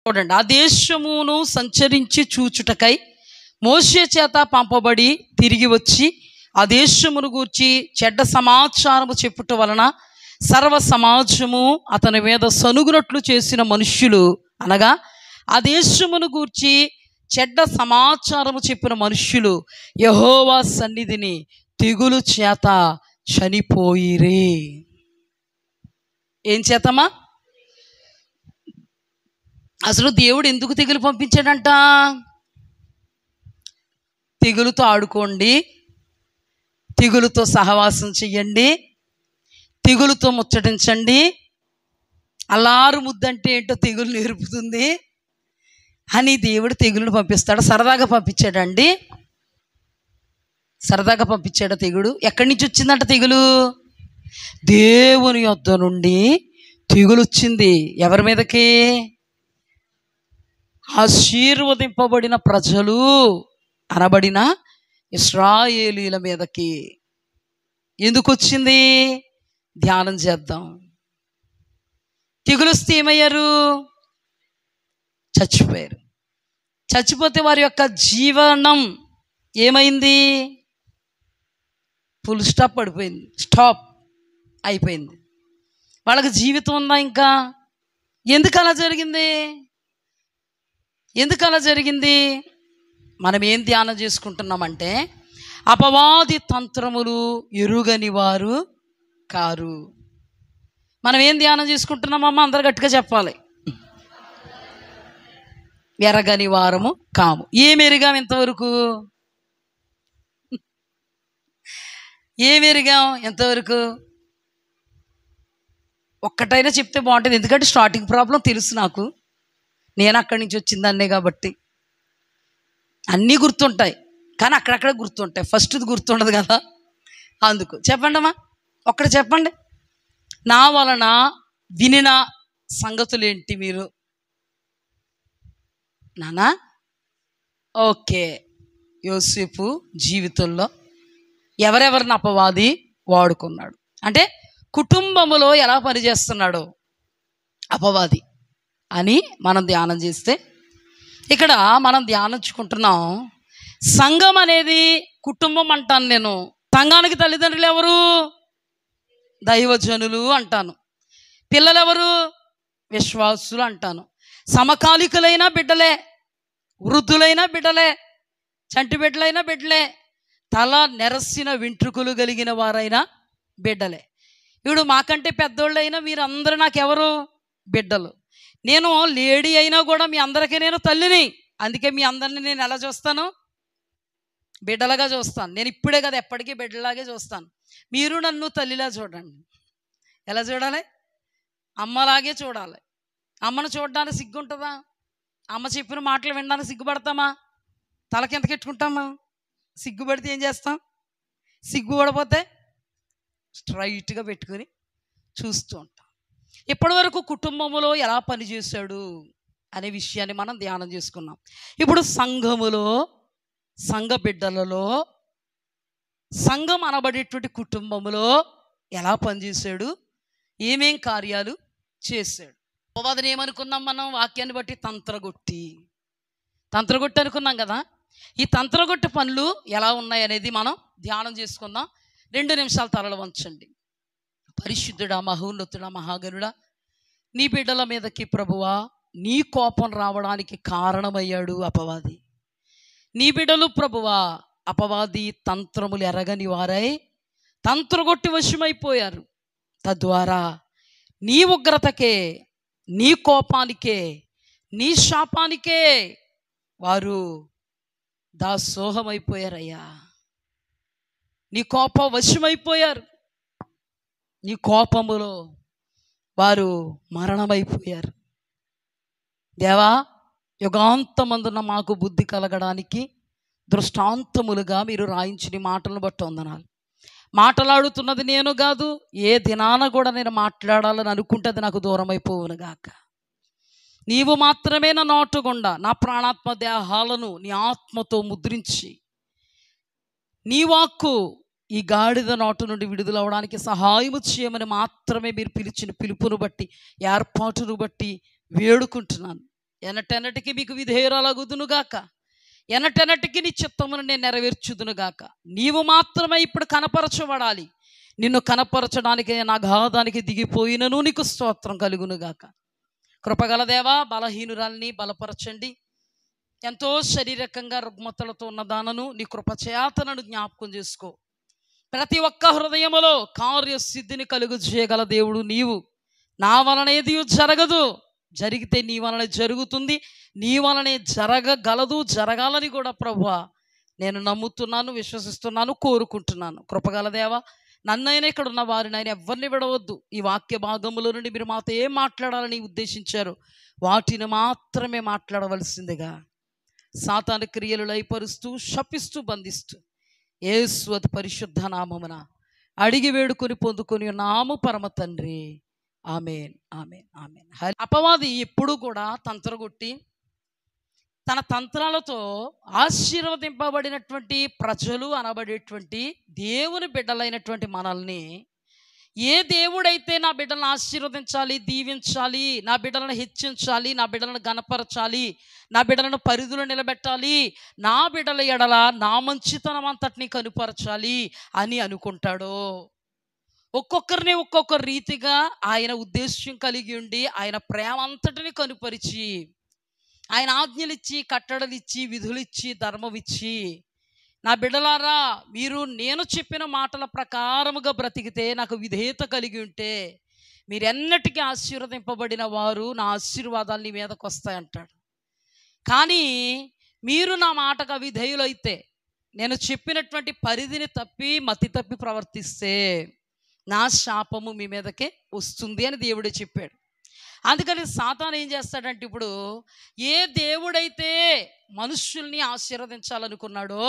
చూడండి, ఆ దేశమును సంచరించి చూచుటకై మోషే చేత పంపబడి తిరిగి వచ్చి ఆ దేశమును గూర్చి చెడ్డ సమాచారము చెప్పుట వలన సర్వ సమాజము అతని మీద సనుగునట్లు చేసిన మనుష్యులు, అనగా ఆ దేశమును గూర్చి చెడ్డ సమాచారము చెప్పిన మనుష్యులు యెహోవా సన్నిధిని తెగులు చేత చనిపోయిరి. ఏం చేతమా? అసలు దేవుడు ఎందుకు తెగులు పంపించాడంట? తెగులుతో ఆడుకోండి, తెగులుతో సహవాసం చెయ్యండి, తెగులుతో ముచ్చటించండి, అల్లారు ముద్దంటే ఏంటో తెగులు నేర్పుతుంది అని దేవుడు తెగులును పంపిస్తాడు. సరదాగా పంపించాడండి, సరదాగా పంపించాడు తెగుడు. ఎక్కడి నుంచి వచ్చిందంట తెగులు? దేవుని యొద్ద నుండి తెగులు వచ్చింది. ఎవరి మీదకి? ఆశీర్వదింపబడిన ప్రజలు అనబడిన ఇశ్రాయేలీల మీదకి. ఎందుకు వచ్చింది? ధ్యానం చేద్దాం. తెగులొస్తే ఏమయ్యారు? చచ్చిపోయారు. చచ్చిపోతే వారి యొక్క జీవనం ఏమైంది? ఫుల్ స్టాప్ పడిపోయింది, స్టాప్ అయిపోయింది. వాళ్ళకి జీవితం ఉందా ఇంకా? ఎందుకు అలా జరిగింది? ఎందుకు అలా జరిగింది? మనం ఏం ధ్యానం చేసుకుంటున్నామంటే, అపవాది తంత్రములు ఎరుగని వారు కారు. మనం ఏం ధ్యానం చేసుకుంటున్నామమ్మా? అందరు గట్టిగా చెప్పాలి. ఎరగని వారము కాము. ఏం ఎరిగాం ఇంతవరకు? ఏం ఎరిగాం ఎంతవరకు? ఒక్కటైనా చెప్తే బాగుంటుంది, ఎందుకంటే స్టార్టింగ్ ప్రాబ్లం తెలుసు నాకు. నేను అక్కడి నుంచి వచ్చిందన్నే కాబట్టి అన్నీ గుర్తుంటాయి, కానీ అక్కడక్కడ గుర్తుంటాయి, ఫస్ట్ది గుర్తుండదు కదా. అందుకు చెప్పండి అమ్మా, ఒక్కటి చెప్పండి. నా వలన వినిన సంగతులేంటి మీరు? నానా ఓకే, యోసేపు జీవితంలో ఎవరెవరిని అపవాది వాడుకున్నాడు అంటే, కుటుంబములో ఎలా పనిచేస్తున్నాడో అపవాది అని మనం ధ్యానం చేస్తే, ఇక్కడ మనం ధ్యానించుకుంటున్నాం. సంఘం అనేది కుటుంబం అంటాను నేను. సంఘానికి తల్లిదండ్రులు ఎవరు? దైవజనులు అంటాను. పిల్లలు ఎవరు? విశ్వాసులు అంటాను. సమకాలికులైన బిడ్డలే, వృద్ధులైన బిడ్డలే, చంటి బిడ్డలైన బిడ్డలే, తల నెరసిన వెంట్రుకలు కలిగిన వారైనా బిడ్డలే. ఇప్పుడు మాకంటే పెద్దోళ్ళైనా మీరందరూ నాకెవరు? బిడ్డలు. నేను లేడీ అయినా కూడా మీ అందరికీ నేను తల్లిని. అందుకే మీ అందరిని నేను ఎలా చూస్తాను? బిడ్డలుగా చూస్తాను. నేను ఇప్పుడే కదా, ఎప్పటికీ బిడ్డలాగే చూస్తాను. మీరు నన్ను తల్లిలా చూడండి. ఎలా చూడాలి? అమ్మలాగే చూడాలి. అమ్మను చూడడానికి సిగ్గుంటుందా? అమ్మ చెప్పిన మాటలు వినడానికి సిగ్గుపడతామా? తలకింత కెట్టుకుంటామా? సిగ్గుపడితే ఏం చేస్తాం? సిగ్గుపడిపోతే స్ట్రైట్గా పెట్టుకుని చూస్తూ ఉంటాం. ఇప్పటి వరకు కుటుంబంలో ఎలా పనిచేశాడు అనే విషయాన్ని మనం ధ్యానం చేసుకున్నాం. ఇప్పుడు సంఘములో, సంఘ బిడ్డలలో, సంఘం అనబడేటువంటి కుటుంబంలో ఎలా పనిచేశాడు, ఏమేం కార్యాలు చేశాడు. అపవాదిని ఏమనుకున్నాం మనం? వాక్యాన్ని బట్టి తంత్రగొట్టి అనుకున్నాం కదా. ఈ తంత్రగొట్టి పనులు ఎలా ఉన్నాయనేది మనం ధ్యానం చేసుకుందాం. 2 నిమిషాలు తలలు వంచండి. పరిశుద్ధుడా, మహోన్నతుడా, మహాగణుడా, నీ బిడ్డల మీదకి ప్రభువా నీ కోపం రావడానికి కారణమయ్యాడు అపవాది. నీ బిడ్డలు ప్రభువా అపవాది తంత్రములు ఎరగని వారై తంత్రగొట్టి వశమైపోయారు. తద్వారా నీ ఉగ్రతకే, నీ కోపానికే, నీ శాపానికే వారు దాసోహమైపోయారయ్యా. నీ కోప వశమైపోయారు. నీ కోపములో వారు మరణమైపోయారు. దేవా, యుగాంతమందున మాకు బుద్ధి కలగడానికి దృష్టాంతములుగా మీరు రాయించిన మాటలను బట్టి వందనాలు. మాట్లాడుతున్నది నేను కాదు, ఏ దినాన కూడా నేను మాట్లాడాలని అనుకుంటే అది నాకు దూరం అయిపోవునుగాక. నీవు మాత్రమే నా నోటుగుండా నా ప్రాణాత్మ దేహాలను నీ ఆత్మతో ముద్రించి, నీ వాక్కు ఈ గాడిద నోట నుండి విడుదలవడానికి సహాయము చేయమని మాత్రమే మీరు పిలిచిన పిలుపును బట్టి, ఏర్పాటును బట్టి వేడుకుంటున్నాను. ఎన్నటెన్నటికి మీకు విధేయురాలగుదునుగాక, ఎన్నటెన్నటికి నీ చిత్తమును నేను నెరవేర్చుదునుగాక. నీవు మాత్రమే ఇప్పుడు కనపరచబడాలి. నిన్ను కనపరచడానికి నేను అగాధానికి దిగిపోయినను నీకు స్తోత్రం కలుగునుగాక. కృపగల దేవా, బలహీనురాల్ని బలపరచండి. ఎంతో శారీరకంగా రుగ్మతలతో ఉన్నదానను నీ కృపచేతనను జ్ఞాపకం చేసుకో. ప్రతి ఒక్క హృదయములో కార్యసిద్ధిని కలుగు చేయగల దేవుడు నీవు. నా వలన ఏది జరగదు, జరిగితే నీ వలన జరుగుతుంది, నీ వలనే జరగగలదు, జరగాలని కూడా ప్రభువా నేను నమ్ముతున్నాను, విశ్వసిస్తున్నాను, కోరుకుంటున్నాను. కృపగల దేవా, నన్నైనా ఇక్కడ ఉన్న వారిని ఆయన ఎవరిని విడవద్దు. ఈ వాక్య భాగములో నుండి మీరు మాతో ఏం మాట్లాడాలని ఉద్దేశించారు వాటిని మాత్రమే మాట్లాడవలసిందిగా సాతాను క్రియలు లయపరుస్తూ, శపిస్తూ, బంధిస్తూ యేసు అతి పరిశుద్ధ నామమున అడిగి వేడుకొని పొందుకొని నాము పరమ తండ్రి. ఆమేన్, ఆమేన్, ఆమేన్. అపవాది ఎప్పుడు కూడా తంత్రగొట్టి తన తంత్రాలతో ఆశీర్వదింపబడినటువంటి ప్రజలు అనబడేటువంటి దేవుని బిడ్డలైనటువంటి మనల్ని, ఏ దేవుడైతే నా బిడ్డలను ఆశీర్వదించాలి, దీవించాలి, నా బిడ్డలను హెచ్చించాలి, నా బిడ్డలను గణపరచాలి, నా బిడ్డలను పరిధిలో నిలబెట్టాలి, నా బిడ్డల ఎడల నా మంచితనం అంతటిని కనుపరచాలి అని అనుకుంటాడో, ఒక్కొక్కరిని ఒక్కొక్క రీతిగా ఆయన ఉద్దేశ్యం కలిగి ఉండి ఆయన ప్రేమ అంతటిని కనుపరిచి, ఆయన ఆజ్ఞలిచ్చి, కట్టడలిచ్చి, విధులిచ్చి, ధర్మమిచ్చి, నా బిడ్డలారా మీరు నేను చెప్పిన మాటల ప్రకారముగా బ్రతికితే, నాకు విధేయత కలిగి ఉంటే మీరెన్నటికీ ఆశీర్వదింపబడిన వారు, నా ఆశీర్వాదాలు నీ మీదకు వస్తాయంటాడు. కానీ మీరు నా మాటకు అవిధేయులైతే, నేను చెప్పినటువంటి పరిధిని తప్పి మతి తప్పి ప్రవర్తిస్తే నా శాపము మీ మీదకే వస్తుంది అని దేవుడే చెప్పాడు. అందుకని సాతాను ఏం చేస్తాడంటే, ఇప్పుడు ఏ దేవుడైతే మనుష్యుల్ని ఆశీర్వదించాలనుకున్నాడో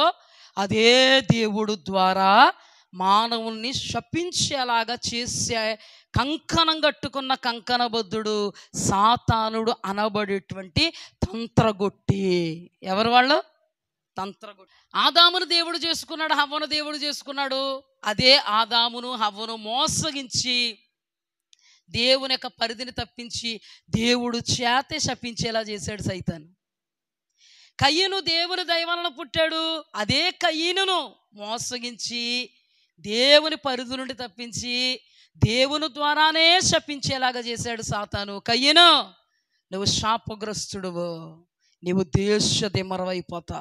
అదే దేవుడు ద్వారా మానవుల్ని శపించేలాగా చేసే కంకణం కట్టుకున్న కంకణబద్ధుడు సాతానుడు అనబడేటువంటి తంత్రగొట్టి. ఎవరు వాళ్ళు? తంత్రగొట్టి. ఆదామును దేవుడు చేసుకున్నాడు, హవ్వను దేవుడు చేసుకున్నాడు. అదే ఆదామును హవ్వను మోసగించి దేవుని యొక్క పరిధిని తప్పించి దేవుడు చేతే శపించేలా చేశాడు సైతాను. కయ్యను దేవుని దయవలన పుట్టాడు. అదే కయ్యను మోసగించి దేవుని పరిధి నుండి తప్పించి దేవుని ద్వారానే శపించేలాగా చేశాడు సాతాను. కయ్యను, నువ్వు శాపగ్రస్తుడువు, నీవు దేశ దిమ్మరవైపోతా,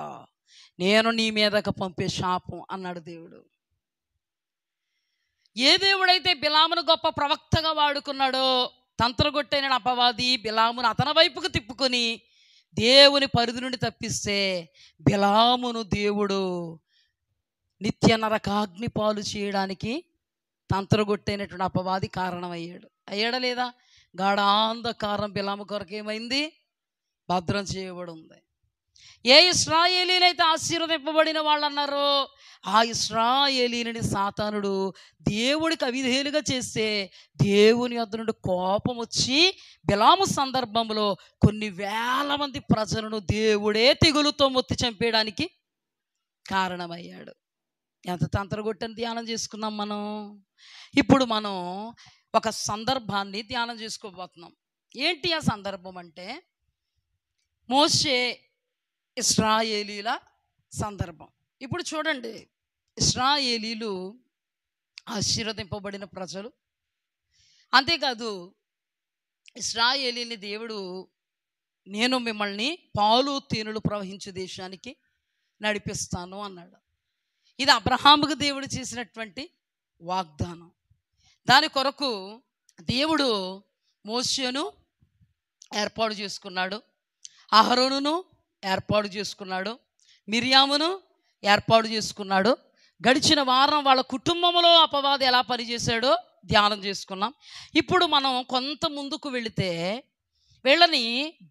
నేను నీ మీదకు పంపే శాపం అన్నాడు దేవుడు. ఏ దేవుడైతే బిలామును గొప్ప ప్రవక్తగా వాడుకున్నాడో, తంత్రగొట్టైన అపవాది బిలామును అతని వైపుకు తిప్పుకొని దేవుని పరిధి నుండి తప్పిస్తే బిలామును దేవుడు నిత్య నరకాగ్ని పాలు చేయడానికి తంత్రగొట్టైనటువంటి అపవాది కారణమయ్యాడు. అయ్యాడా లేదా? గాఢాంధకారం బిలాము కొరకు ఏమైంది? భద్రం చేయబడి ఉంది. ఏ ఇశ్రాయేలీలైతే ఆశీర్వదింపబడిన వాళ్ళు అన్నారో ఆ ఇశ్రాయేలీలని సాతానుడు దేవుడికి అవిధేయులుగా చేస్తే దేవుని యొద్ద నుండి కోపం వచ్చి బిలాము సందర్భంలో కొన్ని వేల మంది ప్రజలను దేవుడే తెగులుతో మొత్తి చంపేయడానికి కారణమయ్యాడు. ఎంత తంత్రగొట్టని ధ్యానం చేసుకున్నాం మనం. ఇప్పుడు మనం ఒక సందర్భాన్ని ధ్యానం చేసుకోబోతున్నాం. ఏంటి ఆ సందర్భం అంటే, మోషే ఇశ్రాయేలీల సందర్భం. ఇప్పుడు చూడండి, ఇశ్రాయేలీలు ఆశీర్వదింపబడిన ప్రజలు. అంతేకాదు ఇశ్రాయేలీని దేవుడు నేను మిమ్మల్ని పాలు తేనెలు ప్రవహించే దేశానికి నడిపిస్తాను అన్నాడు. ఇది అబ్రహాముకు దేవుడు చేసినటువంటి వాగ్దానం. దాని కొరకు దేవుడు మోషేను ఏర్పాటు చేసుకున్నాడు, అహరోనును ఏర్పాటు చేసుకున్నాడు, మిరియామును ఏర్పాటు చేసుకున్నాడు. గడిచిన వారం వాళ్ళ కుటుంబంలో అపవాది ఎలా పనిచేశాడో ధ్యానం చేసుకున్నాం. ఇప్పుడు మనం కొంత ముందుకు వెళితే వీళ్ళని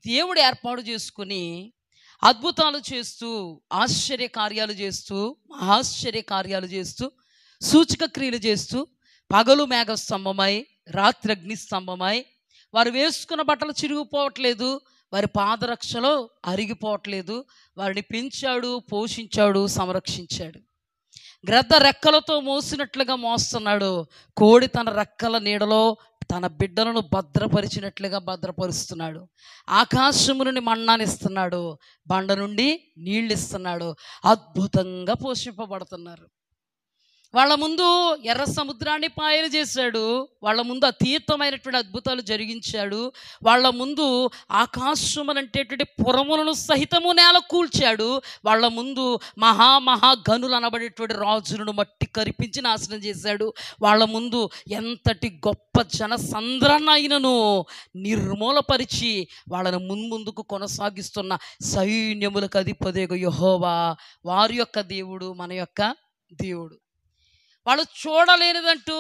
దేవుడు ఏర్పాటు చేసుకుని అద్భుతాలు చేస్తూ, ఆశ్చర్య కార్యాలు చేస్తూ, మహాశ్చర్య కార్యాలు చేస్తూ, సూచక క్రియలు చేస్తూ, పగలు మేఘస్తంభమై రాత్రి అగ్నిస్తంభమై, వారు వేసుకున్న బట్టలు చిరిగిపోవట్లేదు, వారి పాదరక్షలో అరిగిపోవట్లేదు, వారిని పెంచాడు, పోషించాడు, సంరక్షించాడు. గ్రద్ద రెక్కలతో మోసినట్లుగా మోస్తున్నాడు. కోడి తన రెక్కల నీడలో తన బిడ్డలను భద్రపరిచినట్లుగా భద్రపరుస్తున్నాడు. ఆకాశము నుండి మన్నానిస్తున్నాడు, బండ నుండి నీళ్ళు ఇస్తున్నాడు. అద్భుతంగా పోషింపబడుతున్నారు. వాళ్ళ ముందు ఎర్ర సముద్రాన్ని పాయలు చేశాడు. వాళ్ళ ముందు అతీతమైనటువంటి అద్భుతాలు జరిగించాడు. వాళ్ళ ముందు ఆకాశమునంటేటువంటి పురములను సహితము నేల కూల్చాడు. వాళ్ళ ముందు మహా గనులు అనబడేటువంటి రాజులను మట్టి కరిపించి నాశనం చేశాడు. వాళ్ళ ముందు ఎంతటి గొప్ప జనసంద్రాన్నైనను నిర్మూలపరిచి వాళ్ళను ముందుకు కొనసాగిస్తున్న సైన్యములకు అధిపతియగు యెహోవా వారి యొక్క దేవుడు, మన యొక్క దేవుడు. వాళ్ళు చూడలేనిదంటూ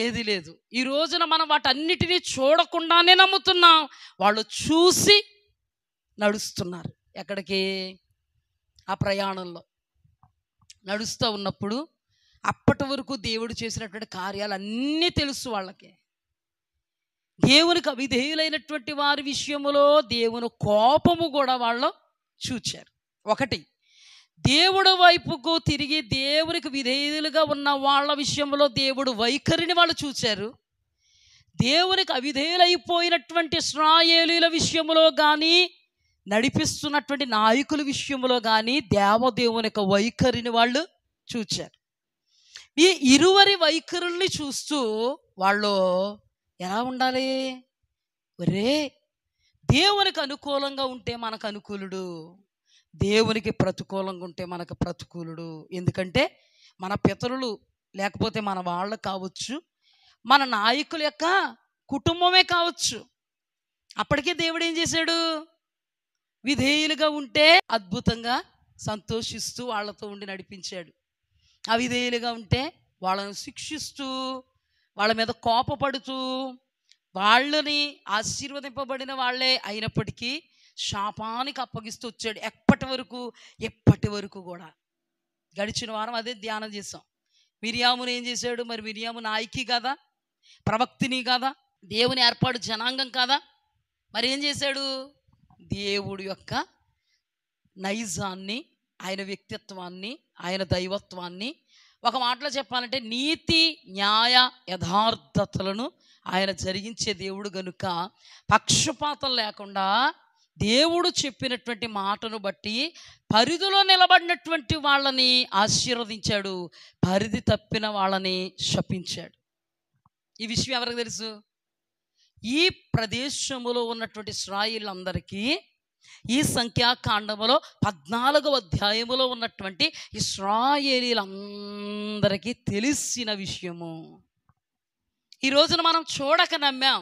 ఏది లేదు. ఈ రోజున మనం వాటన్నిటినీ చూడకుండానే నమ్ముతున్నాం. వాళ్ళు చూసి నడుస్తున్నారు. ఎక్కడికి? ఆ ప్రయాణంలో నడుస్తూ ఉన్నప్పుడు అప్పటి వరకు దేవుడు చేసినటువంటి కార్యాలు అన్నీ తెలుసు వాళ్ళకి. దేవునికి అవిధేయులైనటువంటి వారి విషయములో దేవుని కోపము కూడా వాళ్ళు చూచారు. ఒకటి, దేవుడు వైపుకు తిరిగి దేవునికి విధేయులుగా ఉన్న వాళ్ళ విషయంలో దేవుడు వైఖరిని వాళ్ళు చూచారు. దేవునికి అవిధేయులైపోయినటువంటి ఇశ్రాయేలీయుల విషయంలో కానీ, నడిపిస్తున్నటువంటి నాయకుల విషయంలో కానీ దేవదేవుని యొక్క వైఖరిని వాళ్ళు చూచారు. ఈ ఇరువరి వైఖరుల్ని చూస్తూ వాళ్ళు ఎలా ఉండాలి? ఒరే, దేవునికి అనుకూలంగా ఉంటే మనకు అనుకూలుడు, దేవునికి ప్రతికూలంగా ఉంటే మనకు ప్రతికూలుడు. ఎందుకంటే మన పితరులు లేకపోతే మన వాళ్ళు కావచ్చు, మన నాయకుల యొక్క కుటుంబమే కావచ్చు. అప్పటికే దేవుడు ఏం చేశాడు? విధేయులుగా ఉంటే అద్భుతంగా సంతోషిస్తూ వాళ్ళతో ఉండి నడిపించాడు. అవిధేయులుగా ఉంటే వాళ్ళను శిక్షిస్తూ, వాళ్ళ మీద కోపపడుతూ, వాళ్ళని ఆశీర్వదింపబడిన వాళ్ళే అయినప్పటికీ శాపానికి అప్పగిస్తూ వచ్చాడు. ఎప్పటి వరకు కూడా. గడిచిన వారం అదే ధ్యానం చేసాం. మిరియామును ఏం చేశాడు? మరి మిరియాము నాయకి కాదా? ప్రవక్తిని కాదా? దేవుని ఏర్పాటు జనాంగం కాదా? మరి ఏం చేశాడు? దేవుడి యొక్క నైజాన్ని, ఆయన వ్యక్తిత్వాన్ని, ఆయన దైవత్వాన్ని, ఒక మాటలో చెప్పాలంటే నీతి, న్యాయ, యథార్థతలను ఆయన జరిగించే దేవుడు గనుక పక్షపాతం లేకుండా దేవుడు చెప్పినటువంటి మాటను బట్టి పరిధిలో నిలబడినటువంటి వాళ్ళని ఆశీర్వదించాడు, పరిధి తప్పిన వాళ్ళని శపించాడు. ఈ విషయం ఎవరికి తెలుసు? ఈ ప్రదేశములో ఉన్నటువంటి ఇశ్రాయేలీయులందరికీ ఈ సంఖ్యాకాండములో 14వ అధ్యాయములో ఉన్నటువంటి ఇశ్రాయేలీయులందరికీ తెలిసిన విషయము. ఈ రోజున మనం చూడక నమ్మాం,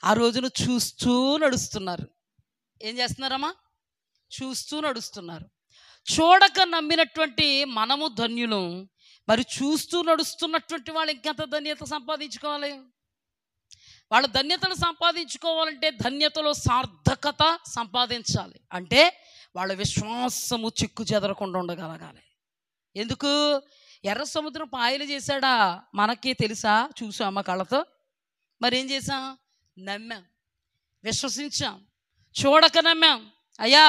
ఆ రోజున చూస్తూ నడుస్తున్నారు. ఏం చేస్తున్నారమ్మా? చూస్తూ నడుస్తున్నారు. చూడక నమ్మినటువంటి మనము ధన్యులు. మరి చూస్తూ నడుస్తున్నటువంటి వాళ్ళు ఇంకెంత ధన్యత సంపాదించుకోవాలి? వాళ్ళ ధన్యతను సంపాదించుకోవాలంటే ధన్యతలో సార్థకత సంపాదించాలి. అంటే వాళ్ళ విశ్వాసము చిక్కు చెదరకుండా ఉండగలగాలి. ఎందుకు? ఎర్ర సముద్రం పాయలు చేశాడా? మనకి తెలుసా? చూసామా కళ్ళతో? మరి ఏం చేసాం? నమ్మాం, విశ్వసించాం, చూడక నమ్మాం. అయ్యా,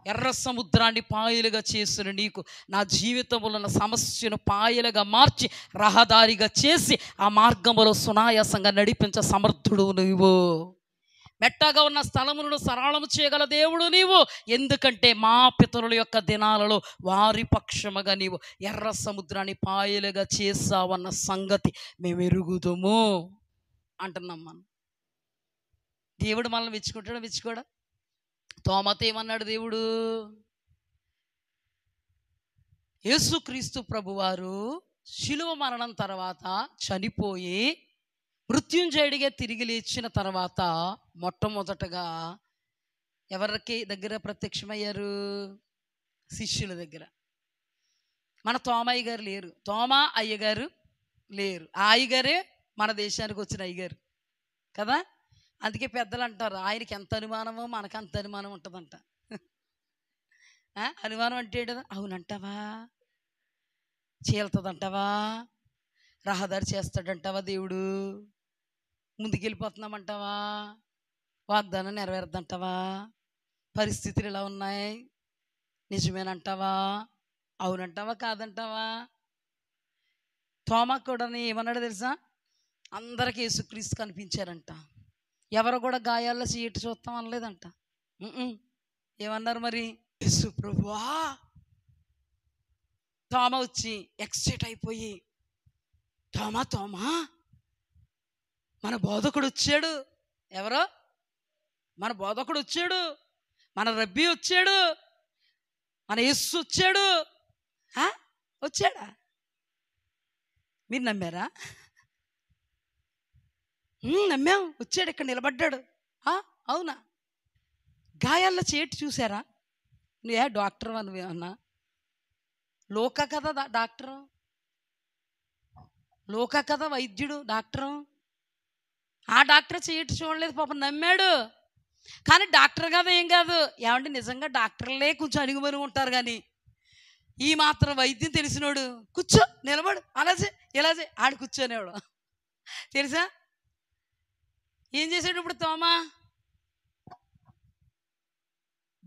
ఎర్ర సముద్రాన్ని పాయలుగా చేసిన నీకు నా జీవితంలో ఉన్న సమస్యను పాయలుగా మార్చి రహదారిగా చేసి ఆ మార్గంలో సునాయాసంగా నడిపించ సమర్థుడు నీవు. మెట్టగా ఉన్న స్థలములను సరళము చేయగల దేవుడు నీవు. ఎందుకంటే మా పితరుల యొక్క దినాలలో వారి పక్షముగా నీవు ఎర్ర సముద్రాన్ని పాయలుగా చేసావన్న సంగతి మేము ఎరుగుదుము అంటున్నాం. మనం దేవుడు మనల్ని మెచ్చుకుంటాడా? మెచ్చుకోడా? తోమాతో ఏమన్నాడు దేవుడు? యేసుక్రీస్తు ప్రభువారు శిలువ మరణం తర్వాత చనిపోయి మృత్యుంజయుడిగా తిరిగి లేచిన తర్వాత మొట్టమొదటగా ఎవరికి దగ్గర ప్రత్యక్షమయ్యారు? శిష్యుల దగ్గర. మన తోమయ్య గారు లేరు, తోమా అయ్యగారు లేరు. ఆ అయ్యగారే మన దేశానికి వచ్చిన అయ్యగారు కదా. అందుకే పెద్దలు అంటారు, ఆయనకి ఎంత అనుమానమో మనకు అంత అనుమానం ఉంటుందంట. అనుమానం అంటే అవునంటావా? చీలుతుందంటావా? రహదారి చేస్తాడంటావా? దేవుడు ముందుకెళ్ళిపోతున్నామంటావా? వాగ్దానం నెరవేరద్దంటావా? పరిస్థితులు ఇలా ఉన్నాయి, నిజమేనంటావా? అవునంటావా? కాదంటావా? తోమా కూడా ఏమన్నాడు తెలుసా? అందరికి యేసుక్రీస్తు కనిపించారంట, ఎవరు కూడా గాయాల్లో చీటి చూస్తాం అనలేదంట. ఏమన్నారు మరి? యేసు ప్రభువా. తోమా వచ్చి ఎక్సైట్ అయిపోయి, తోమా తోమా మన బోధకుడు వచ్చాడు. ఎవరో? మన బోధకుడు వచ్చాడు, మన రబ్బీ వచ్చాడు, మన యేసు వచ్చాడు. వచ్చాడా? మీరు నమ్మారా? నమ్మాం, వచ్చాడు, ఇక్కడ నిలబడ్డాడు. అవునా? గాయాల్లో చేటి చూసారా? నువ్వే డాక్టర్ అని అన్నా? లోక కదా డాక్టరు, లోక కదా వైద్యుడు, డాక్టరు. ఆ డాక్టర్ చేటి చూడలేదు పాపం, నమ్మాడు. కానీ డాక్టర్ కదా ఏం కాదు. ఏమంటే నిజంగా డాక్టర్లే కొంచెం అణిగిమని ఉంటారు, కానీ ఈ మాత్రం వైద్యం తెలిసినోడు కూర్చో, నిలబడు, అలాగే ఇలాగే ఆడు కూర్చోనేవాడు. తెలుసా ఏం చేశాడు ఇప్పుడు తోమా?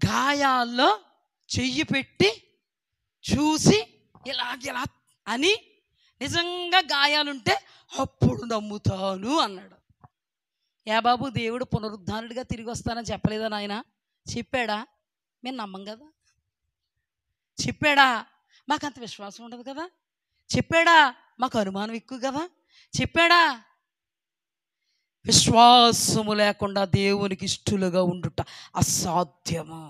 గాయాల్లో చెయ్యి పెట్టి చూసి ఇలాగెలా అని, నిజంగా గాయాలుంటే అప్పుడు నమ్ముతాను అన్నాడు. యా బాబు, దేవుడు పునరుద్ధానుడిగా తిరిగి వస్తానని చెప్పలేదా నాయన? చెప్పాడా? మేము నమ్మం కదా. చెప్పాడా? మాకు అంత విశ్వాసం ఉండదు కదా. చెప్పాడా? మాకు అనుమానం ఎక్కువ కదా. చెప్పాడా? విశ్వాసము లేకుండా దేవునికి ఇష్టలుగా ఉండుట అసాధ్యము,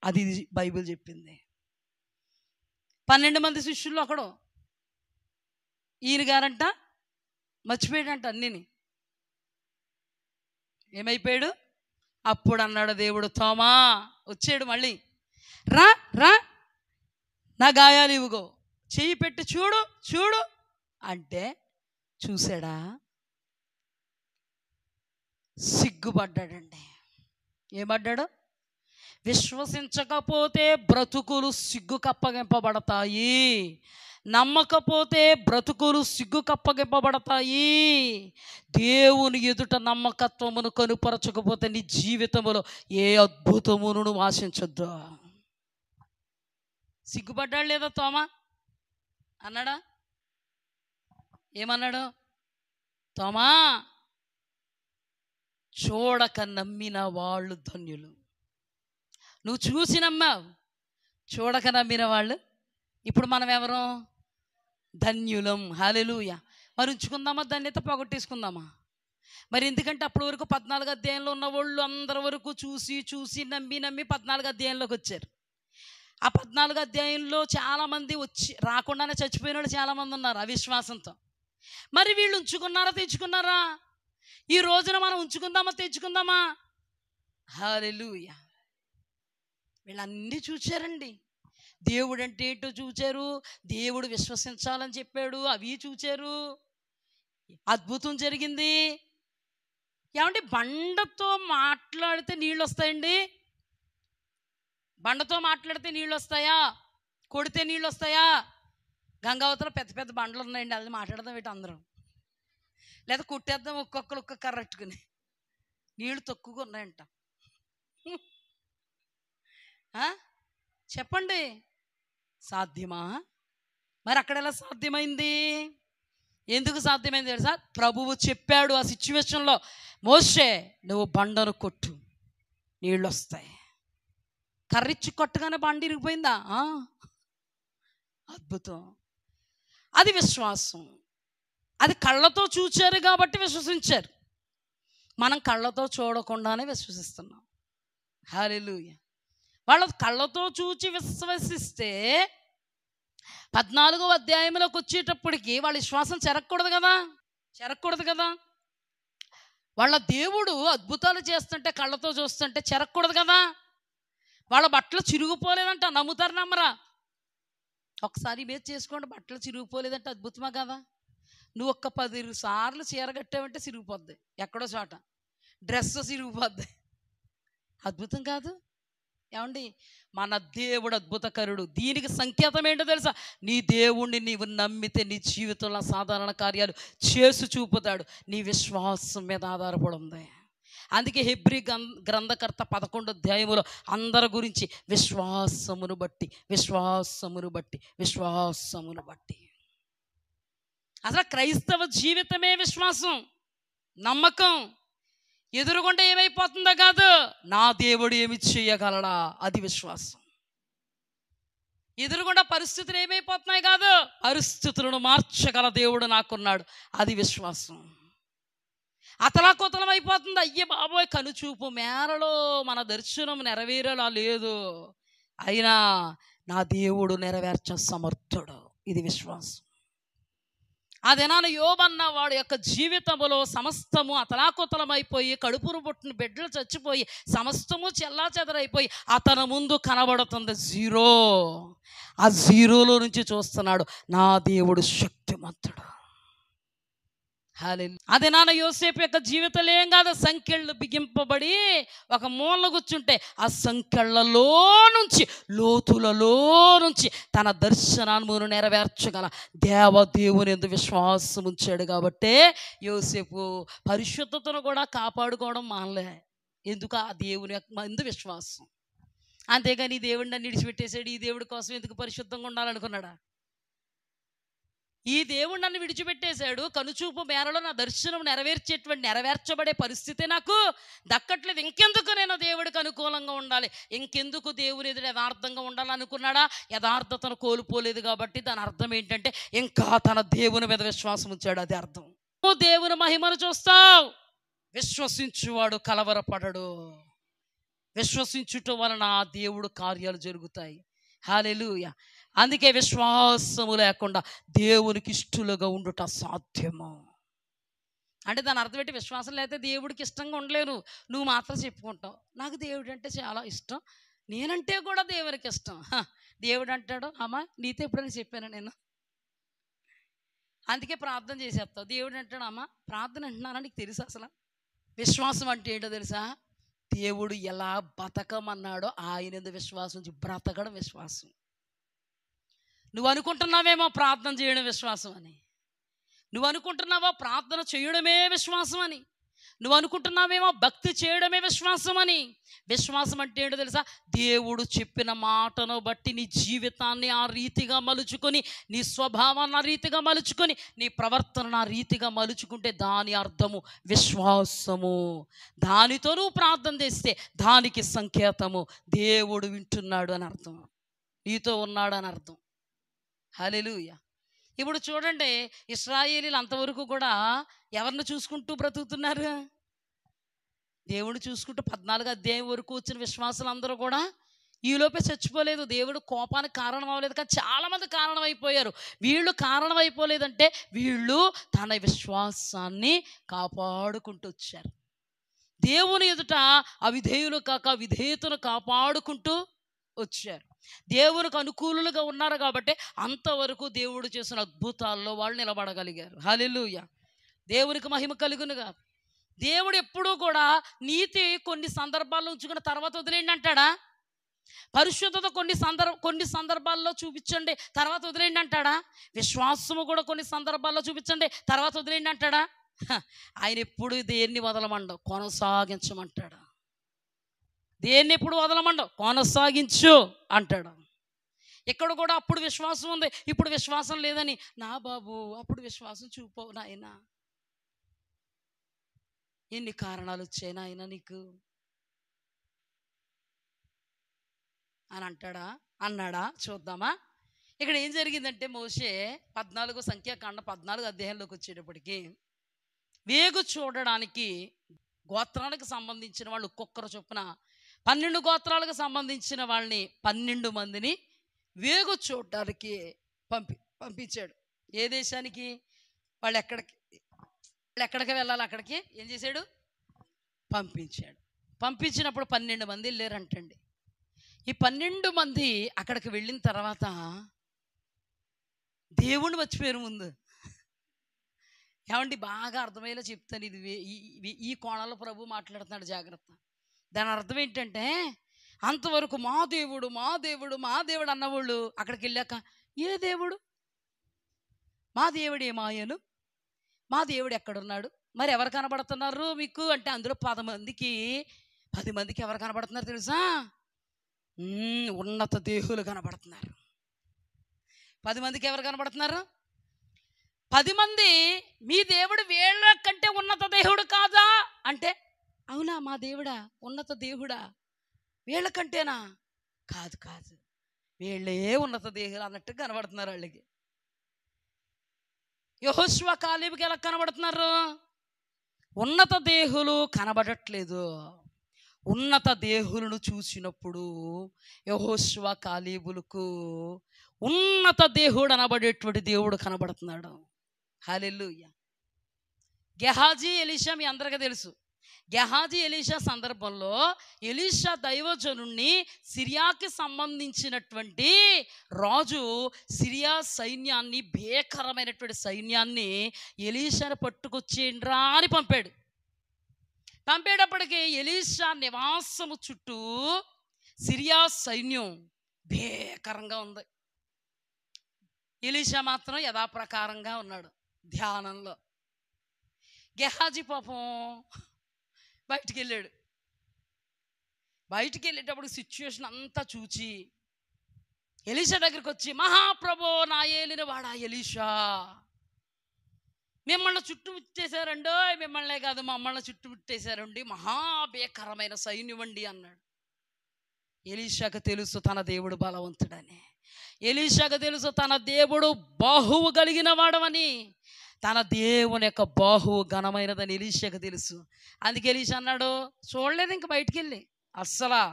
అది బైబిల్ చెప్పింది. 12 మంది శిష్యుల్లో ఒకడు ఈయన గారంట మర్చిపోయాడంట అన్నిని. ఏమైపోయాడు? అప్పుడు అన్నాడు దేవుడు, తోమా వచ్చాడు మళ్ళీ, రా రా నా గాయాలు ఇవ్వుగో, చెయ్యి పెట్టి చూడు చూడు అంటే చూసాడా? సిగ్గుపడ్డాడండి. ఏమడ్డాడు? విశ్వసించకపోతే బ్రతుకులు సిగ్గు కప్పగింపబడతాయి, నమ్మకపోతే బ్రతుకులు సిగ్గు కప్పగింపబడతాయి. దేవుని ఎదుట నమ్మకత్వమును కనుపరచకపోతే నీ జీవితంలో ఏ అద్భుతమును నువ్వు ఆశించొద్దు. సిగ్గుపడ్డాడు లేదా తోమా? అన్నాడా? ఏమన్నాడు? తోమా, చూడక నమ్మిన వాళ్ళు ధన్యులు. నువ్వు చూసి నమ్మావు, చూడక నమ్మిన వాళ్ళు. ఇప్పుడు మనం ఎవరు? ధన్యులం. హల్లెలూయా. మరి ఉంచుకుందామా ధన్యత, పోగొట్టేసుకుందామా? మరి ఎందుకంటే అప్పటి వరకు 14 అధ్యాయంలో ఉన్న వాళ్ళు అందరి వరకు చూసి చూసి నమ్మి నమ్మి 14 అధ్యాయంలోకి వచ్చారు. ఆ 14 అధ్యాయంలో చాలామంది వచ్చి రాకుండానే చచ్చిపోయిన వాళ్ళు చాలామంది ఉన్నారు అవిశ్వాసంతో. మరి వీళ్ళు ఉంచుకున్నారా తెచ్చుకున్నారా? ఈ రోజున మనం ఉంచుకుందామా తెచ్చుకుందామా? హల్లెలూయా. వీళ్ళన్నీ చూచారండి. దేవుడు అంటే ఏంటో చూచారు, దేవుడు విశ్వసించాలని చెప్పాడు, అవి చూచారు. అద్భుతం జరిగింది. ఏమంటే బండతో మాట్లాడితే నీళ్ళు వస్తాయండి? బండతో మాట్లాడితే నీళ్ళు వస్తాయా? కొడితే నీళ్ళు వస్తాయా? గంగావతిలో పెద్ద పెద్ద బండలు ఉన్నాయండి, అది మాట్లాడదాం ఏంటి అందరం? లేదా కొట్టేద్దాం ఒక్కొక్కరు ఒక్కొక్క కర్రట్టుకుని. నీళ్ళు తక్కువగా ఉన్నాయంట. చెప్పండి, సాధ్యమా? మరి అక్కడ ఎలా సాధ్యమైంది? ఎందుకు సాధ్యమైంది తెలుసా? ప్రభువు చెప్పాడు ఆ సిచ్యువేషన్లో, మోషే నువ్వు బండను కొట్టు నీళ్ళు వస్తాయి. కర్రిచ్చి కొట్టగానే బండ ఇరిగిపోయిందా? అద్భుతం. అది విశ్వాసం. అది కళ్ళతో చూచారు కాబట్టి విశ్వసించారు. మనం కళ్ళతో చూడకుండానే విశ్వసిస్తున్నాం. హల్లెలూయా. వాళ్ళు కళ్ళతో చూచి విశ్వసిస్తే 14వ అధ్యాయంలోకి వచ్చేటప్పటికి వాళ్ళ విశ్వాసం చెరగకూడదు కదా, చెరగకూడదు కదా. వాళ్ళ దేవుడు అద్భుతాలు చేస్తుంటే కళ్ళతో చూస్తుంటే చెరగకూడదు కదా. వాళ్ళ బట్టలు చిరిగిపోలేదంట, నమ్ముతారు నమ్మరా? ఒకసారి మీద చేసుకోండి, బట్టలు చిరిగిపోలేదంటే అద్భుతమా కదా. నువ్వు ఒక్క 10 సార్లు చీర కట్టావంటే చిరిగిపోద్ది, ఎక్కడో చోట డ్రెస్ చిరిగిపోద్ది. అద్భుతం కాదు? ఏమండి, మన దేవుడు అద్భుతకరుడు. దీనికి సంకేతం ఏంటో తెలుసా? నీ దేవుణ్ణి నీవు నమ్మితే నీ జీవితంలో సాధారణ కార్యాలు చేసి చూపుతాడు. నీ విశ్వాసం మీద ఆధారపడి ఉంది. అందుకే హెబ్రీ గ్రంథకర్త 11వ అధ్యాయంలో అందరి గురించి విశ్వాసమును బట్టి, విశ్వాసమును బట్టి, విశ్వాసమును బట్టి. అసలు క్రైస్తవ జీవితమే విశ్వాసం, నమ్మకం. ఎదురుగుండా ఏమైపోతుందో కాదు, నా దేవుడు ఏమి చేయగలడా, అది విశ్వాసం. ఎదురుగుండా పరిస్థితులు ఏమైపోతున్నాయి కాదు, పరిస్థితులను మార్చగల దేవుడు నాకున్నాడు, అది విశ్వాసం. అతలాకుతలం అయిపోతుంది, అయ్యే బాబోయ్ కనుచూపు మేరలో మన దర్శనం నెరవేరేలా లేదు, అయినా నా దేవుడు నెరవేర్చ సమర్థుడు, ఇది విశ్వాసం. ఆ దినాన యోబన్న వాడి యొక్క జీవితంలో సమస్తము అతలాకుతలమైపోయి, కడుపును పుట్టిన బిడ్డలు చచ్చిపోయి, సమస్తము చెల్లా చెదరైపోయి అతని ముందు కనబడుతుంది జీరో. ఆ జీరోలో నుంచి చూస్తున్నాడు, నా దేవుడు శక్తిమంతుడు. అదే నాన్న యోసేపు యొక్క జీవితంలో ఏం కాదు, సంఖ్యలు బిగింపబడి ఒక మూల కూర్చుంటే ఆ సంఖ్యలలో నుంచి, లోతులలో నుంచి తన దర్శనాన్ని నెరవేర్చగల దేవదేవుని యందు విశ్వాసం ఉంచాడు. కాబట్టి యోసేపు పరిశుద్ధతను కూడా కాపాడుకోవడం మానలే. ఎందుకు? ఆ దేవుని యందు విశ్వాసం. అంతేగాని ఈ దేవుడిని నన్ను విడిచిపెట్టేశాడు, ఈ దేవుడి కోసం ఎందుకు పరిశుద్ధంగా ఉండాలనుకున్నాడా? ఈ దేవుడు నన్ను విడిచిపెట్టేశాడు, కనుచూపు మేరలో నా దర్శనం నెరవేర్చబడే పరిస్థితి నాకు దక్కట్లేదు, ఇంకెందుకు నేను దేవుడికి అనుకూలంగా ఉండాలి, ఇంకెందుకు దేవుని ఎదురు యథార్థంగా ఉండాలనుకున్నాడా? యథార్థతను కోల్పోలేదు కాబట్టి దాని అర్థం ఏంటంటే ఇంకా తన దేవుని మీద విశ్వాసం ఉంచాడు, అది అర్థం. నువ్వు దేవుని మహిమను చూస్తావు, విశ్వసించువాడు కలవరపడడు. విశ్వసించుట వలన దేవుడు కార్యాలు జరుగుతాయి. హల్లెలూయా. అందుకే విశ్వాసము లేకుండా దేవునికి ఇష్టలుగా ఉండుట సాధ్యము. అంటే దాని అర్థం ఏంటి? విశ్వాసం లేకపోతే దేవుడికి ఇష్టంగా ఉండలేను. నువ్వు మాత్రం చెప్పుకుంటావు, నాకు దేవుడు అంటే చాలా ఇష్టం, నేనంటే కూడా దేవునికి ఇష్టం. దేవుడు అంటాడు, అమ్మా నీతో ఎప్పుడైనా చెప్పాను నేను? అందుకే ప్రార్థన చేసేస్తావు. దేవుడు అంటాడు, అమ్మా ప్రార్థన అంటున్నానా నీకు తెలుసా? అసలు విశ్వాసం అంటే ఏంటో తెలుసా? దేవుడు ఎలా బతకమన్నాడో ఆయన విశ్వాసం బ్రతకడం విశ్వాసం. నువ్వు అనుకుంటున్నావేమో ప్రార్థన చేయడం విశ్వాసం అని, నువ్వు అనుకుంటున్నావో ప్రార్థన చేయడమే విశ్వాసం అని, నువ్వు అనుకుంటున్నావేమో భక్తి చేయడమే విశ్వాసం అని. విశ్వాసం అంటే ఏంటో తెలుసా? దేవుడు చెప్పిన మాటను బట్టి నీ జీవితాన్ని ఆ రీతిగా మలుచుకొని, నీ స్వభావాన్ని ఆ రీతిగా మలుచుకొని, నీ ప్రవర్తనను ఆ రీతిగా మలుచుకుంటే దాని అర్థము విశ్వాసము. దానితో నువ్వు ప్రార్థన చేస్తే దానికి సంకేతము దేవుడు వింటున్నాడు అని అర్థం, నీతో ఉన్నాడు అని అర్థం. హల్లెలూయా. ఇప్పుడు చూడండి, ఇశ్రాయేలీలు అంతవరకు కూడా ఎవరిని చూసుకుంటూ బ్రతుకుతున్నారు? దేవుడు చూసుకుంటూ 14 అధ్యాయం వరకు వచ్చిన విశ్వాసులు అందరూ కూడా ఈలోపే చచ్చిపోలేదు. దేవుడు కోపానికి కారణం అవ్వలేదు, కానీ చాలామంది కారణమైపోయారు. వీళ్ళు కారణమైపోలేదంటే వీళ్ళు తన విశ్వాసాన్ని కాపాడుకుంటూ వచ్చారు. దేవుని ఎదుట అవిధేయులు కాక విధేయతను కాపాడుకుంటూ వచ్చారు. దేవునికి అనుకూలులుగా ఉన్నారు కాబట్టి అంతవరకు దేవుడు చేసిన అద్భుతాల్లో వాళ్ళు నిలబడగలిగారు. హల్లెలూయా. దేవునికి మహిమ కలుగునుగా. దేవుడు ఎప్పుడూ కూడా నీతి కొన్ని సందర్భాల్లో ఉంచుకున్న తర్వాత వదిలేయండి అంటాడా? పరిశుద్ధత కొన్ని సందర్భాల్లో చూపించండి తర్వాత వదిలేయండి అంటాడా? విశ్వాసము కూడా కొన్ని సందర్భాల్లో చూపించండి తర్వాత వదిలేయండి అంటాడా? ఆయన ఎప్పుడు దేన్ని వదలమండవు, కొనసాగించమంటాడు. దేన్ని ఎప్పుడు వదలమండవు, కొనసాగించు అంటాడు. ఇక్కడ కూడా అప్పుడు విశ్వాసం ఉంది, ఇప్పుడు విశ్వాసం లేదని, నా బాబు అప్పుడు విశ్వాసం చూపవు నాయన, ఎన్ని కారణాలు వచ్చాయి నాయన నీకు అని అన్నాడా? చూద్దామా. ఇక్కడ ఏం జరిగిందంటే, మోషే 14 సంఖ్యాకాండం 14 అధ్యాయంలోకి వచ్చేటప్పటికి వేగు చూడడానికి గోత్రానికి సంబంధించిన వాళ్ళు ఒక్కొక్కరు చొప్పున 12 గోత్రాలకు సంబంధించిన వాళ్ళని 12 మందిని వేగు చూడడానికి పంపించాడు. ఏ దేశానికి? వాళ్ళు ఎక్కడికి వెళ్ళాలి అక్కడికి ఏం చేశాడు? పంపించాడు. పంపించినప్పుడు 12 మంది వెళ్ళారంటండి. ఈ 12 మంది అక్కడికి వెళ్ళిన తర్వాత దేవుణ్ణి మర్చిపోయారు ముందు. ఏమండి, బాగా అర్థమయ్యేలా చెప్తాను, ఇది ఈ కోణంలో ప్రభు మాట్లాడుతున్నాడు, జాగ్రత్త. దాని అర్థం ఏంటంటే, అంతవరకు మా దేవుడు మా దేవుడు మా దేవుడు అన్నవాళ్ళు అక్కడికి వెళ్ళాక ఏ దేవుడు, మా దేవుడు ఏమాయను, మా దేవుడు ఎక్కడున్నాడు, మరి ఎవరు కనబడుతున్నారు మీకు అంటే, అందులో 10 మందికి ఎవరు కనబడుతున్నారు తెలుసా? ఉన్నత దేహులు కనబడుతున్నారు. 10 మందికి ఎవరు కనబడుతున్నారు? 10 మంది మీ దేవుడు వీళ్ళ కంటే ఉన్నత దేవుడు కాదా అంటే, అవునా మా దేవుడా ఉన్నత దేవుడా వీళ్ళకంటేనా? కాదు కాదు, వీళ్ళే ఉన్నత దేవుడు అన్నట్టు కనబడుతున్నారు వాళ్ళకి. యెహోషువ కాలేబుకి ఎలా కనబడుతున్నారు? ఉన్నత దేహులు కనబడట్లేదు. ఉన్నత దేహులను చూసినప్పుడు యెహోషువ కాలేబులకు ఉన్నత దేవుడు అనబడేటువంటి దేవుడు కనబడుతున్నాడు. హల్లెలూయా. గెహాజీ ఎలీషా మీ అందరికీ తెలుసు. గెహాజీ ఎలీషా సందర్భంలో ఎలీషా దైవజనుణ్ణి సిరియాకి సంబంధించినటువంటి రాజు సిరియా సైన్యాన్ని, భీకరమైనటువంటి సైన్యాన్ని ఎలీషాను పట్టుకొచ్చేయండ్రా అని పంపేటప్పటికి ఎలీషా నివాసము చుట్టూ సిరియా సైన్యం భీకరంగా ఉంది. ఎలీషా మాత్రం యథాప్రకారంగా ఉన్నాడు ధ్యానంలో. గెహాజీ పాపం బయటికి వెళ్ళాడు. బయటికి వెళ్ళేటప్పుడు సిచ్యువేషన్ అంతా చూచి ఎలీషా దగ్గరికి వచ్చి, మహాప్రభో నా ఏలిన వాడా ఎలీషా, మిమ్మల్ని చుట్టుముట్టేశారండో, మిమ్మల్నే కాదు మమ్మల్ని చుట్టుముట్టేశారండి, మహాభీకరమైన సైన్యం అండి అన్నాడు. ఎలీషాకు తెలుసు తన దేవుడు బలవంతుడని, ఎలీషాకు తెలుసు తన దేవుడు బాహువు కలిగిన వాడవని, తన దేవుని యొక్క బాహువు ఘనమైనదని ఎలీషాకు తెలుసు. అందుకే ఎలీషా అన్నాడు, చూడలేదు ఇంక బయటికి వెళ్ళి, అస్సలా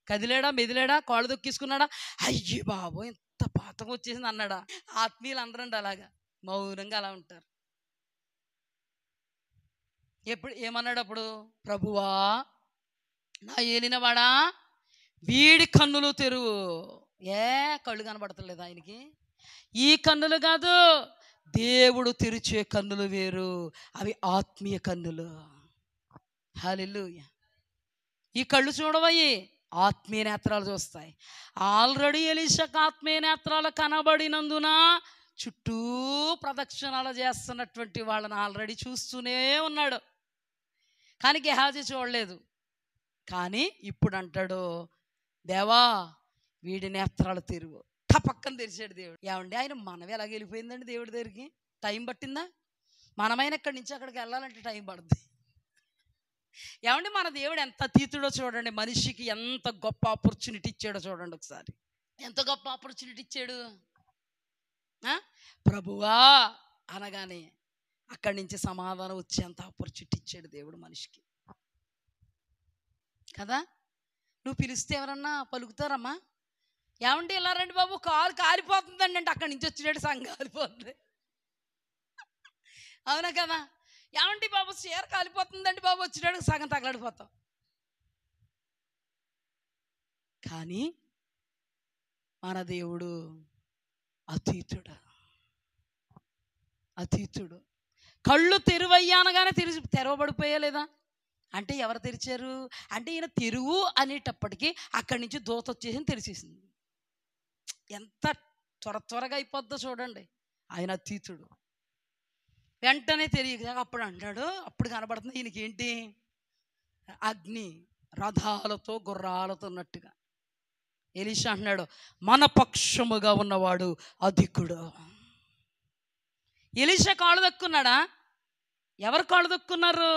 కదిలేడా మెదిలేడా, కాళ్ళు దొక్కిసుకున్నాడా, అయ్యి బాబు ఇంత పాతకం వచ్చేసింది అన్నాడా? ఆత్మీయులు అందరండి అలాగా మౌనంగా అలా ఉంటారు. ఏమన్నాడు అప్పుడు? ప్రభువా నా ఏలినవాడా వీడి కన్నులు తెరువు. కళ్ళు కనబడతలేదు ఆయనకి? ఈ కన్నులు కాదు, దేవుడు తెరిచే కన్నులు వేరు, అవి ఆత్మీయ కన్నులు. హల్లెలూయా. ఈ కళ్ళు చూడవయి, ఆత్మీయ నేత్రాలు చూస్తాయి. ఆల్రెడీ ఎలీషాకు ఆత్మీయ నేత్రాలు కనబడినందున చుట్టూ ప్రదక్షిణాలు చేస్తున్నటువంటి వాళ్ళని ఆల్రెడీ చూస్తూనే ఉన్నాడు. కానీ గెహాజీ చూడలేదు. కానీ ఇప్పుడు అంటాడు, దేవా వీడి నేత్రాలు తెరువు. పక్కన తెరిచాడు దేవుడు. ఏమండి ఆయన మనవి ఎలాగ వెళ్ళిపోయిందండి దేవుడి దగ్గరికి? టైం పట్టిందా? మనమైన ఇక్కడి నుంచి అక్కడికి వెళ్ళాలంటే టైం పడుతుంది. ఏమండి మన దేవుడు ఎంత అతీతుడో చూడండి. మనిషికి ఎంత గొప్ప ఆపర్చునిటీ ఇచ్చాడో చూడండి ఒకసారి. ఎంత గొప్ప ఆపర్చునిటీ ఇచ్చాడు. ప్రభువా అనగానే అక్కడి నుంచి సమాధానం వచ్చేంత ఆపర్చునిటీ ఇచ్చాడు దేవుడు మనిషికి కదా. నువ్వు పిలిస్తే ఎవరన్నా పలుకుతారమ్మా? ఏమంటే ఇలా రండి బాబు కాలు కాలిపోతుందండి అంటే అక్కడి నుంచి వచ్చినాడు సంఘం కాలిపోతుంది. అవునా కదా? ఏమంటే బాబు చీర కాలిపోతుందండి బాబు వచ్చినాడు సగం తగలడిపోతాం. కానీ మన దేవుడు అతీతుడు. అతీతుడు. కళ్ళు తెరువయ్యా అనగానే తెరవబడిపోయా లేదా అంటే ఎవరు తెరిచారు అంటే ఈయన తెరువు అనేటప్పటికీ అక్కడి నుంచి దూత వచ్చేసి తెరిచేసింది. ఎంత త్వరగా అయిపోద్దో చూడండి. ఆయన అతీతుడు. వెంటనే తెలియక అప్పుడు అంటాడు, అప్పుడు కనబడుతుంది ఈయనకి ఏంటి? అగ్ని రథాలతో గుర్రాలతో ఉన్నట్టుగా. ఎలీషా అంటున్నాడు, మన పక్షముగా ఉన్నవాడు అధికుడు. ఎలీషా కాళ్ళు దక్కున్నాడా? ఎవరు కాళ్ళు దక్కున్నారు?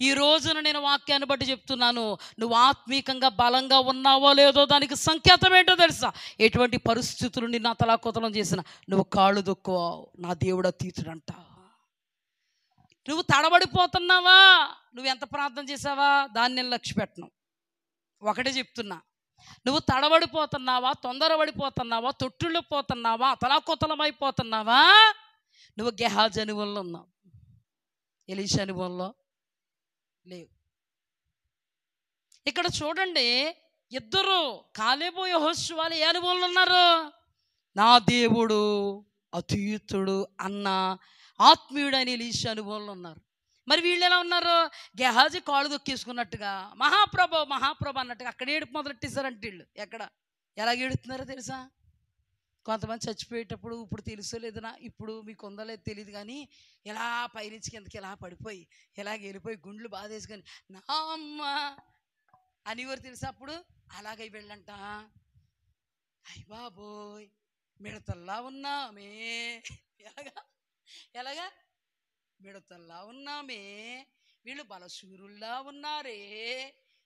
ఈ రోజున నేను వాక్యాన్ని బట్టి చెప్తున్నాను, నువ్వు ఆత్మీకంగా బలంగా ఉన్నావో లేదో దానికి సంకేతం ఏంటో తెలుసా? ఎటువంటి పరిస్థితులు నిన్ను అతలాకుతలం చేసిన నువ్వు కాళ్ళు దొక్కువావు, నా దేవుడు అతీతుడంట. నువ్వు తడబడిపోతున్నావా? నువ్వు ఎంత ప్రార్థన చేసావా దాన్ని నేను లక్ష్య పెట్టను. ఒకటే చెప్తున్నా, నువ్వు తడబడిపోతున్నావా, తొందరపడిపోతున్నావా, తొట్టుళ్ళు పోతున్నావా, అతలాకుతలమైపోతున్నావా, నువ్వు గెహాజీ అనుభవంలో ఉన్నావు, ఎలీషా అనుభవంలో లేవు. ఇక్కడ చూడండి, ఇద్దరు కాలేబు యెహోషువలు ఏ అనుభవంలో ఉన్నారు? నా దేవుడు అతీతుడు అన్న ఆత్మీయుడని ఎలీషా అనుభవంలో ఉన్నారు. మరి వీళ్ళు ఎలా ఉన్నారు? గెహాజీ కాళ్ళు దొక్కేసుకున్నట్టుగా మహాప్రభు మహాప్రభు అన్నట్టుగా అక్కడ ఏడుపు మొదలెట్టేశారంటే వీళ్ళు. ఎలాగ ఏడుతున్నారో తెలుసా? కొంతమంది చచ్చిపోయేటప్పుడు ఇప్పుడు తెలుసో లేదనా, ఇప్పుడు మీకు ఉందో లేదో తెలియదు కానీ ఇలా పైనుంచి కిందకి ఇలా పడిపోయి ఇలాగ వెళ్ళిపోయి గుండ్లు బాధేసుకొని నా అమ్మ అని ఎవరు తెలుసా? అప్పుడు అలాగై వెళ్ళంట, అయ్య బాబోయ్ మిడతల్లా ఉన్నామే, ఎలాగా ఎలాగా? మిడతల్లా ఉన్నామే, వీళ్ళు బలశూరుల్లా ఉన్నారే,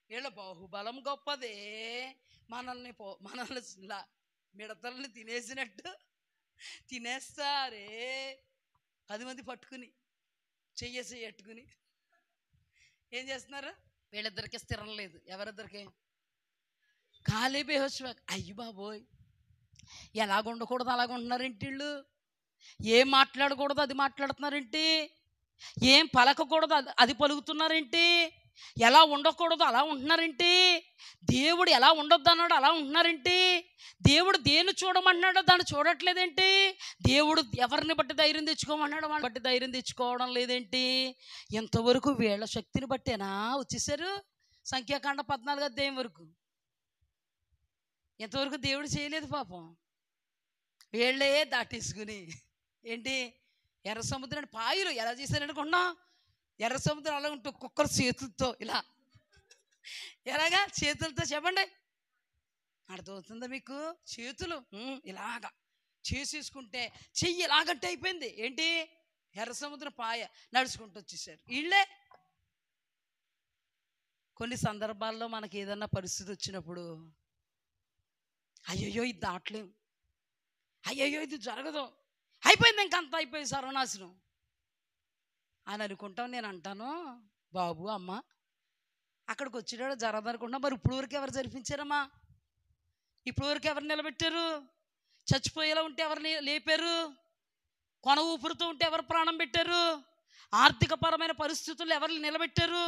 వీళ్ళ బాహుబలం గొప్పదే, మనల్ని మిడతల్ని తినేసినట్టు తినేస్తారే. 10 మంది పట్టుకుని చెయ్యేసి ఎట్టుకుని ఏం చేస్తున్నారు? వీళ్ళిద్దరికి స్థిరం లేదు. ఎవరిద్దరికి? కాలేబ్ యెహోషువ. అయ్యి బాబోయ్, ఎలాగ ఉండకూడదు అలాగ ఉంటున్నారేంటి వీళ్ళు? ఏం మాట్లాడకూడదు అది మాట్లాడుతున్నారేంటి? ఏం పలకకూడదు అది పలుకుతున్నారేంటి? ఎలా ఉండకూడదు అలా ఉంటున్నారేంటి? దేవుడు ఎలా ఉండొద్దు అన్నాడు అలా ఉంటున్నారేంటి? దేవుడు దేన్ని చూడమన్నాడో దాన్ని చూడట్లేదేంటి? దేవుడు ఎవరిని బట్టి ధైర్యం తెచ్చుకోమన్నాడో వాళ్ళని బట్టి ధైర్యం తెచ్చుకోవడం లేదేంటి? ఎంతవరకు వీళ్ళ శక్తిని బట్టేనా వచ్చేసారు? సంఖ్యాకాండ 14 అధ్యాయం వరకు ఎంతవరకు దేవుడు చేయలేదు పాపం. వీళ్ళే దాటేసుకుని ఏంటి ఎర్ర సముద్రాన్ని పాయలు ఎలా చేశారనుకున్నా? ఎర్ర సముద్రం అలా ఉంటూ కుక్కర్ చేతులతో ఇలా ఎలాగా చేతులతో చెప్పండి, అర్థమవుతుందా మీకు? చేతులు ఇలాగా చేసేసుకుంటే చెయ్యి ఇలాగంటే అయిపోయింది. ఏంటి? ఎర్ర సముద్రం పాయ నడుచుకుంటూ వచ్చేసారు వీళ్ళే. కొన్ని సందర్భాల్లో మనకి ఏదన్నా పరిస్థితి వచ్చినప్పుడు అయ్యయ్యో ఇది దాటలేం, అయ్యయ్యో ఇది జరగదు, అయిపోయింది ఇంకంతా అయిపోయింది సర్వనాశనం అని అనుకుంటాం. నేను అంటాను, బాబు అమ్మ అక్కడికి వచ్చినాడు జరగదనుకుంటున్నా, మరి ఇప్పుడు వరకు ఎవరు జరిపించారమ్మా? ఇప్పుడు వరకు ఎవరు నిలబెట్టారు? చచ్చిపోయేలా ఉంటే ఎవరిని లేపారు? కొన ఊపిరితో ఉంటే ఎవరు ప్రాణం పెట్టారు? ఆర్థికపరమైన పరిస్థితులు ఎవరు నిలబెట్టారు?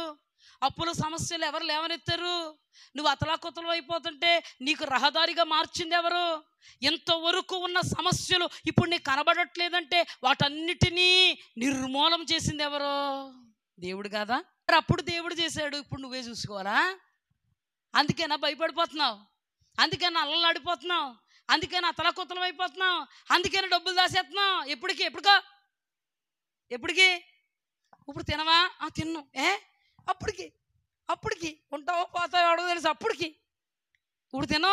అప్పుల సమస్యలు ఎవరు లేవనెత్తారు? నువ్వు అతలాకుతలం అయిపోతుంటే నీకు రహదారిగా మార్చింది ఎవరు? ఎంతవరకు ఉన్న సమస్యలు ఇప్పుడు నీకు కనబడట్లేదంటే వాటన్నిటినీ నిర్మూలం చేసింది ఎవరు? దేవుడు కాదా? మరి అప్పుడు దేవుడు చేశాడు, ఇప్పుడు నువ్వే చూసుకోవాలా? అందుకేనా భయపడిపోతున్నావు? అందుకని అల్లలాడిపోతున్నావు? అందుకని అతలాకుతలం అయిపోతున్నావు? అందుకని డబ్బులు దాసేస్తున్నావు? ఎప్పటికో ఎప్పటికి? ఇప్పుడు తినవా? తిన్ను. అప్పటికి ఉంటావో పోతావో ఎవడో తెలుసు. అప్పటికి ఇప్పుడు తినో.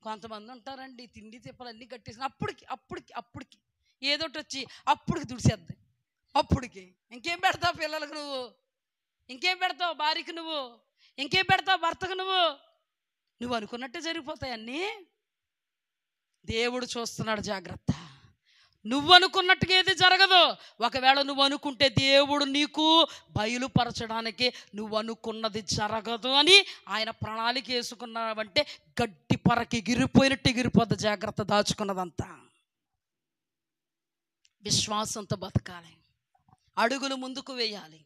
కొంతమంది ఉంటారండి తిండి తిప్పలు అన్నీ కట్టేసిన అప్పటికి ఏదోటి వచ్చి అప్పటికి దుడిసేద్ది. అప్పటికి ఇంకేం పెడతావు పిల్లలకు నువ్వు? ఇంకేం పెడతావు భార్యకి నువ్వు? ఇంకేం పెడతావు భర్తకు నువ్వు అనుకున్నట్టే జరిగిపోతాయి అన్నీ. దేవుడు చూస్తున్నాడు, జాగ్రత్త. నువ్వు అనుకున్నట్టుగా ఏది జరగదు. ఒకవేళ నువ్వు అనుకుంటే దేవుడు నీకు బయలుపరచడానికి నువ్వు అనుకున్నది జరగదు అని ఆయన ప్రణాళిక వేసుకున్నావంటే గడ్డి పరకి ఎగిరిపోయినట్టు ఎగిరిపోద్ది. జాగ్రత్త, దాచుకున్నదంతా. విశ్వాసంతో బతకాలి, అడుగులు ముందుకు వేయాలి.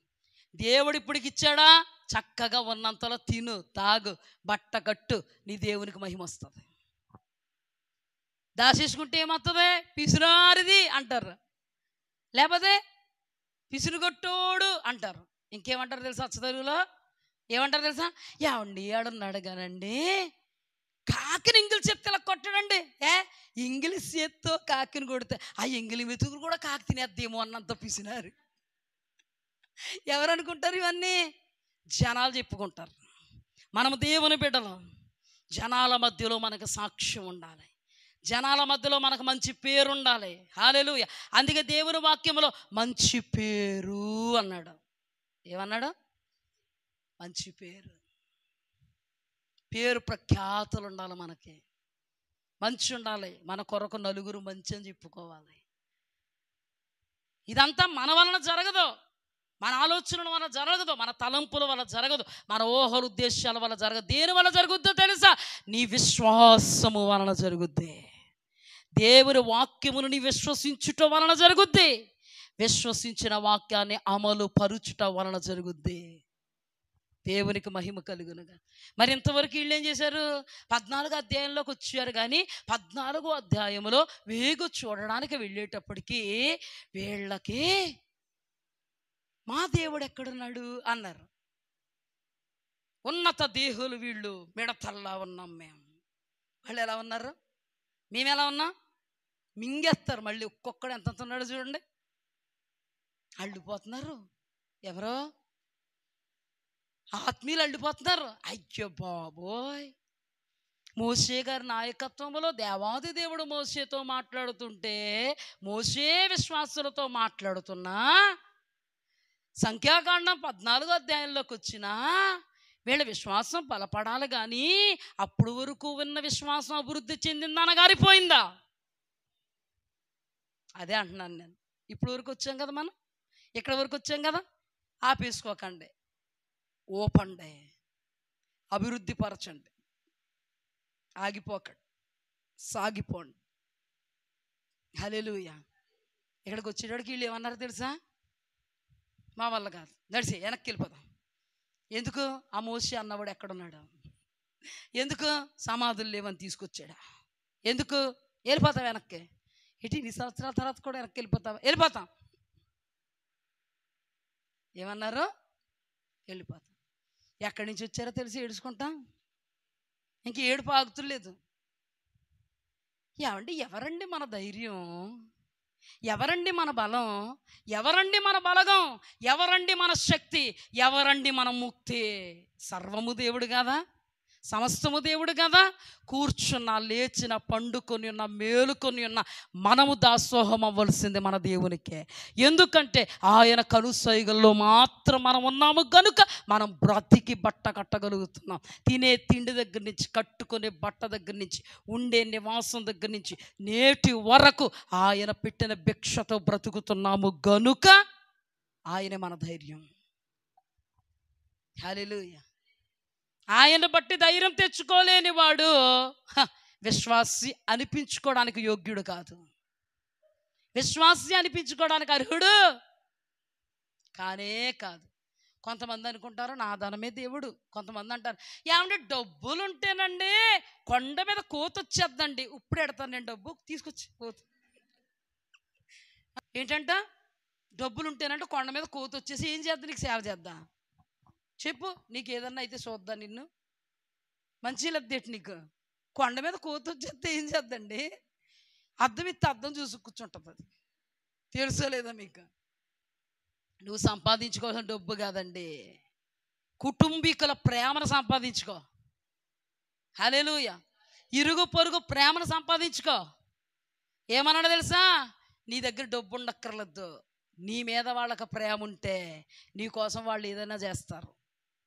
దేవుడు ఇప్పటికి ఇచ్చాడా? చక్కగా ఉన్నంతలో తిను, తాగు, బట్ట కట్టు, నీ దేవునికి మహిమ వస్తుంది. దాచేసుకుంటే ఏమవుతుంది? పిసినారిది అంటారు, లేకపోతే పిసినుగొట్టోడు అంటారు. ఇంకేమంటారు తెలుసా? అచ్చతరువులో ఏమంటారు తెలుసా? ఏమండి ఆడున్నాడు కానండి కాకిని ఇంగిలి చేత్తో ఇలా కొట్టాడండి. ఇంగిలి చేత్తో కాకిని కొడితే ఆ ఇంగిలి మెతుకులు కూడా కాకి తినేద్దేమో అన్నంత పిసినారు. ఎవరు అనుకుంటారు? ఇవన్నీ జనాలు చెప్పుకుంటారు. మనము దేవుని బిడ్డలు. జనాల మధ్యలో మనకు సాక్ష్యం ఉండాలి, జనాల మధ్యలో మనకు మంచి పేరు ఉండాలి. హల్లెలూయా. అందుకే దేవుని వాక్యంలో మంచి పేరు అన్నాడు. ఏమన్నాడు? మంచి పేరు ప్రఖ్యాతులు ఉండాలి, మనకి మంచి ఉండాలి. మన కొరకు నలుగురు మంచి అని చెప్పుకోవాలి. ఇదంతా మన వలన జరగదు, మన ఆలోచనల వల్ల జరగదు, మన తలంపుల వల్ల జరగదు, మన ఊహల ఉద్దేశాల వల్ల జరగదు. దేని వల్ల జరుగుద్దో తెలుసా? నీ విశ్వాసము వలన జరుగుద్ది. దేవుని వాక్యమును నీ విశ్వసించుట వలన జరుగుద్ది. విశ్వసించిన వాక్యాన్ని అమలు పరుచుట వలన జరుగుద్ది. దేవునికి మహిమ కలుగునుగా. మరి ఇంతవరకు వీళ్ళు ఏం చేశారు? 14వ అధ్యాయంలోకి వచ్చారు, కానీ 14వ అధ్యాయంలో వేగు చూడడానికి వెళ్ళేటప్పటికీ వీళ్ళకి మా దేవుడు ఎక్కడున్నాడు అన్నారు. ఉన్నత దేహులు వీళ్ళు, మిడతల్లా ఉన్నాం మేము. వాళ్ళు ఎలా ఉన్నారు? మేము ఎలా ఉన్నాం? మింగేస్తారు. మళ్ళీ ఒక్కొక్కడు ఎంత ఉన్నాడో చూడండి, అల్లిపోతున్నారు. ఎవరో ఆత్మీయులు అల్లిపోతున్నారు. అయ్యో బాబోయ్, మోషే గారి నాయకత్వంలో దేవాది దేవుడు మోషేతో మాట్లాడుతుంటే, మోషే విశ్వాసులతో మాట్లాడుతున్నా, సంఖ్యాకాండం 14 అధ్యాయంలోకి వచ్చినా వీళ్ళ విశ్వాసం బలపడాలి. కానీ అప్పుడు వరకు ఉన్న విశ్వాసం అభివృద్ధి చెందిందా అనగారిపోయిందా? అదే అంటున్నాను నేను. ఇప్పుడు వరకు వచ్చాం కదా, మనం ఇక్కడ వరకు వచ్చాం కదా. ఆపేసుకోకండి, ఓపండి, అభివృద్ధి పరచండి, ఆగిపోకండి, సాగిపోండి. హల్లెలూయా. ఇక్కడికి వచ్చేటోడికి వీళ్ళు ఏమన్నారు తెలుసా? మా వల్ల కాదు, నడిచి వెనక్కి వెళ్ళిపోదాం. ఎందుకు? ఆ మోషే అన్నవాడు ఎక్కడున్నాడు? ఎందుకు? సమాధులు లేవని తీసుకొచ్చాడా? ఎందుకు? వెళ్ళిపోతాం వెనక్కి. ఇటు 2 సంవత్సరాల తర్వాత కూడా వెనక్కి వెళ్ళిపోతాం. వెళ్ళిపోతాం. ఏమన్నారు? వెళ్ళిపోతాం. ఎక్కడి నుంచి వచ్చారో తెలిసి ఏడుచుకుంటాం. ఇంక ఏడుపు ఆగుతులేదు. ఏమండి, ఎవరండి మన ధైర్యం? ఎవరండి మన బలం? ఎవరండి మన బలగం? ఎవరండి మన శక్తి? ఎవరండి మన ముక్తి? సర్వము దేవుడు కదా, సమస్తము దేవుడు కదా. కూర్చున్న, లేచిన, పండుకొని ఉన్న, మేలుకొని ఉన్న మనము దాసోహం అవ్వాల్సింది మన దేవునికే. ఎందుకంటే ఆయన కనుసైగల్లో మాత్రం మనం ఉన్నాము కనుక మనం బ్రతికి బట్ట కట్టగలుగుతున్నాం. తినే తిండి దగ్గర నుంచి, కట్టుకునే బట్ట దగ్గర నుంచి, ఉండే నివాసం దగ్గర నుంచి నేటి వరకు ఆయన పెట్టిన భిక్షతో బ్రతుకుతున్నాము గనుక ఆయనే మన ధైర్యం. హల్లెలూయా. ఆయన బట్టి ధైర్యం తెచ్చుకోలేని వాడు విశ్వాసి అనిపించుకోవడానికి యోగ్యుడు కాదు. విశ్వాసి అనిపించుకోవడానికి అర్హుడు కానే కాదు. కొంతమంది అనుకుంటారు నా ధనమే దేవుడు. కొంతమంది అంటారు, ఏమంటే డబ్బులు ఉంటేనండి కొండ మీద కోత వచ్చేద్దండి. ఇప్పుడు ఎడతాను నేను డబ్బు తీసుకొచ్చి కోత. ఏంటంట? డబ్బులు ఉంటేనంటే కొండ మీద కోత వచ్చేసి ఏం చేద్దాం? నీకు సేవ చేద్దా? చెప్పు, నీకు ఏదన్నా అయితే చూద్దా? నిన్ను మంచి లబ్ధేటి నీకు. కొండ మీద కోత వచ్చేస్తే ఏం చేద్దండి? అద్దం ఇస్తే అద్దం చూసి కూర్చుంటుంది. అది తెలుసో లేదా మీకు? నువ్వు సంపాదించుకోవాల్సిన డబ్బు కాదండి, కుటుంబీకుల ప్రేమను సంపాదించుకో. హల్లెలూయా. ఇరుగు పొరుగు ప్రేమను సంపాదించుకో. ఏమన్నాడు తెలుసా? నీ దగ్గర డబ్బు ఉండక్కర్లేదు, నీ మీద వాళ్ళకి ప్రేమ ఉంటే నీ కోసం వాళ్ళు ఏదైనా చేస్తారు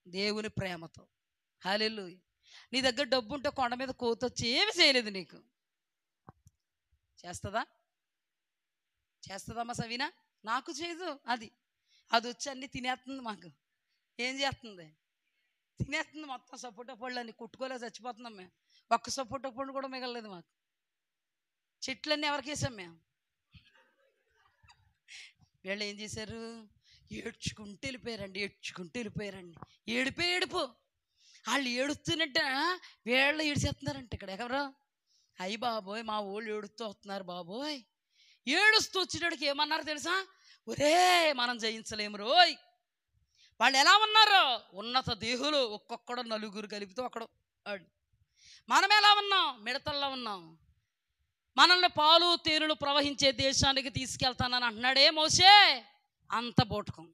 దేవుని ప్రేమతో. హల్లెలూయా. నీ దగ్గర డబ్బు ఉంటే కొండ మీద కోత వచ్చి ఏమి చేయలేదు నీకు. చేస్తుందా? చేస్తుందమ్మా సవీనా? నాకు చేయదు. అది వచ్చి అన్నీ తినేస్తుంది. మాకు ఏం చేస్తుంది? తినేస్తుంది మొత్తం. సపోటా పళ్ళు అన్నీ కుట్టుకోలే చచ్చిపోతున్నాం మేము. ఒక్క సపోటా పండు కూడా మిగలలేదు మాకు. చెట్లన్నీ ఎవరికి వేసాం మేము? వీళ్ళు ఏం చేశారు? ఏడ్చుకుంటూ వెళ్ళిపోయారండి, ఏడ్చుకుంటూ వెళ్ళిపోయారండి. ఏడుపు. వాళ్ళు ఏడుస్తున్నట్ట వీళ్ళు ఏడిచేస్తున్నారంట. ఇక్కడ ఎవరు? అయ్యి బాబోయ్, మా ఊళ్ళు ఏడుస్తూ వస్తున్నారు బాబోయ్. ఏడుస్తూ వచ్చేటోడికి ఏమన్నారు తెలుసా? ఒరే మనం జయించలేము రోయ్. వాళ్ళు ఎలా ఉన్నారు? ఉన్నత దేహులు, ఒక్కొక్కడు 4 కలిపితే ఒకడు. మనం ఎలా ఉన్నాం? మిడతల్లో ఉన్నాం. మనల్ని పాలు తేనెలు ప్రవహించే దేశానికి తీసుకెళ్తానని అంటున్నాడే మోషే. అంత బోటకం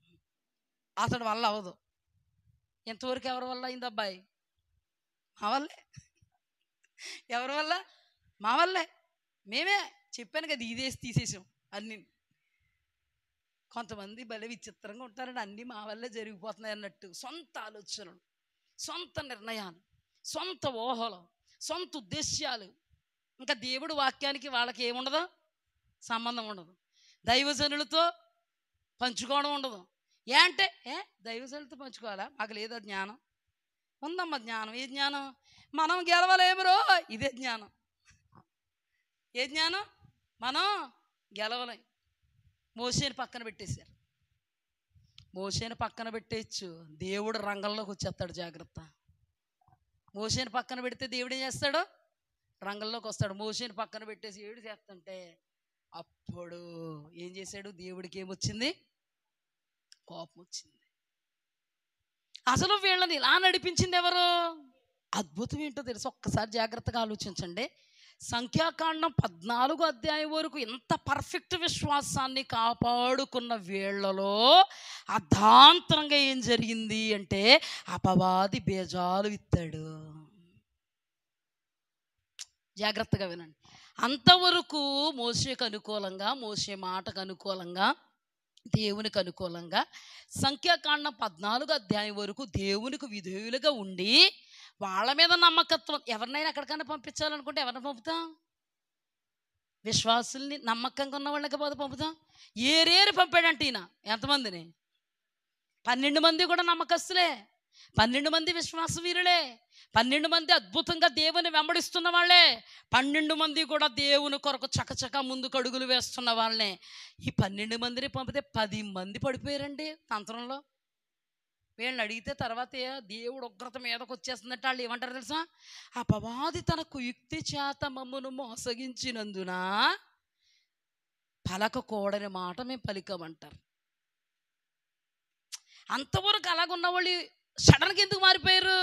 అతడి వల్ల అవదు. ఎంతవరకు ఎవరి వల్ల అయింది అబ్బాయి? మా వల్లే. ఎవరి వల్ల? మా వల్లే. మేమే చెప్పాను కదా, ఇదేసి తీసేసాం అన్నీ. కొంతమంది భలే విచిత్రంగా ఉంటారండి, అన్నీ మా వల్లే జరిగిపోతున్నాయి అన్నట్టు. సొంత ఆలోచనలు, సొంత నిర్ణయాలు, సొంత ఊహలు, సొంత ఉద్దేశ్యాలు. ఇంకా దేవుడు వాక్యానికి వాళ్ళకి ఏముండదు, సంబంధం ఉండదు. దైవజనులతో పంచుకోవడం ఉండదు. అంటే దైవజనులతో పంచుకోవాలా? మాకు లేదా జ్ఞానం? ఉందమ్మా జ్ఞానం. ఏ జ్ఞానం? మనం గెలవలేమురో. ఇదే జ్ఞానం. ఏ జ్ఞానం? మనం గెలవలేం. మోషేని పక్కన పెట్టేశారు. మోషేని పక్కన పెట్టేయచ్చు, దేవుడు రంగంలోకి వచ్చేస్తాడు. జాగ్రత్త. మోషేని పక్కన పెడితే దేవుడు ఏం చేస్తాడు? రంగంలోకి వస్తాడు. మోషేని పక్కన పెట్టేసి ఏడు చేస్తుంటే అప్పుడు ఏం చేశాడు? దేవుడికి ఏమొచ్చింది? కోపం వచ్చింది. అసలు వీళ్ళని ఇలా నడిపించింది ఎవరు? అద్భుతం ఏంటో తెలుసు. ఒక్కసారి జాగ్రత్తగా ఆలోచించండి. సంఖ్యాకాండం 14 అధ్యాయం వరకు ఎంత పర్ఫెక్ట్ విశ్వాసాన్ని కాపాడుకున్న వీళ్ళలో అర్ధాంతరంగా ఏం జరిగింది అంటే అపవాది బీజాలు విత్తాడు. జాగ్రత్తగా వినండి. అంతవరకు మోషేకు అనుకూలంగా, మోషే మాటకు అనుకూలంగా, దేవునికి అనుకూలంగా సంఖ్యాకాండం 14 అధ్యాయం వరకు దేవునికి విధేయులుగా ఉండి వాళ్ళ మీద నమ్మకత్వం. ఎవరినైనా ఎక్కడికైనా పంపించాలనుకుంటే ఎవరిని పంపుతాం? విశ్వాసుల్ని, నమ్మకంగా ఉన్న వాళ్ళకి పోతే పంపుతాం. ఏరేరు పంపాడంటే ఈయన ఎంతమందిని? 12 మంది కూడా నమ్మకస్తులే, 12 మంది విశ్వాస వీరులే, 12 మంది అద్భుతంగా దేవుని వెంబడిస్తున్న వాళ్ళే, 12 మంది కూడా దేవుని కొరకు చకచక ముందుకు అడుగులు వేస్తున్న వాళ్ళనే. ఈ 12 మందిని పంపితే 10 మంది పడిపోయారండి తంత్రంలో. వీళ్ళని అడిగితే తర్వాత దేవుడు ఉగ్రత మీదకి వచ్చేస్తుందంటే వాళ్ళు ఏమంటారు తెలుసా? అపవాది తన కుయుక్తి చేత మమ్మను మోసగించినందున పలకకూడని మాట మేము పలికామంటారు. అంతవరకు అలాగున్న వాళ్ళు సడన్గా ఎందుకు మారిపోయారు?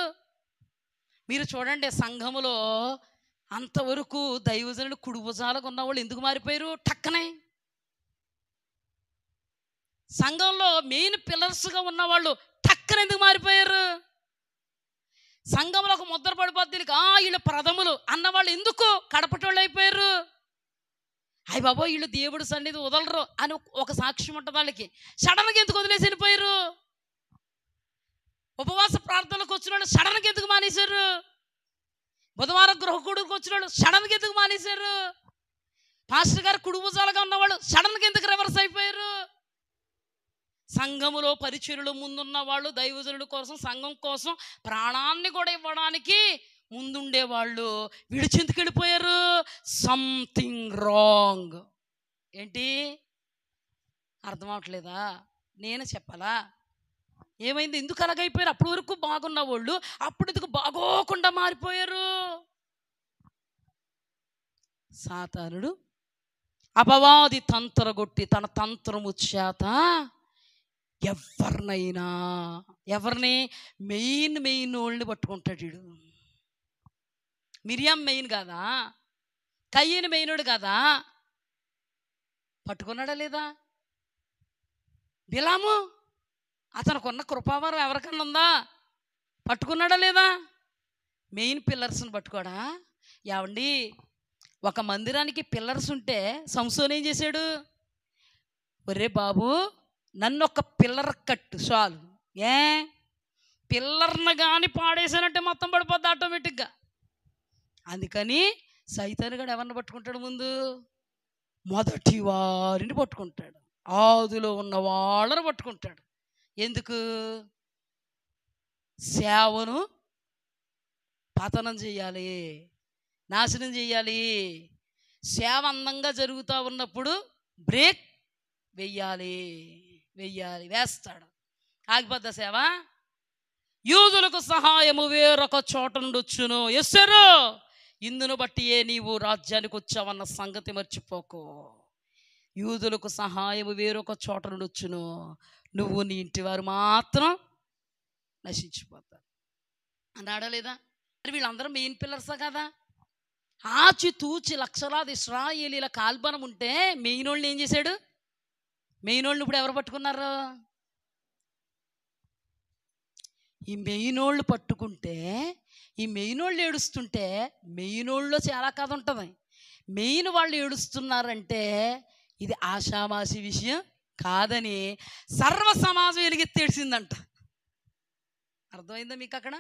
మీరు చూడండి, సంఘములో అంతవరకు దైవజనులు కుడిభుజాలకు ఉన్న వాళ్ళు ఎందుకు మారిపోయారు టక్కనే? సంఘంలో మెయిన్ పిల్లర్స్గా ఉన్నవాళ్ళు టక్కన ఎందుకు మారిపోయారు? సంఘంలో ఒక ముద్ర పడిపోద్ది, వీళ్ళు ప్రథములు అన్నవాళ్ళు ఎందుకు కడపటోళ్ళు అయిపోయారు? అయ్య బాబో వీళ్ళు దేవుడు సన్నిధి వదలరు అని ఒక సాక్ష్యం ఉంటుంది వాళ్ళకి. సడన్గా ఎందుకు వదిలేసి వెళ్ళిపోయారు? ఉపవాస ప్రార్థనలకు వచ్చిన వాళ్ళు సడన్గా ఎందుకు మానేశారు? బుధవారం గృహకుడికి వచ్చిన వాళ్ళు సడన్గా ఎందుకు మానేశారు? పాస్టర్ గారు కుడుభుజాలుగా ఉన్నవాళ్ళు సడన్గా ఎందుకు రివర్స్ అయిపోయారు? సంఘములో పరిచర్యలు ముందున్న వాళ్ళు దైవజనుల కోసం, సంఘం కోసం ప్రాణాన్ని కూడా ఇవ్వడానికి ముందుండేవాళ్ళు విడిచెందుకు వెళ్ళిపోయారు? Something wrong. ఏంటి అర్థం అవట్లేదా? నేను చెప్పాలా? ఏమైంది? ఎందుకు అలాగైపోయారు? అప్పటి వరకు బాగున్న వాళ్ళు అప్పుడు ఎందుకు బాగోకుండా మారిపోయారు? సాతానుడు అపవాది తంత్రగొట్టి తన తంత్రము చేత ఎవరిని మెయిన్ వాళ్ళని పట్టుకుంటాడు. వీడు మిరియాం మెయిన్ కాదా? కయ్యను మెయినుడు కాదా? పట్టుకున్నాడా లేదా? బిలాము అతనుకున్న కృపావరం ఎవరికన్నా ఉందా? పట్టుకున్నాడా లేదా? మెయిన్ పిల్లర్స్ని పట్టుకోడా? ఏమండి, ఒక మందిరానికి పిల్లర్స్ ఉంటే సంసోన్ ఏం చేశాడు? ఒరే బాబు, నన్ను ఒక పిల్లర్ కట్టు చాలు. పిల్లర్ను కానీ పాడేసానంటే మొత్తం పడిపోద్ది ఆటోమేటిక్గా. అందుకని సైతానుగాడు ఎవరిని పట్టుకుంటాడు? ముందు మొదటి వారిని పట్టుకుంటాడు, ఆదిలో ఉన్న వాళ్ళని పట్టుకుంటాడు. ఎందుకు? సేవను పతనం చేయాలి, నాశనం చేయాలి. సేవ అందంగా జరుగుతూ ఉన్నప్పుడు బ్రేక్ వేస్తాడు. ఆగిపోద్దా సేవ? యూదులకు సహాయము వేరొక చోట నుండి వచ్చును. ఎస్సరు ఇందును బట్టి నీవు రాజ్యానికి వచ్చావన్న సంగతి మర్చిపోకు. యూదులకు సహాయము వేరొక చోట నుండి వచ్చును, నువ్వు నీ ఇంటి వారు మాత్రం నశించిపోతారు అన్నాడా లేదా? మరి వీళ్ళందరూ మెయిన్ పిల్లర్సా కదా? ఆచితూచి లక్షలాది ఇశ్రాయేలీల కాల్బలం ఉంటే మెయిన్ వాళ్ళని ఏం చేశాడు? మెయిన్ వాళ్ళని ఇప్పుడు ఎవరు పట్టుకున్నారు? ఈ మెయిన్ వాళ్ళు పట్టుకుంటే, ఈ మెయిన్ వాళ్ళు ఏడుస్తుంటే, మెయిన్ వాళ్ళలో చాలా కథ ఉంటుంది. మెయిన్ వాళ్ళు ఏడుస్తున్నారంటే ఇది ఆషామాషి విషయం కాదని సర్వ సమాజం ఎలుగెత్తేసిందంట. అర్థమైందా మీకు? అక్కడ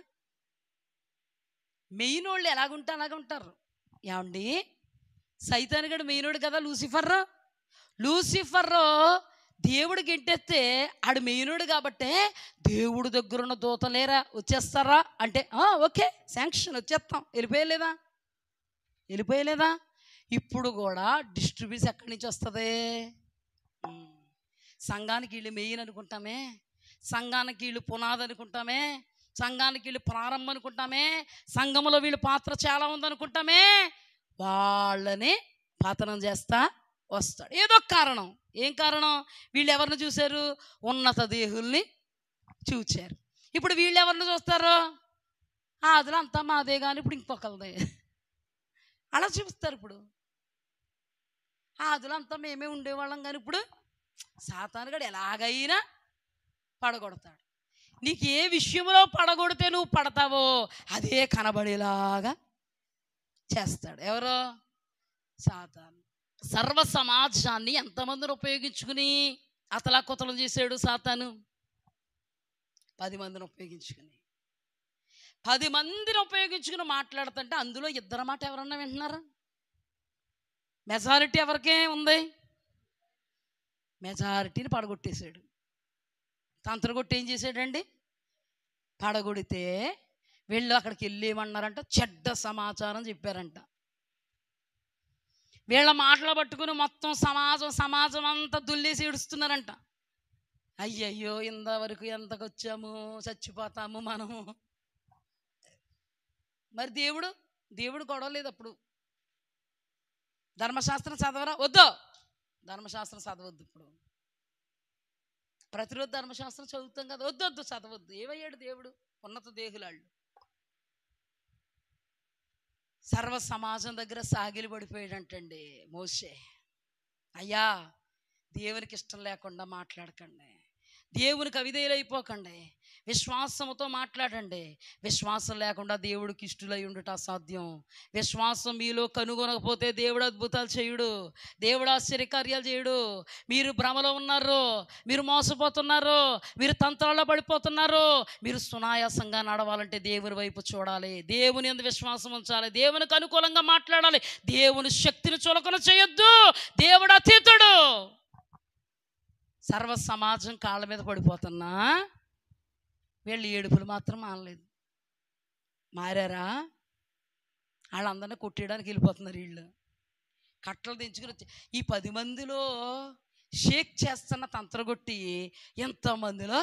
మెయిన్ వాళ్ళు ఎలాగుంటే అలాగుంటారు. ఏమండి, సైతానుగాడు మెయినోడు కదా. లూసిఫర్ దేవుడు గెంటెత్తే ఆడు మెయినోడు కాబట్టే దేవుడు దగ్గరున్న దూతలేరా వచ్చేస్తారా అంటే ఓకే శాంక్షన్, వచ్చేస్తాం. వెళ్ళిపోయలేదా? ఇప్పుడు కూడా డిస్ట్రిబ్యూషన్ ఎక్కడి నుంచి వస్తుంది? సంఘానికి వీళ్ళు మెయిన్ అనుకుంటామే, సంఘానికి వీళ్ళు పునాది అనుకుంటామే, సంఘానికి వీళ్ళు ప్రారంభం అనుకుంటామే, సంఘంలో వీళ్ళు పాత్ర చాలా ఉందనుకుంటామే. వాళ్ళని పతనం చేస్తా వస్తాడు. ఏదో కారణం. ఏం కారణం? వీళ్ళు ఎవరిని చూశారు? ఉన్నత దేహుల్ని చూచారు. ఇప్పుడు వీళ్ళు ఎవరిని చూస్తారు? అదిలో అంతా మాదే కానీ ఇప్పుడు ఇంకొకరిదే అలా చూపిస్తారు. ఇప్పుడు అదిలో అంతా మేమే ఉండేవాళ్ళం కానీ ఇప్పుడు సాతానుగాడు ఎలాగైనా పడగొడతాడు. నీకు ఏ విషయంలో పడగొడితే నువ్వు పడతావో అదే కనబడేలాగా చేస్తాడు. ఎవరో? సాతాను. సర్వ సమాజాన్ని ఎంతమందిని ఉపయోగించుకుని అతలాకుతలం చేశాడు సాతాను? 10 మందిని ఉపయోగించుకుని. 10 మందిని ఉపయోగించుకుని మాట్లాడుతుంటే అందులో ఇద్దరు మాట ఎవరన్నా వింటున్నారా? మెజారిటీ ఎవరికే ఉంది? మెజారిటీని పడగొట్టేశాడు. తంత్రగొట్టి ఏం చేశాడండి? పడగొడితే వీళ్ళు అక్కడికి వెళ్ళి ఏమన్నారంట? చెడ్డ సమాచారం చెప్పారంట. వీళ్ళ మాటలు పట్టుకుని మొత్తం సమాజం అంతా దుల్లేసి ఏడుస్తున్నారంట. అయ్యయ్యో, ఇంతవరకు ఎంతకు వచ్చాము, చచ్చిపోతాము మనము. మరి దేవుడు గొడవ లేదు అప్పుడు. ధర్మశాస్త్రం చదవరా? వద్దు, ధర్మశాస్త్రం చదవద్దు. ఇప్పుడు ప్రతిరోజు ధర్మశాస్త్రం చదువుతాం కదా, వద్దు చదవద్దు. ఏమయ్యాడు దేవుడు? ఉన్నత దేహులాళ్ళు సర్వ సమాజం దగ్గర సాగిలి పడిపోయాడంటండి మోషే. అయ్యా, దేవునికి ఇష్టం లేకుండా మాట్లాడకండి, దేవునికి అవిధేయులైపోకండి, విశ్వాసంతో మాట్లాడండి. విశ్వాసం లేకుండా దేవుడికి ఇష్టలై ఉండుట అసాధ్యం. విశ్వాసం మీలో కనుగొనకపోతే దేవుడు అద్భుతాలు చేయుడు, దేవుడు ఆశ్చర్యకార్యాలు చేయుడు. మీరు భ్రమలో ఉన్నారు, మీరు మోసపోతున్నారు, మీరు తంత్రాల్లో పడిపోతున్నారు. మీరు సునాయాసంగా నడవాలంటే దేవుని వైపు చూడాలి, దేవుని యందు విశ్వాసం ఉంచాలి, దేవునికి అనుకూలంగా మాట్లాడాలి. దేవుని శక్తిని చులకన చేయొద్దు. దేవుడు అతీతుడు. సర్వ సమాజం కాళ్ళ మీద పడిపోతున్నా వీళ్ళు ఏడుపులు మాత్రం మానలేదు. మారారా? వాళ్ళందరినీ కొట్టేయడానికి వెళ్ళిపోతున్నారు. వీళ్ళు కట్టలు దించుకుని వచ్చి ఈ 10 మందిలో షేక్ చేస్తున్న తంత్రగొట్టి ఎంతమందిలో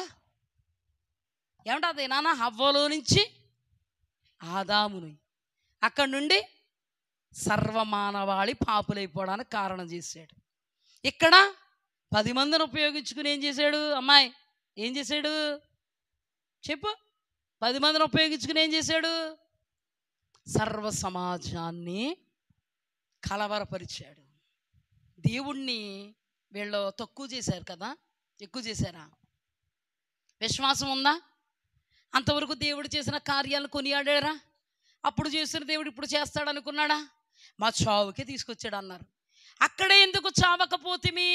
ఏమంటే అది నాన్న హవ్వలో నుంచి ఆదాముని, అక్కడి నుండి సర్వమానవాళి పాపులైపోవడానికి కారణం చేశాడు. ఇక్కడ 10 మందిని ఉపయోగించుకుని ఏం చేశాడు? అమ్మాయి ఏం చేశాడు చెప్పు? 10 మందిని ఉపయోగించుకుని ఏం చేశాడు? సర్వ సమాజాన్ని కలవరపరిచాడు. దేవుణ్ణి వీళ్ళు తక్కువ చేశారు కదా, ఎక్కువ చేశారా? విశ్వాసం ఉందా? అంతవరకు దేవుడు చేసిన కార్యాలను కొనియాడారా? అప్పుడు చేసిన దేవుడు ఇప్పుడు చేస్తాడు అనుకున్నాడా? మా చావుకే తీసుకొచ్చాడు అన్నారు. అక్కడే ఎందుకు చావకపోతిమి?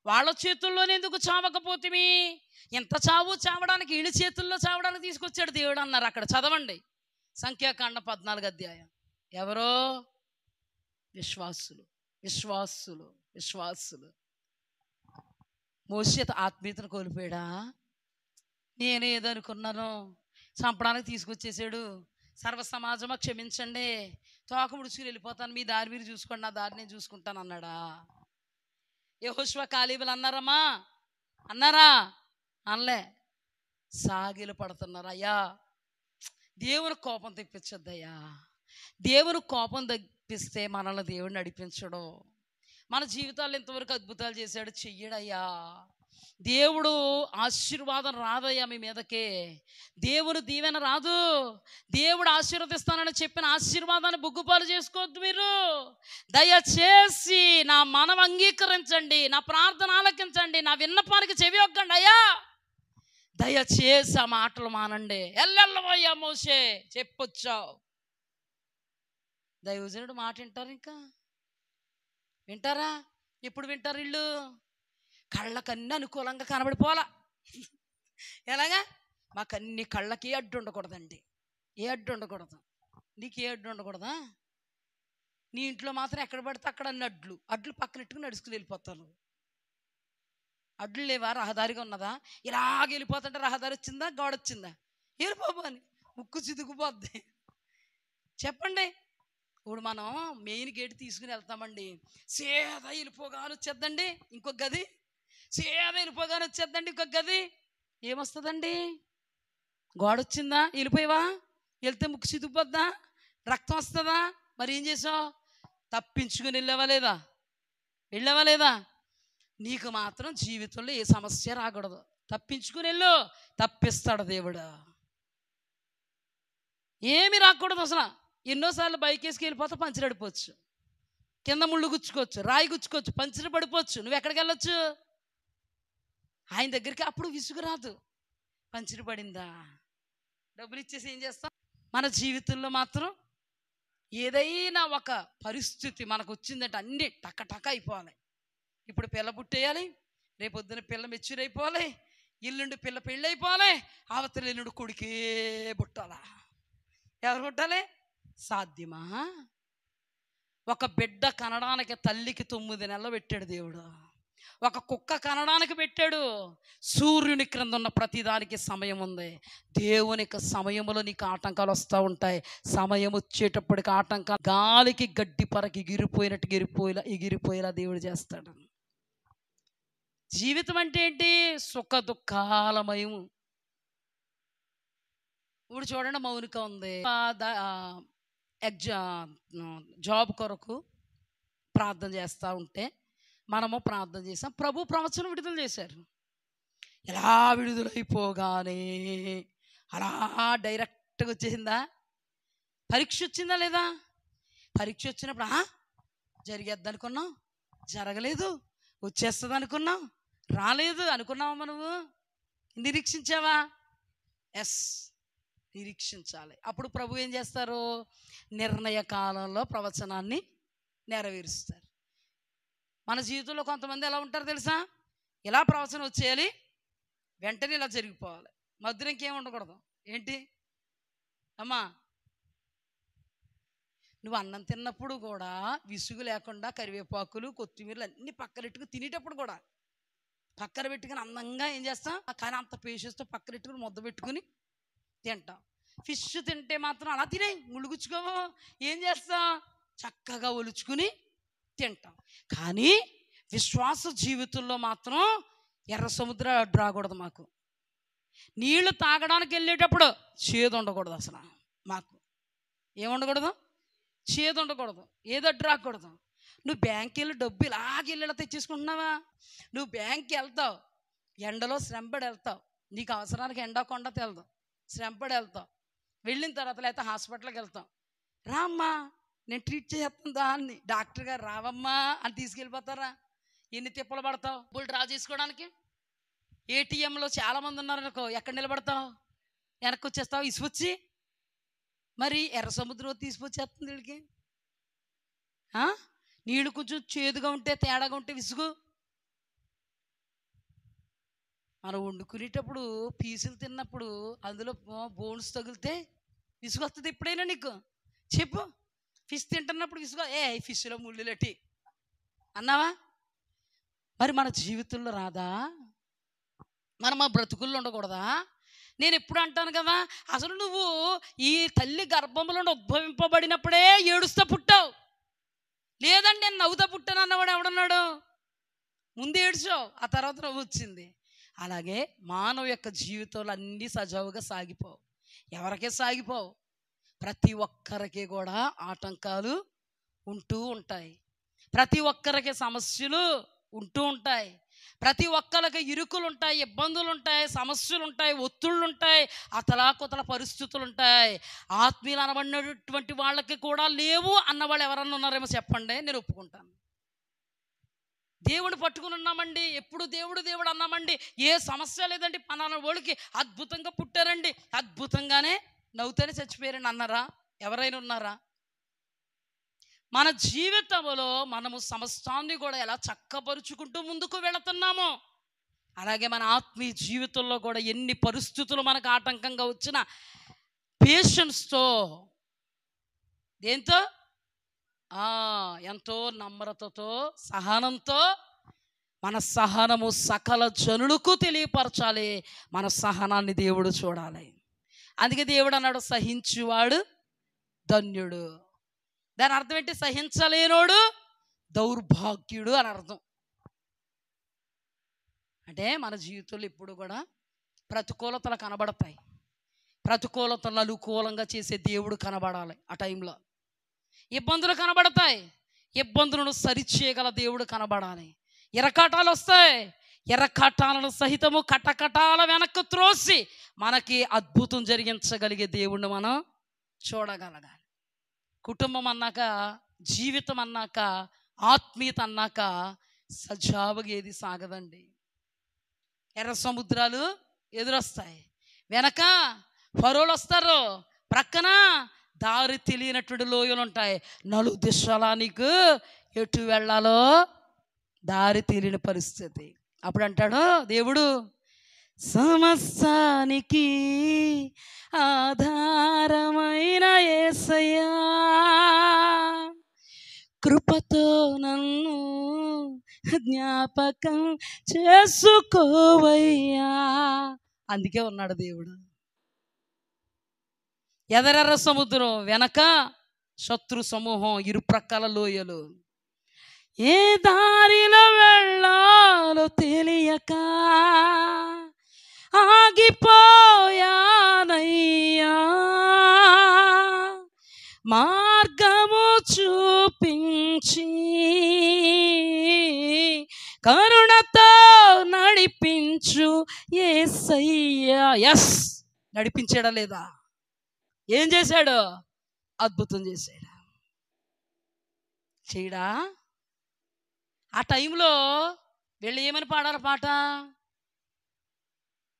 వాళ్ళ చేతుల్లోనే ఎందుకు చావకపోతిమి? ఎంత చావడానికి వీళ్ళ చేతుల్లో చావడానికి తీసుకొచ్చాడు దేవుడు అన్నారు. అక్కడ చదవండి, సంఖ్యాకాండ 14 అధ్యాయం. ఎవరో? విశ్వాసులు. మోషే ఆత్మీయతను కోల్పోయాడా? నేనేదనుకున్నాను, చంపడానికి తీసుకొచ్చేసాడు. సర్వ సమాజమా క్షమించండి, తోక ముడుచుకుని వెళ్ళిపోతాను, మీ దారి మీరు చూసుకోండి, నా దారి నేను చూసుకుంటాను అన్నాడా? యెహోషువ కాలేబులు అన్నారా? అనలే. సాగిలు పడుతున్నారు. అయ్యా, దేవుని కోపం తెప్పించొద్దయ్యా. దేవుని కోపం తెప్పిస్తే మనల్ని దేవుడు నడిపించడు. మన జీవితాల్లో ఇంతవరకు అద్భుతాలు చేశాడు, చెయ్యడయ్యా. దేవుడు ఆశీర్వాదం రాదయ్యా మీ మీదకే. దేవుడు దీవెన రాదు. దేవుడు ఆశీర్వదిస్తానని చెప్పిన ఆశీర్వాదాన్ని బొగ్గుపాలు చేసుకోవద్దు. మీరు దయచేసి నా మనం అంగీకరించండి, నా ప్రార్థన ఆలకించండి, నా విన్నపానికి చెవి ఒగ్గండి అయ్యా. దయచేసి ఆ మాటలు మానండి. ఎల్లెల్లవయ్యా మోషే చెప్పొచ్చావు. దైవజనుడు మాట వింటారు? ఇంకా వింటారా? ఎప్పుడు వింటారు వీళ్ళు? కళ్ళకన్నీ అనుకూలంగా కనబడిపోవాలా. ఎలాగా? మాకన్నీ కళ్ళకి ఏ అడ్డు ఉండకూడదండి. ఏ అడ్డు ఉండకూడదు. నీకు ఏ అడ్డు ఉండకూడదా? నీ ఇంట్లో మాత్రం ఎక్కడ పడితే అక్కడ అన్ని అడ్లు పక్కనెట్టుకుని నడుచుకుని వెళ్ళిపోతాను. అడ్లు లేవా? రహదారిగా ఉన్నదా? ఇలాగ వెళ్ళిపోతుంటే రహదారి వచ్చిందా, గోడ వచ్చిందా? వెళ్ళిపోబో అని ముక్కు చితుకుపోద్ది. చెప్పండి. ఇప్పుడు మనం మెయిన్ గేట్ తీసుకుని వెళ్తామండి, సేదా వెళ్ళిపోగానే వచ్చేద్దండి ఇంకొక గది, సేదా వెళ్ళిపోగానే వచ్చేద్దండి ఇంకొక గది. ఏమొస్తుందండి? గోడ వచ్చిందా, వెళ్ళిపోయావా, వెళ్తే ముక్కు చితుకుపోద్దా, రక్తం వస్తుందా? మరి ఏం చేసావు? తప్పించుకుని వెళ్ళావా లేదా? నీకు మాత్రం జీవితంలో ఏ సమస్య రాకూడదు. తప్పించుకుని వెళ్ళు, తప్పిస్తాడు దేవుడు. ఏమి రాకూడదు అసలు. ఎన్నోసార్లు బైక్ వేసుకు వెళ్ళిపోతే పంచర్ పడిపోవచ్చు, కింద ముళ్ళు గుచ్చుకోవచ్చు, రాయి గుచ్చుకోవచ్చు, పంచర్ పడిపోవచ్చు. నువ్వు ఎక్కడికి వెళ్ళొచ్చు? ఆయన దగ్గరికి. అప్పుడు విసుగు రాదు. పంచర్ పడిందా, డబ్బులు ఇచ్చేసి ఏం చేస్తాం? మన జీవితంలో మాత్రం ఏదైనా ఒక పరిస్థితి మనకు వచ్చిందంటే అన్నీ టక అయిపోవాలి. ఇప్పుడు పిల్ల పుట్టేయాలి, రేపొద్దున పిల్ల మెచ్యూర్ అయిపోవాలి, ఇల్లుండి పిల్ల పెళ్ళి అయిపోవాలి, అవతల ఇల్లుండి కొడుకే పుట్టాలా. ఎవరు పుట్టాలి? సాధ్యమా? ఒక బిడ్డ కనడానికి తల్లికి 9 నెలలు పెట్టాడు దేవుడు. ఒక కుక్క కనడానికి పెట్టాడు. సూర్యుని క్రింద ఉన్న ప్రతిదానికి సమయం ఉంది. దేవునికి సమయంలో నీకు ఆటంకాలు వస్తూ ఉంటాయి. సమయం వచ్చేటప్పటికి ఆటంకాలు గాలికి గడ్డి పరకి ఎగిరిపోయినట్టు ఎగిరిపోయేలా దేవుడు చేస్తాడు. జీవితం అంటే ఏంటి? సుఖ దుఃఖాలమయము. ఇప్పుడు చూడండి, మౌనిక ఉంది, జాబ్ కొరకు ప్రార్థన చేస్తూ ఉంటే మనము ప్రార్థన చేసాం. ప్రభు ప్రవచనం విడుదల చేశారు. ఎలా విడుదలైపోగానే అలా డైరెక్ట్గా వచ్చేసిందా? పరీక్ష వచ్చిందా లేదా? పరీక్ష వచ్చినప్పుడు జరిగేద్ది అనుకున్నాం, జరగలేదు. వచ్చేస్తుంది అనుకున్నాం, రాలేదు. అనుకున్నావా? మనము నిరీక్షించావా? ఎస్, నిరీక్షించాలి. అప్పుడు ప్రభు ఏం చేస్తారు? నిర్ణయ కాలంలో ప్రవచనాన్ని నెరవేరుస్తారు. మన జీవితంలో కొంతమంది ఎలా ఉంటారు తెలుసా? ఇలా ప్రవచనం వచ్చేయాలి, వెంటనే ఇలా జరిగిపోవాలి, మధ్యలో ఇంకేం ఉండకూడదు. ఏంటి అమ్మా, నువ్వు అన్నం తిన్నప్పుడు కూడా విసుగు లేకుండా కరివేపాకులు కొత్తిమీరలు అన్నీ పక్కనెట్టుకుని తినేటప్పుడు కూడా పక్కన పెట్టుకుని అందంగా ఏం చేస్తాం? కానీ అంత పేషెన్స్తో పక్కన పెట్టుకుని ముద్ద పెట్టుకుని తింటాం. ఫిష్ తింటే మాత్రం అలా తినే ముళ్ళుగుచ్చుకోవో, ఏం చేస్తాం? చక్కగా ఒలుచుకుని తింటాం. కానీ విశ్వాస జీవితంలో మాత్రం ఎర్ర సముద్రం అడ్డు రాకూడదు. మాకు నీళ్లు తాగడానికి వెళ్ళేటప్పుడు చేదు ఉండకూడదు. అసలు మాకు ఏముండకూడదు? చేదు ఉండకూడదు. ఏదో అడ్డు రాకూడదు. నువ్వు బ్యాంక్కి వెళ్ళి డబ్బు ఇలాగెళ్ళి తెచ్చేసుకుంటున్నావా? నువ్వు బ్యాంక్కి వెళ్తావు, ఎండలో శ్రమపడి వెళ్తావు, నీకు అవసరానికి ఎండా కొండ తెలదు, శ్రమపడి వెళ్తావు. వెళ్ళిన తర్వాత లేకపోతే హాస్పిటల్కి వెళ్తాం, రామ్మా నేను ట్రీట్ చేస్తాను దాన్ని, డాక్టర్ గారు రావమ్మా అని తీసుకెళ్ళిపోతారా? ఎన్ని తిప్పలు పడతావు డబ్బులు డ్రా చేసుకోవడానికి? ఏటీఎంలో చాలామంది ఉన్నారనుకో, ఎక్కడ నిలబడతావు? వెనక్కి వచ్చేస్తావు ఇసుకొచ్చి. మరి ఎర్ర సముద్రం తీసుకొచ్చేస్తుంది వీళ్ళకి. నీళ్ళు కొంచెం చేదుగా ఉంటే, తేడాగా ఉంటే విసుగు. మనం వండుకునేటప్పుడు పీసులు తిన్నప్పుడు అందులో బోన్స్ తగిలితే విసుగు వస్తుంది. ఎప్పుడైనా నీకు చెప్పు, ఫిష్ తింటున్నప్పుడు విసుగు, ఫిష్లో ముళ్ళులటి అన్నావా? మరి మన జీవితంలో రాదా? మనం మా బ్రతుకుల్లో ఉండకూడదా? నేను ఎప్పుడు అంటాను కదా, అసలు నువ్వు ఈ తల్లి గర్భంలో ఉద్భవింపబడినప్పుడే ఏడుస్తూ పుట్టావు. లేదండి నేను నవ్వుతా పుట్టాను అన్నవాడు ఎవడన్నాడు? ముందు ఏడ్చావు, ఆ తర్వాత నవ్వు వచ్చింది. అలాగే మానవ యొక్క జీవితంలో అన్నీ సజావుగా సాగిపోవు. ఎవరికే సాగిపోవు. ప్రతి ఒక్కరికి కూడా ఆటంకాలు ఉంటూ ఉంటాయి. ప్రతి ఒక్కరికి సమస్యలు ఉంటూ ఉంటాయి. ప్రతి ఒక్కరికి ఇరుకులు ఉంటాయి, ఇబ్బందులు ఉంటాయి, సమస్యలు ఉంటాయి, ఒత్తిళ్ళు ఉంటాయి, అతలాకుతల పరిస్థితులు ఉంటాయి. ఆత్మీయులు అనబడినటువంటి వాళ్ళకి కూడా లేవు అన్నవాళ్ళు ఎవరన్నా ఉన్నారేమో చెప్పండి, నేను ఒప్పుకుంటాను. దేవుడు పట్టుకుని ఉన్నామండి, ఎప్పుడు దేవుడు దేవుడు అన్నామండి, ఏ సమస్య లేదండి, పలానా వాళ్ళకి అద్భుతంగా పుట్టారండి, అద్భుతంగానే నవ్వుతూనే చచ్చిపోయారండి అన్నారా? ఎవరైనా ఉన్నారా? మన జీవితంలో మనము సమస్తాన్ని కూడా ఎలా చక్కపరుచుకుంటూ ముందుకు వెళుతున్నామో, అలాగే మన ఆత్మీయ జీవితంలో కూడా ఎన్ని పరిస్థితులు మనకు ఆటంకంగా వచ్చినా పేషెన్స్తో, దేంతో? ఎంతో నమ్రతతో, సహనంతో, మన సహనము సకల జనులకు తెలియపరచాలి. మన సహనాన్ని దేవుడు చూడాలి. అందుకే దేవుడు అన్నాడు, సహించువాడు ధన్యుడు. దాని అర్థం ఏంటి? సహించలేనోడు దౌర్భాగ్యుడు అని అర్థం. అంటే మన జీవితంలో ఇప్పుడు కూడా ప్రతికూలతలు కనబడతాయి. ప్రతికూలతలు అనుకూలంగా చేసే దేవుడు కనబడాలి. ఆ టైంలో ఇబ్బందులు కనబడతాయి, ఇబ్బందులను సరిచేయగల దేవుడు కనబడాలి. ఎర్రకాటాలు వస్తాయి, ఎర్రకాటాలను సహితము కటకటాల వెనక్కు త్రోసి మనకి అద్భుతం జరిగించగలిగే దేవుణ్ణి మనం చూడగలగాలి. కుటుంబం అన్నాక, జీవితం అన్నాక, ఆత్మీయత అన్నాక సజావుగా ఏది సాగదండి. ఎర్ర సముద్రాలు ఎదురొస్తాయి, వెనక ఫరోలు వస్తారు, ప్రక్కన దారి తెలియనటువంటి లోయలు ఉంటాయి. నలుగు దిశలా నీకు ఎటు వెళ్ళాలో దారి తెలియని పరిస్థితి. అప్పుడు అంటాడు దేవుడు, సమస్తానికి ఆధారమైన యేసయ్యా, కృపతో నన్ను జ్ఞాపకం చేసుకోవయ్యా. అందుకే ఉన్నాడు దేవుడు. ఎదరెర్ర సముద్రం, వెనక శత్రు సమూహం, ఇరుప్రక్కల లోయలు. ఏ దారిలో వెళ్ళాలో తెలియక ఆగిపోయానయ్యా, మార్గము చూపించి కరుణతో నడిపించు యేసయ్యా. ఎస్, నడిపించాడా లేదా? ఏం చేశాడు? అద్భుతం చేశాడు. చేయడా? ఆ టైంలో వీళ్ళు ఏమని పాడాలి పాట?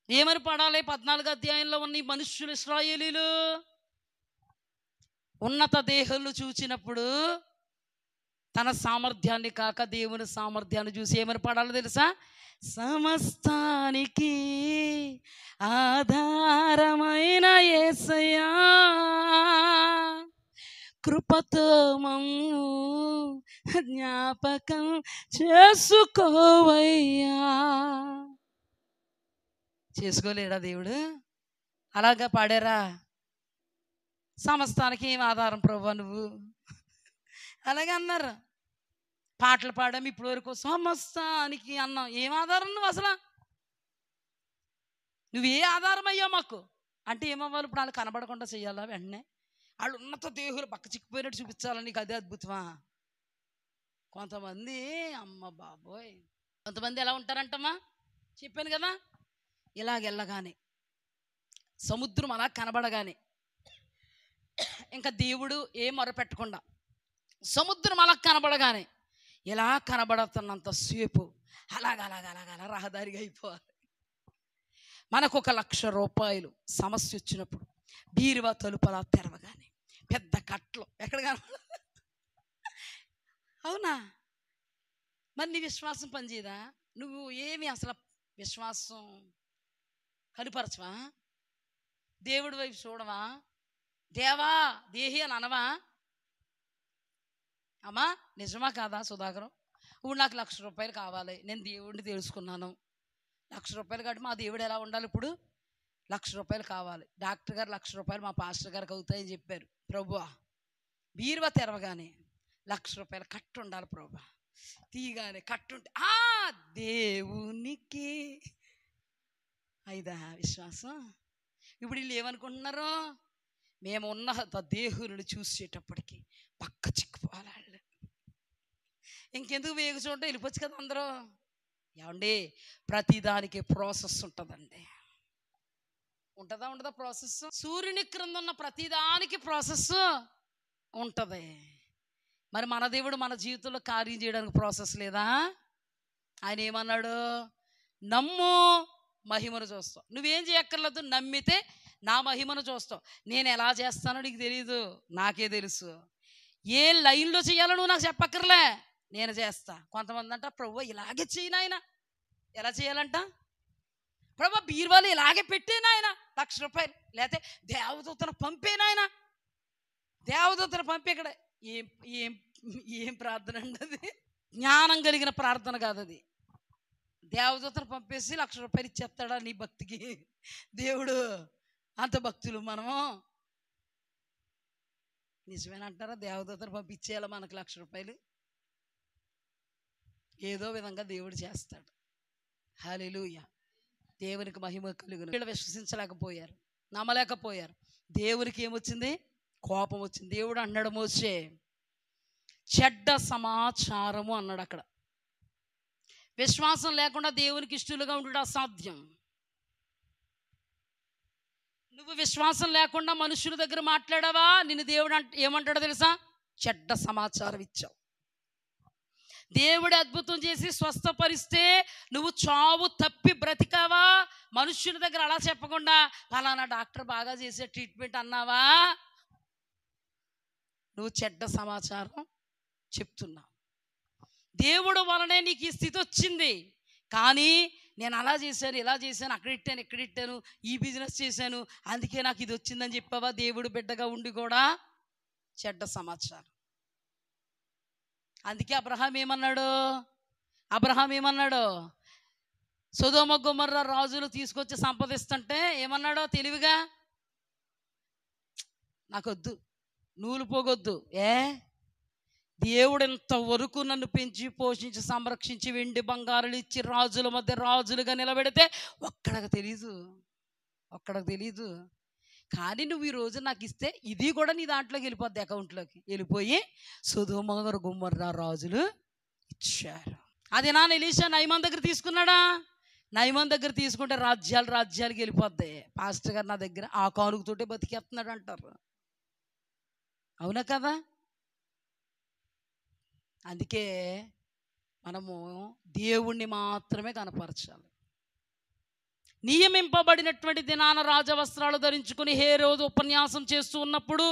ఏమని పాడాలి? 14వ అధ్యాయంలో ఉన్న ఈ మనుష్యులు, ఇశ్రాయేలీలు ఉన్నత దేహులు చూచినప్పుడు తన సామర్థ్యాన్ని కాక దేవుని సామర్థ్యాన్ని చూసి ఏమని పాడాలో తెలుసా? సమస్తానికి ఆధారమైన యేసయ్యా, కృపతో మమ్ము జ్ఞాపకం చేసుకోవయ్యా. చేసుకోలేడా దేవుడు? అలాగా పాడారా? సమస్తానికి ఏం ఆధారం ప్రభువా నువ్వు? అలాగే అన్నారు. పాటలు పాడాము ఇప్పటి వరకు, సమస్తానికి అన్నాం. ఏం ఆధారం నువ్వు అసలు? నువ్వు ఏ ఆధారం అయ్యా మాకు అంటే ఏమవ్వాలి? ఇప్పుడు వాళ్ళు కనబడకుండా చెయ్యాలా? వెంటనే వాళ్ళు ఉన్నత దేహులు పక్క చిక్కిపోయినట్టు చూపించాలని నీకు అదే అద్భుతమా? కొంతమంది అమ్మ బాబోయ్, కొంతమంది ఎలా ఉంటారంటమ్మా, చెప్పాను కదా, ఇలాగెళ్ళగానే సముద్రం అలా కనబడగానే ఇంకా దేవుడు ఏ మొరపెట్టకుండా సముద్రం అలా కనబడగానే ఇలా కనబడుతున్నంతసేపు అలాగ రహదారిగా అయిపోవాలి. మనకు 1,00,000 రూపాయలు సమస్య వచ్చినప్పుడు బీరువా తలుపలా తెరవగానే పెద్ద కట్లు ఎక్కడ కనబడ? అవునా? మరి నీ విశ్వాసం పనిచేయదా? నువ్వు ఏమి అసలు విశ్వాసం కనుపరచవా? దేవుడి వైపు చూడవా? దేవా దేహి అని అనవా? అమ్మా నిజమా కాదా సుధాకరం? ఇప్పుడు నాకు 1,00,000 రూపాయలు కావాలి, నేను దేవుడిని తెలుసుకున్నాను. 1,00,000 రూపాయలు కాబట్టి మా దేవుడు ఎలా ఉండాలి? ఇప్పుడు 1,00,000 రూపాయలు కావాలి. డాక్టర్ గారు 1,00,000 రూపాయలు మా పాస్టర్ గారికి అవుతాయని చెప్పారు. ప్రభువా బీరువా తెరవగానే 1,00,000 రూపాయలు కట్టు ఉండాలి ప్రభువా. తీయగానే కట్టుంటే దేవునికి అయిదా విశ్వాసం? ఇప్పుడు వీళ్ళు ఏమనుకుంటున్నారు? మేము ఉన్న దేహులను చూసేటప్పటికి పక్క చిక్కుపోవాలి వాళ్ళు. ఇంకెందుకు వేగు చూడండి, వెళ్ళిపోవచ్చు కదా అందరూ. ఏమండి, ప్రతిదానికి ప్రాసెస్ ఉంటుందండి. ఉంటుందా ఉండదా ప్రాసెస్? సూర్యుని క్రింద ఉన్న ప్రతిదానికి ప్రాసెస్ ఉంటుంది. మరి మన దేవుడు మన జీవితంలో కార్యం చేయడానికి ప్రాసెస్ లేదా? ఆయన ఏమన్నాడు? నమ్ము మహిమను చూస్తావు. నువ్వేం చేయక్కర్లేదు, నమ్మితే నా మహిమను చూస్తావు. నేను ఎలా చేస్తానో నీకు తెలీదు, నాకే తెలుసు. ఏ లైన్లో చేయాలో నువ్వు నాకు చెప్పక్కర్లే, నేను చేస్తా. కొంతమంది అంట, ప్రభు ఇలాగే చేయి నాయన. ఎలా చేయాలంట? ప్రభు బీరువాలు ఇలాగే పెట్టేనాయన 1,00,000 రూపాయలు, లేకపోతే దేవదూతను పంపేనాయన. దేవదూతను పంపే. ఇక్కడ ఏం ఏం ఏం ప్రార్థన అండి అది? జ్ఞానం కలిగిన ప్రార్థన కాదు అది. దేవదూతను పంపేసి 1,00,000 రూపాయలు ఇచ్చేస్తాడా నీ భక్తికి దేవుడు? అంత భక్తులు మనము? నిజమేనంటారా? దేవదూతను పంపించేయాలి మనకు 1,00,000 రూపాయలు? ఏదో విధంగా దేవుడు చేస్తాడు. హల్లెలూయా, దేవునికి మహిమ కలుగును. వీళ్ళు విశ్వసించలేకపోయారు, నమ్మలేకపోయారు. దేవునికి ఏమొచ్చింది? కోపం వచ్చింది. దేవుడు అన్నాడు మోసే, చెడ్డ సమాచారము అన్నాడు. అక్కడ విశ్వాసం లేకుండా దేవునికి ఇష్టలుగా ఉండడం అసాధ్యం. నువ్వు విశ్వాసం లేకుండా మనుషుల దగ్గర మాట్లాడావా, నిన్ను దేవుడు ఏమంటాడో తెలుసా? చెడ్డ సమాచారం ఇచ్చావు. దేవుడు అద్భుతం చేసి స్వస్థపరిస్తే నువ్వు చావు తప్పి బ్రతికావా, మనుష్యుల దగ్గర అలా చెప్పకుండా ఫలానా డాక్టర్ బాగా చేసే ట్రీట్మెంట్ అన్నావా, నువ్వు చెడ్డ సమాచారం చెప్తున్నావు. దేవుడు వలనే నీకు ఈ స్థితి వచ్చింది, కానీ నేను అలా చేశాను, ఇలా చేశాను, అక్కడిట్టాను, ఎక్కడిట్టాను, ఈ బిజినెస్ చేశాను, అందుకే నాకు ఇది వచ్చిందని చెప్పావా? దేవుడు బిడ్డగా ఉండి కూడా చెడ్డ సమాచారం. అందుకే అబ్రహాం ఏమన్నాడు? సొదొమ గొమొర్రా రాజులు తీసుకొచ్చి సంపదిస్తుంటే ఏమన్నాడో తెలివిగా, నాకొద్దు, నూలు పోగొద్దు. దేవుడు ఎంతవరకు నన్ను పెంచి పోషించి సంరక్షించి వెండి బంగారాలు ఇచ్చి రాజుల మధ్య రాజులుగా నిలబెడితే ఒక్కడికి తెలీదు. కానీ నువ్వు ఈ రోజు నాకు ఇస్తే ఇది కూడా నీ దాంట్లోకి వెళ్ళిపోద్ది, అకౌంట్లోకి వెళ్ళిపోయి సొదొమ గొమొర్రా రాజులు ఇచ్చారు. అది ఎలీషా నయమాన్ దగ్గర తీసుకున్నాడా? నయమాన్ దగ్గర తీసుకుంటే రాజ్యాలకి వెళ్ళిపోద్ది. పాస్టర్ గారు నా దగ్గర ఆ కానుకతోటే బతికేస్తున్నాడు అంటారు. అవునా కదా? అందుకే మనము దేవుణ్ణి మాత్రమే కనపరచాలి. నియమింపబడినటువంటి దినాన రాజవస్త్రాలు ధరించుకుని హేరోదు ఉపన్యాసం చేస్తూ ఉన్నప్పుడు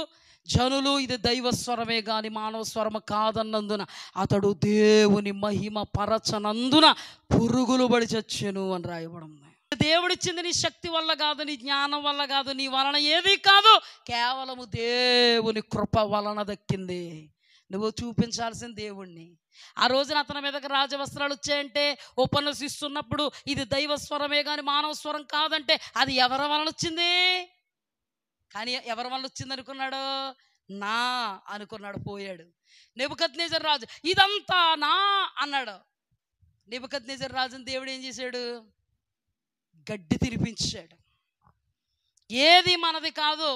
జనులు ఇది దైవస్వరమే గాని మానవ స్వరము కాదన్నందున అతడు దేవుని మహిమ పరచనందున పురుగులు పడి చచ్చెను అని రాయబడింది. దేవుడిచ్చింది నీ శక్తి వల్ల కాదు, నీ జ్ఞానం వల్ల కాదు, నీ వలన ఏది కాదు, కేవలము దేవుని కృప వలన దక్కింది. నువ్వు చూపించాల్సిన దేవుణ్ణి. ఆ రోజున అతని మీదకి రాజవస్త్రాలు వచ్చాయంటే ఉపన్యసిస్తున్నప్పుడు ఇది దైవస్వరమే కానీ మానవ స్వరం కాదంటే అది ఎవరి వలన వచ్చింది? కానీ ఎవరి వలన వచ్చింది అనుకున్నాడు? నా అనుకున్నాడు, పోయాడు. నెబుకద్నెజర్ రాజు ఇదంతా నా అన్నాడు. నెబుకద్నెజర్ రాజుని దేవుడు ఏం చేశాడు? గడ్డి తినిపించాడు. ఏది మనది కాదు.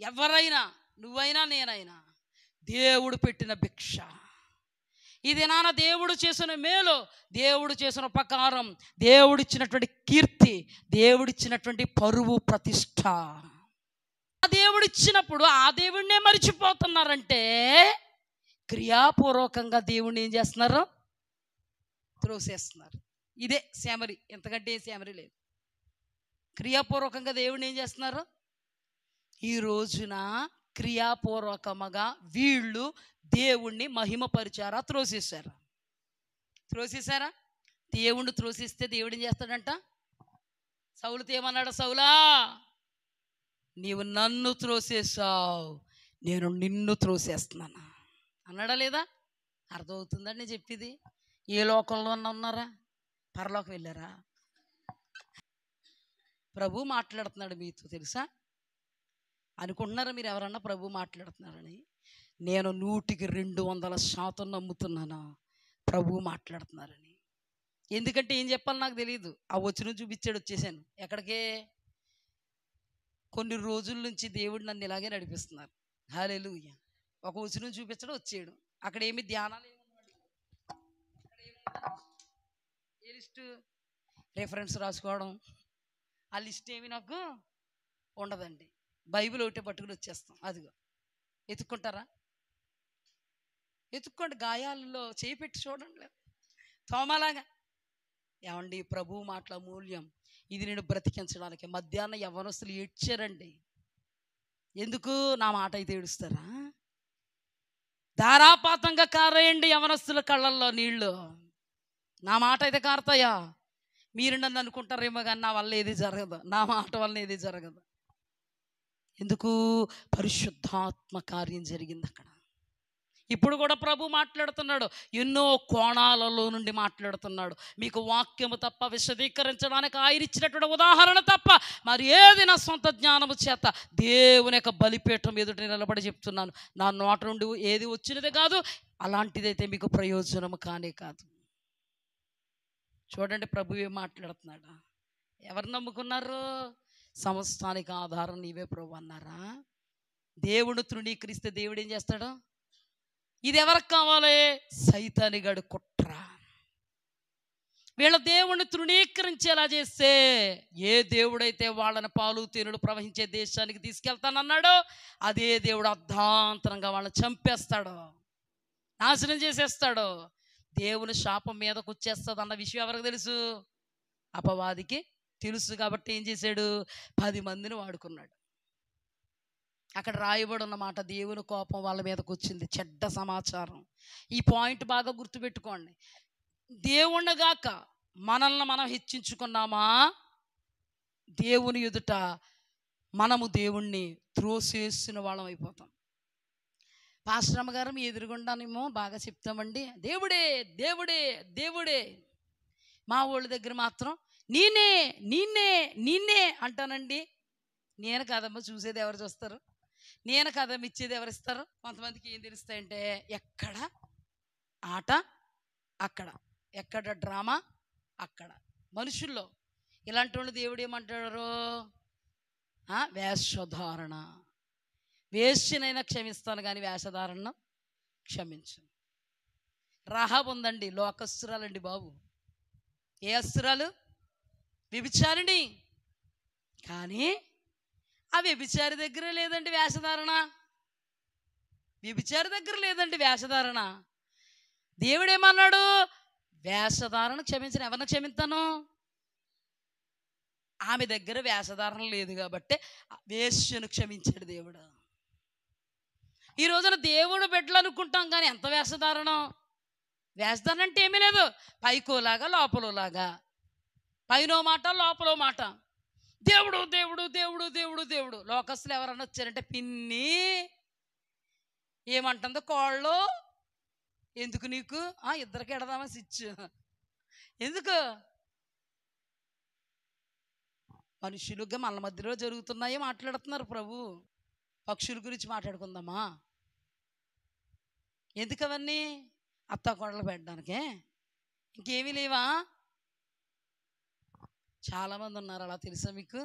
ఎవరైనా, నువ్వైనా నేనైనా, దేవుడు పెట్టిన భిక్ష. ఇది నాన్న దేవుడు చేసిన మేలు, దేవుడు చేసిన ఉపకారం, దేవుడిచ్చినటువంటి కీర్తి, దేవుడిచ్చినటువంటి పరువు ప్రతిష్ట. ఆ దేవుడిచ్చినప్పుడు ఆ దేవుడినే మరిచిపోతున్నారంటే క్రియాపూర్వకంగా దేవుడిని ఏం చేస్తున్నారు? త్రోసేస్తున్నారు. ఇదే శామరి, ఎంతకంటే ఏ శామరి లేదు. క్రియాపూర్వకంగా దేవుడిని ఏం చేస్తున్నారు? ఈ రోజున క్రియాపూర్వకముగా వీళ్ళు దేవుణ్ణి మహిమపరిచారా? త్రోసేశారా? దేవుణ్ణి త్రోసిస్తే దేవుడు ఏం చేస్తాడంట? సౌలుతో ఏమన్నాడు? సౌలా, నీవు నన్ను త్రోసేసావు, నేను నిన్ను త్రోసేస్తున్నాను అన్నాడా లేదా? అర్థమవుతుందండి నేను చెప్పేది? ఏ లోకంలో ఉన్నారా? పరలోకం వెళ్ళారా? ప్రభు మాట్లాడుతున్నాడు మీతో, తెలుసా? అనుకుంటున్నారా మీరు ఎవరన్నా ప్రభు మాట్లాడుతున్నారని? నేను 100% నమ్ముతున్నాను ప్రభు మాట్లాడుతున్నారని. ఎందుకంటే ఏం చెప్పాలి నాకు తెలియదు. ఆ వచనం చూపించాడు, వచ్చేసాను. ఎక్కడికే? కొన్ని రోజుల నుంచి దేవుడు నన్ను ఇలాగే నడిపిస్తున్నారు. హల్లెలూయా. ఒక వచనం చూపించడం వచ్చాడు. అక్కడ ఏమి ధ్యానాలు ఏ లిస్టు రెఫరెన్స్ రాసుకోవడం ఆ లిస్ట్ ఏమి నాకు ఉండదండి. బైబిల్ ఒకటే పట్టుకుని వచ్చేస్తాం. అదిగో ఎత్తుక్కుంటారా? ఎత్తుక్కోండి, గాయాలలో చేయి పెట్టి చూడండి, తోమలాగా. ఏమండి, ప్రభు మాటల మూల్యం ఇది నేను బ్రతికించడానికి. మధ్యాహ్నం యవ్వనస్తులు ఏడ్చారండి. ఎందుకు? నా మాట అయితే ఏడుస్తారా? ధారాపాతంగా కారేయండి యవ్వనస్తుల కళ్ళల్లో నీళ్ళు. నా మాట అయితే కారుతాయా? మీరు నన్ను అనుకుంటారేమో కానీ నా వల్ల ఏది జరగదు, నా మాట వల్ల ఏది జరగదు. ఎందుకు? పరిశుద్ధాత్మ కార్యం జరిగింది అక్కడ. ఇప్పుడు కూడా ప్రభు మాట్లాడుతున్నాడు, ఎన్నో కోణాలలో నుండి మాట్లాడుతున్నాడు. మీకు వాక్యము తప్ప విశదీకరించడానికి ఆయన ఇచ్చినటువంటి ఉదాహరణ తప్ప మరి ఏది నా సొంత జ్ఞానము చేత దేవుని యొక్క బలిపీఠం ఎదుట నిలబడి చెప్తున్నాను. నా నోట నుండి ఏది వచ్చినదే కాదు, అలాంటిదైతే మీకు ప్రయోజనము కానే కాదు. చూడండి ప్రభు ఏం మాట్లాడుతున్నాడా? ఎవరు నమ్ముకున్నారు? సమస్తానికి ఆధారం నీవే ప్రభు అన్నారా? దేవుడు తృణీకరిస్తే దేవుడు ఏం చేస్తాడు? ఇది ఎవరికి కావాలి? సైతానిగాడు కుట్ర. వీళ్ళ దేవుణ్ణి తృణీకరించేలా చేస్తే ఏ దేవుడైతే వాళ్ళని పాలు తేనెలు ప్రవహించే దేశానికి తీసుకెళ్తానన్నాడో అదే దేవుడు అర్ధాంతరంగా వాళ్ళని చంపేస్తాడు, నాశనం చేసేస్తాడు. దేవుని శాపం మీదకు వచ్చేస్తుంది అన్న విషయం ఎవరికి తెలుసు? అపవాదికి తెలుసు కాబట్టి ఏం చేశాడు? 10 మందిని వాడుకున్నాడు. అక్కడ రాయబడి ఉన్నమాట, దేవుని కోపం వాళ్ళ మీదకి వచ్చింది, చెడ్డ సమాచారం. ఈ పాయింట్ బాగా గుర్తుపెట్టుకోండి. దేవుణ్ణిగాక మనల్ని మనం హెచ్చించుకున్నామా, దేవుని ఎదుట మనము దేవుణ్ణి త్రోసేసిన వాళ్ళం అయిపోతాం. పాస్టరమ్మ గారు మీ ఎదురుగుండానేమో బాగా చెప్తామండి, దేవుడే దేవుడే దేవుడే. మా వాళ్ళ దగ్గర మాత్రం నేనే నేనే నేనే అంటానండి. నేను కదమ్మ చూసేది ఎవరు చూస్తారు, నేను కదమ్మ ఇచ్చేది ఎవరు ఇస్తారు. కొంతమందికి ఏం తెలుస్తాయంటే, ఎక్కడ ఆట అక్కడ, ఎక్కడ డ్రామా అక్కడ. మనుషుల్లో ఇలాంటి వాళ్ళు దేవుడు ఏమంటారు? వేషధారణ. వేశ్యనైనా క్షమిస్తాను కానీ వేషధారణను క్షమించను. రహాబు ఉందండి, లోకస్తురాలండి బాబు. ఏ అస్తురాలు? వ్యభిచారిణి. కానీ ఆ వ్యభిచారి దగ్గర లేదండి వేషధారణ. వ్యభిచారి దగ్గర లేదండి వేషధారణ. దేవుడేమన్నాడు? వేషధారణ క్షమించను. ఎవరిని క్షమిస్తాను? ఆమె దగ్గర వేషధారణ లేదు కాబట్టి వేశ్యను క్షమించాడు దేవుడు. ఈ రోజున దేవుడు బిడ్డలు అనుకుంటాం కానీ ఎంత వేషధారణం. వేషధారణ అంటే ఏమీ లేదు, పైకోలాగా లోపలలాగా, పైనో మాట లోపలో మాట. దేవుడు దేవుడు దేవుడు దేవుడు దేవుడు. లోకస్తులు ఎవరన్నా వచ్చారంటే, పిన్ని ఏమంటుందో కోళ్ళు, ఎందుకు నీకు? ఇద్దరికి ఎడదామా స్విచ్? ఎందుకు? మనుషులుగా మన మధ్యలో జరుగుతున్నాయో మాట్లాడుతున్నారు ప్రభు. పక్షుల గురించి మాట్లాడుకుందామా? ఎందుకు అవన్నీ? అత్త కోడలు పెట్టడానికే, ఇంకేమీ లేవా? చాలామంది ఉన్నారు అలా, తెలుసా మీకు?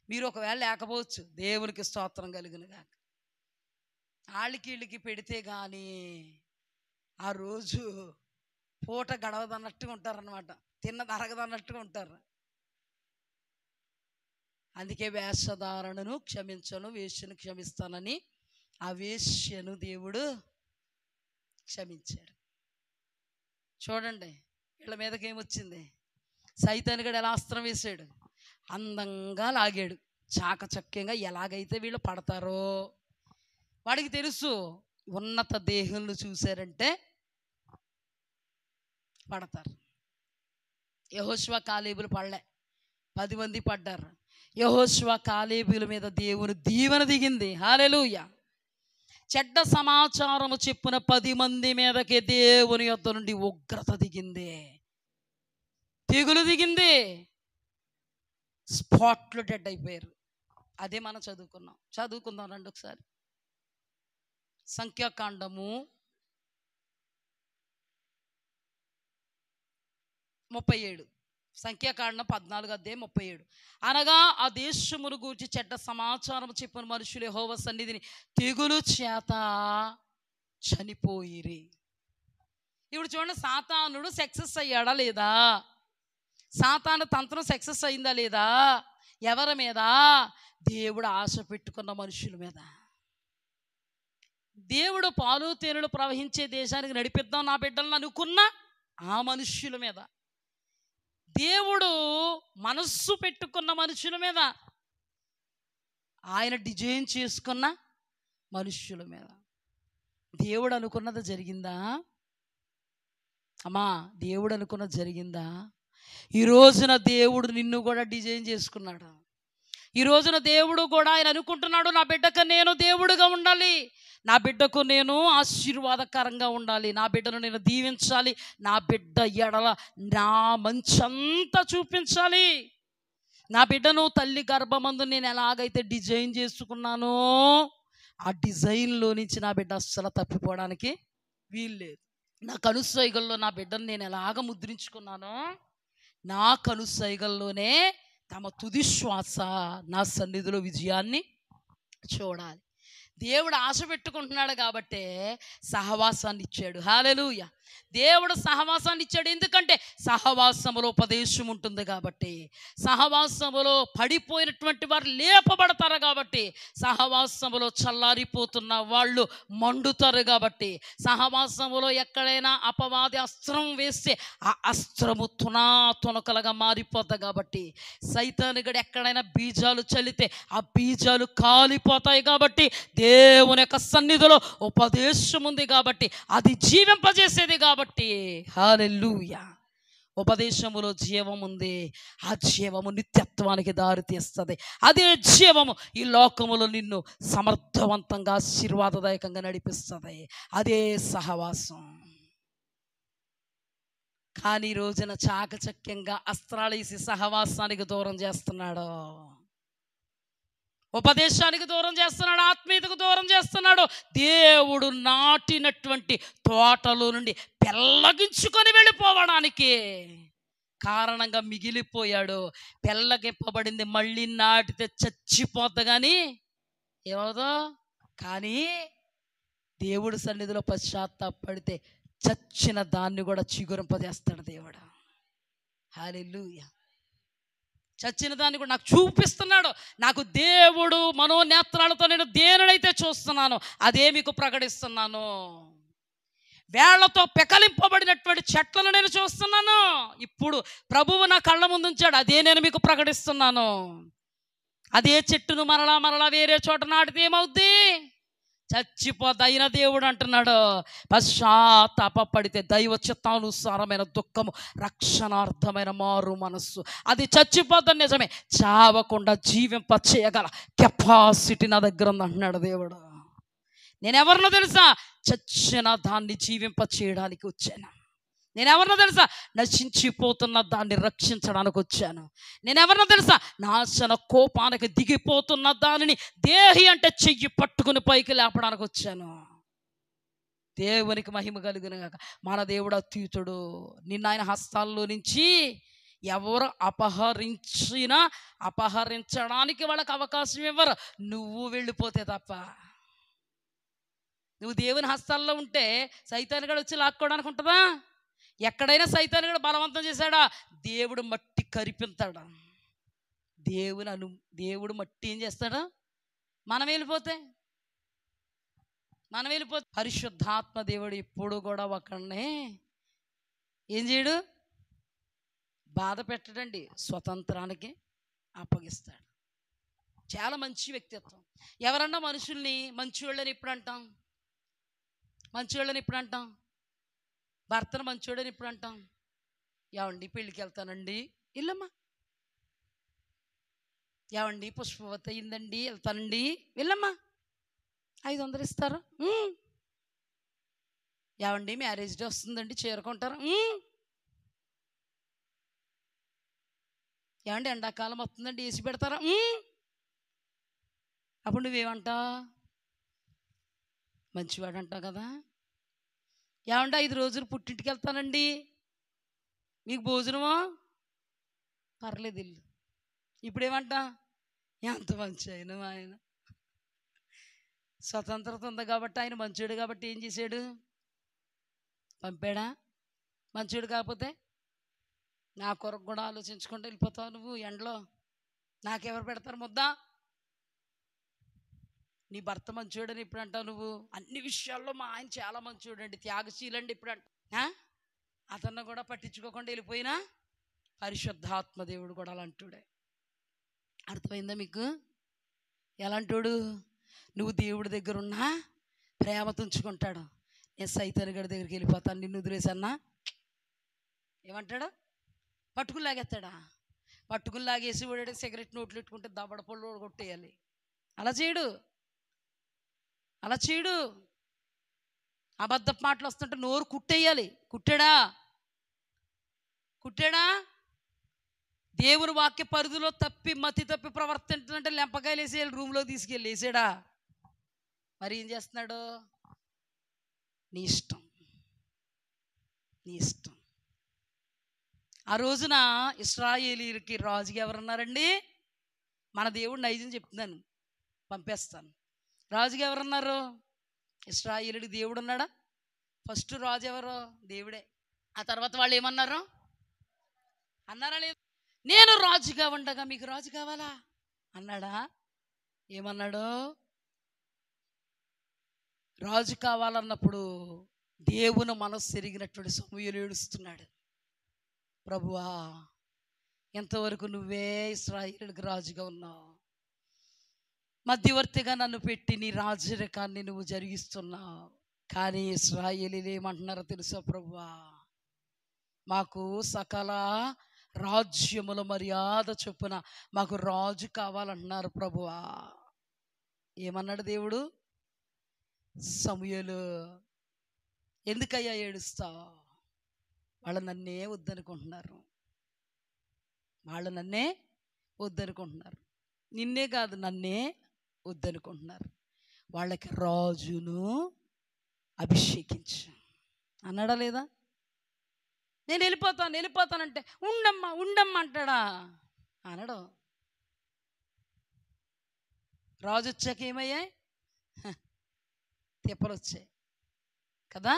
మీరు ఒకవేళ లేకపోవచ్చు, దేవునికి స్తోత్రం కలుగును గాక. వాళ్ళకి వీళ్ళకి పెడితే కానీ ఆ రోజు పూట గడవదన్నట్టుగా ఉంటారన్నమాట, తిన్నది అరగదన్నట్టుగా ఉంటారు. అందుకే వేషధారణను క్షమించను, వేశ్యను క్షమిస్తానని ఆ వేశ్యను దేవుడు క్షమించాడు. చూడండి వీళ్ళ మీదకి ఏమొచ్చింది? సైతానుగాడు ఎలా అస్త్రం వేసాడు? అందంగా లాగాడు, చాకచక్యంగా. ఎలాగైతే వీళ్ళు పడతారో వాడికి తెలుసు. ఉన్నత దేహంలో చూశారంటే పడతారు. యెహోషువ కాలేబులు పడలే, 10 మంది పడ్డారు. యెహోషువ కాలేబుల మీద దేవుని దీవెన దిగింది. హల్లెలూయా. చెడ్డ సమాచారము చెప్పున 10 మంది మీదకి దేవుని యొద్ద నుండి ఉగ్రత దిగింది, తెగులు దిగింది. స్పాట్లో డెడ్ అయిపోయారు. అదే మనం చదువుకుందాం రండి ఒకసారి. సంఖ్యాకాండము 37, సంఖ్యాకాండం 14:37. అనగా ఆ దేశమును గూర్చి చెడ్డ సమాచారం చెప్పిన మనుషులు యెహోవా సన్నిధిని తెగులు చేత చనిపోయిరి. ఇప్పుడు చూడండి, సాతానుడు సక్సెస్ అయ్యాడా లేదా? సాతాను తంత్రం సక్సెస్ అయిందా లేదా? ఎవరి మీద? దేవుడు ఆశ పెట్టుకున్న మనుషుల మీద. దేవుడు పాలు తేనెలు ప్రవహించే దేశానికి నడిపిద్దాం నా బిడ్డలను అనుకున్న ఆ మనుష్యుల మీద, దేవుడు మనస్సు పెట్టుకున్న మనుషుల మీద, ఆయన డిజైన్ చేసుకున్న మనుష్యుల మీద దేవుడు అనుకున్నది జరిగిందా? అమ్మా, దేవుడు అనుకున్నది జరిగిందా? ఈ రోజున దేవుడు నిన్ను కూడా డిజైన్ చేసుకున్నాడు. ఈ రోజున దేవుడు కూడా ఆయన అనుకుంటున్నాడు, నా బిడ్డకు నేను దేవుడుగా ఉండాలి, నా బిడ్డకు నేను ఆశీర్వాదకరంగా ఉండాలి, నా బిడ్డను నేను దీవించాలి, నా బిడ్డ ఎడల నా మంచంతా చూపించాలి, నా బిడ్డను తల్లి గర్భమందు నేను ఎలాగైతే డిజైన్ చేసుకున్నానో ఆ డిజైన్లో నుంచి నా బిడ్డ అస్సలు తప్పిపోవడానికి వీల్లేదు. నా కనుసైగల్లో నా బిడ్డను నేను ఎలాగ ముద్రించుకున్నానో నా కనుసైగల్లోనే తమ తుది శ్వాస నా సన్నిధిలో విజయాన్ని చూడాలి. దేవుడు ఆశ పెట్టుకుంటున్నాడు కాబట్టే సహవాసాన్ని ఇచ్చాడు. హల్లెలూయా. దేవుడు సహవాసాన్ని ఇచ్చాడు. ఎందుకంటే సహవాసములో ఉపదేశం ఉంటుంది కాబట్టి, సహవాసములో పడిపోయినటువంటి వారు లేపబడతారు కాబట్టి, సహవాసములో చల్లారిపోతున్న వాళ్ళు మండుతారు కాబట్టి, సహవాసములో ఎక్కడైనా అపవాది అస్త్రం వేస్తే ఆ అస్త్రము తునకలుగా మారిపోతుంది కాబట్టి, సైతానుగడు ఎక్కడైనా బీజాలు చల్లితే ఆ బీజాలు కాలిపోతాయి కాబట్టి, దేవుని యొక్క సన్నిధిలో ఉపదేశం ఉంది కాబట్టి, అది జీవింపజేసేది కాబట్టి, హల్లెలూయా. ఉపదేశములో జీవం ఉంది. ఆ జీవము నిత్యత్వానికి దారి తీస్తుంది. అదే జీవము ఈ లోకములో నిన్ను సమర్థవంతంగా ఆశీర్వాదదాయకంగా నడిపిస్తుంది. అదే సహవాసం. కానీ ఈ రోజున చాకచక్యంగా అస్త్రాలు వేసి సహవాసానికి దూరం చేస్తున్నాడు, ఉపదేశానికి దూరం చేస్తున్నాడు, ఆత్మీయతకు దూరం చేస్తున్నాడు. దేవుడు నాటినటువంటి తోటలో నుండి పెళ్ళగించుకొని వెళ్ళిపోవడానికి కారణంగా మిగిలిపోయాడు. పెళ్ళగింపబడింది మళ్ళీ నాటితే చచ్చిపోద్ది కానీ ఏమవుదో. కానీ దేవుడి సన్నిధిలో పశ్చాత్తాపడితే చచ్చిన దాన్ని కూడా చిగురింపజేస్తాడు దేవుడు. హల్లెలూయా. చచ్చిన దాన్ని కూడా నాకు చూపిస్తున్నాడు. నాకు దేవుడు మనోనేత్రాలతో నేను దేనినైతే చూస్తున్నాను అదే మీకు ప్రకటిస్తున్నాను. వేళ్లతో పెకలింపబడినటువంటి చెట్లను నేను చూస్తున్నాను. ఇప్పుడు ప్రభువు నా కళ్ళ ముందు ఉంచాడు, అదే నేను మీకు ప్రకటిస్తున్నాను. అదే చెట్టును మరలా వేరే చోట నాటితే ఏమవుద్ది? చచ్చిపోద్ది. అయిన దేవుడు అంటున్నాడు, పశ్చాత్తాపడితే దైవ చిత్తానుసారమైన దుఃఖము, రక్షణార్థమైన మారు మనస్సు, అది చచ్చిపోద్దని నిజమే, చావకుండా జీవింప చేయగల కెపాసిటీ నా దగ్గర ఉంది అంటున్నాడు దేవుడు. నేనెవరినో తెలుసా? చచ్చిన దాన్ని జీవింప చేయడానికి వచ్చాను. నేనెవరినో తెలుసా? నశించిపోతున్న దాన్ని రక్షించడానికి వచ్చాను. నేనెవరినో తెలుసా? నాశన కోపానికి దిగిపోతున్న దానిని దేహి అంటే చెయ్యి పట్టుకుని పైకి లేపడానికి వచ్చాను. దేవునికి మహిమ కలుగును గాక. మన దేవుడు అత్యుతుడు. నిన్న ఆయన హస్తాల్లో నుంచి ఎవరు అపహరించడానికి వాళ్ళకి అవకాశం ఇవ్వరు, నువ్వు వెళ్ళిపోతే తప్ప. నువ్వు దేవుని హస్తాల్లో ఉంటే సైతాను కూడా వచ్చి లాక్కోవడానికి ఉంటుందా? ఎక్కడైనా సైతాను కూడా బలవంతం చేశాడా? దేవుడు మట్టి కరిపిస్తాడా? దేవుడు మట్టి ఏం చేస్తాడా? మనం వెళ్ళిపోతే పరిశుద్ధాత్మ దేవుడు ఎప్పుడు కూడా ఒకడిని ఏం చేయడు? బాధ పెట్టడండి, స్వతంత్రానికి అప్పగిస్తాడు. చాలా మంచి వ్యక్తిత్వం. ఎవరన్నా మనుషుల్ని మంచివాళ్ళని ఎప్పుడు అంటాం? భర్తను మంచివాడని ఎప్పుడు అంటాం? ఏవండి పెళ్ళికి వెళ్తానండి, వెళ్ళమ్మా. ఏవండి పుష్పవతి అయిందండి, వెళ్తానండి, వెళ్ళమ్మా. 500 ఇస్తారు. ఏవండి మ్యారేజ్ డే వస్తుందండి, చేరుకుంటారు. ఏమండి ఎండాకాలం వస్తుందండి, ఏసి పెడతారా? అప్పుడు నువ్వేమంటావు? మంచివాడు అంటావు కదా. ఏమంటే 5 రోజులు పుట్టింటికి వెళ్తానండి, మీకు భోజనమా? పర్లేదు ఇల్లు. ఇప్పుడేమంటా? ఎంత మంచి ఆయన స్వతంత్రత ఉంది కాబట్టి, ఆయన మంచోడు కాబట్టి ఏం చేశాడు? పంపాడా? మంచోడు కాకపోతే నా కొరకు కూడా ఆలోచించుకుంటూ వెళ్ళిపోతావు నువ్వు ఎండలో. నాకెవరు పెడతారు ముద్ద? నీ భర్త మంచోడని ఇప్పుడు అంటావు నువ్వు. అన్ని విషయాల్లో మా ఆయన చాలా మంచోడండి, త్యాగశీలండి ఇప్పుడు అంటా. అతన్ని కూడా పట్టించుకోకుండా వెళ్ళిపోయినా పరిశుద్ధాత్మ దేవుడు కూడా అలాంటోడే. అర్థమైందా మీకు? ఎలాంటోడు? నువ్వు దేవుడి దగ్గర ఉన్నా ప్రేమ తుంచుకుంటాడు. నేను సైతాను గడి దగ్గరికి వెళ్ళిపోతాను, నిన్ను వదిలేసన్నా ఏమంటాడు? పట్టుకుని లాగేస్తాడా? పట్టుకుని లాగేసి వాడు సిగరెట్ నోట్లు పెట్టుకుంటే దబడ పళ్ళు కొట్టేయాలి. అలా చేయడు. అబద్ధపు మాటలు వస్తుంటే నోరు కుట్టేయాలి. కుట్టాడా? దేవుని వాక్య పరిధిలో మతి తప్పి ప్రవర్తించాలంటే లెంపకాయలు వేసేయాలి, రూమ్లో తీసుకెళ్ళి వేసాడా? మరి ఏం చేస్తున్నాడు? నీ ఇష్టం. ఆ రోజున ఇశ్రాయేలీయులకి రాజుగా ఎవరున్నారండి? మన దేవుడు నైజం చెప్తున్నాను, పంపేస్తాను. రాజుగా ఎవరున్నారు? ఇశ్రాయేలుడికి దేవుడు ఉన్నాడా? ఫస్ట్ రాజు ఎవరు? దేవుడే. ఆ తర్వాత వాళ్ళు ఏమన్నారు? అన్నారా లేదు? నేను రాజుగా ఉండగా మీకు రాజు కావాలా అన్నాడా? ఏమన్నాడు? రాజు కావాలన్నప్పుడు దేవుని మనసు ఎరిగినటువంటి సమూయేలు ఏడుస్తున్నాడు. ప్రభువా, ఎంతవరకు నువ్వే ఇశ్రాయేలుకి రాజుగా ఉన్నావు, మధ్యవర్తిగా నన్ను పెట్టి నీ రాజరికాన్ని నువ్వు జరిగిస్తున్నావు. కానీ ఇశ్రాయేలీలు ఏమంటున్నారో తెలుసా? ప్రభువా, మాకు సకల రాజ్యముల మర్యాద చొప్పున మాకు రాజు కావాలంటున్నారు ప్రభువా. ఏమన్నాడు దేవుడు? సమూయేలు, ఎందుకయ్యా ఏడుస్తావు? వాళ్ళు నన్నే వద్దనుకుంటున్నారు, వాళ్ళు నన్నే వద్దనుకుంటున్నారు. నిన్నే కాదు, నన్నే వద్దనుకుంటున్నారు. వాళ్ళకి రాజును అభిషేకించు అన్నాడా లేదా? నేను వెళ్ళిపోతానంటే ఉండమ్మా అంటాడా? అనడు. రాజు వచ్చాక ఏమయ్యాయి? తిప్పలు వచ్చాయి కదా.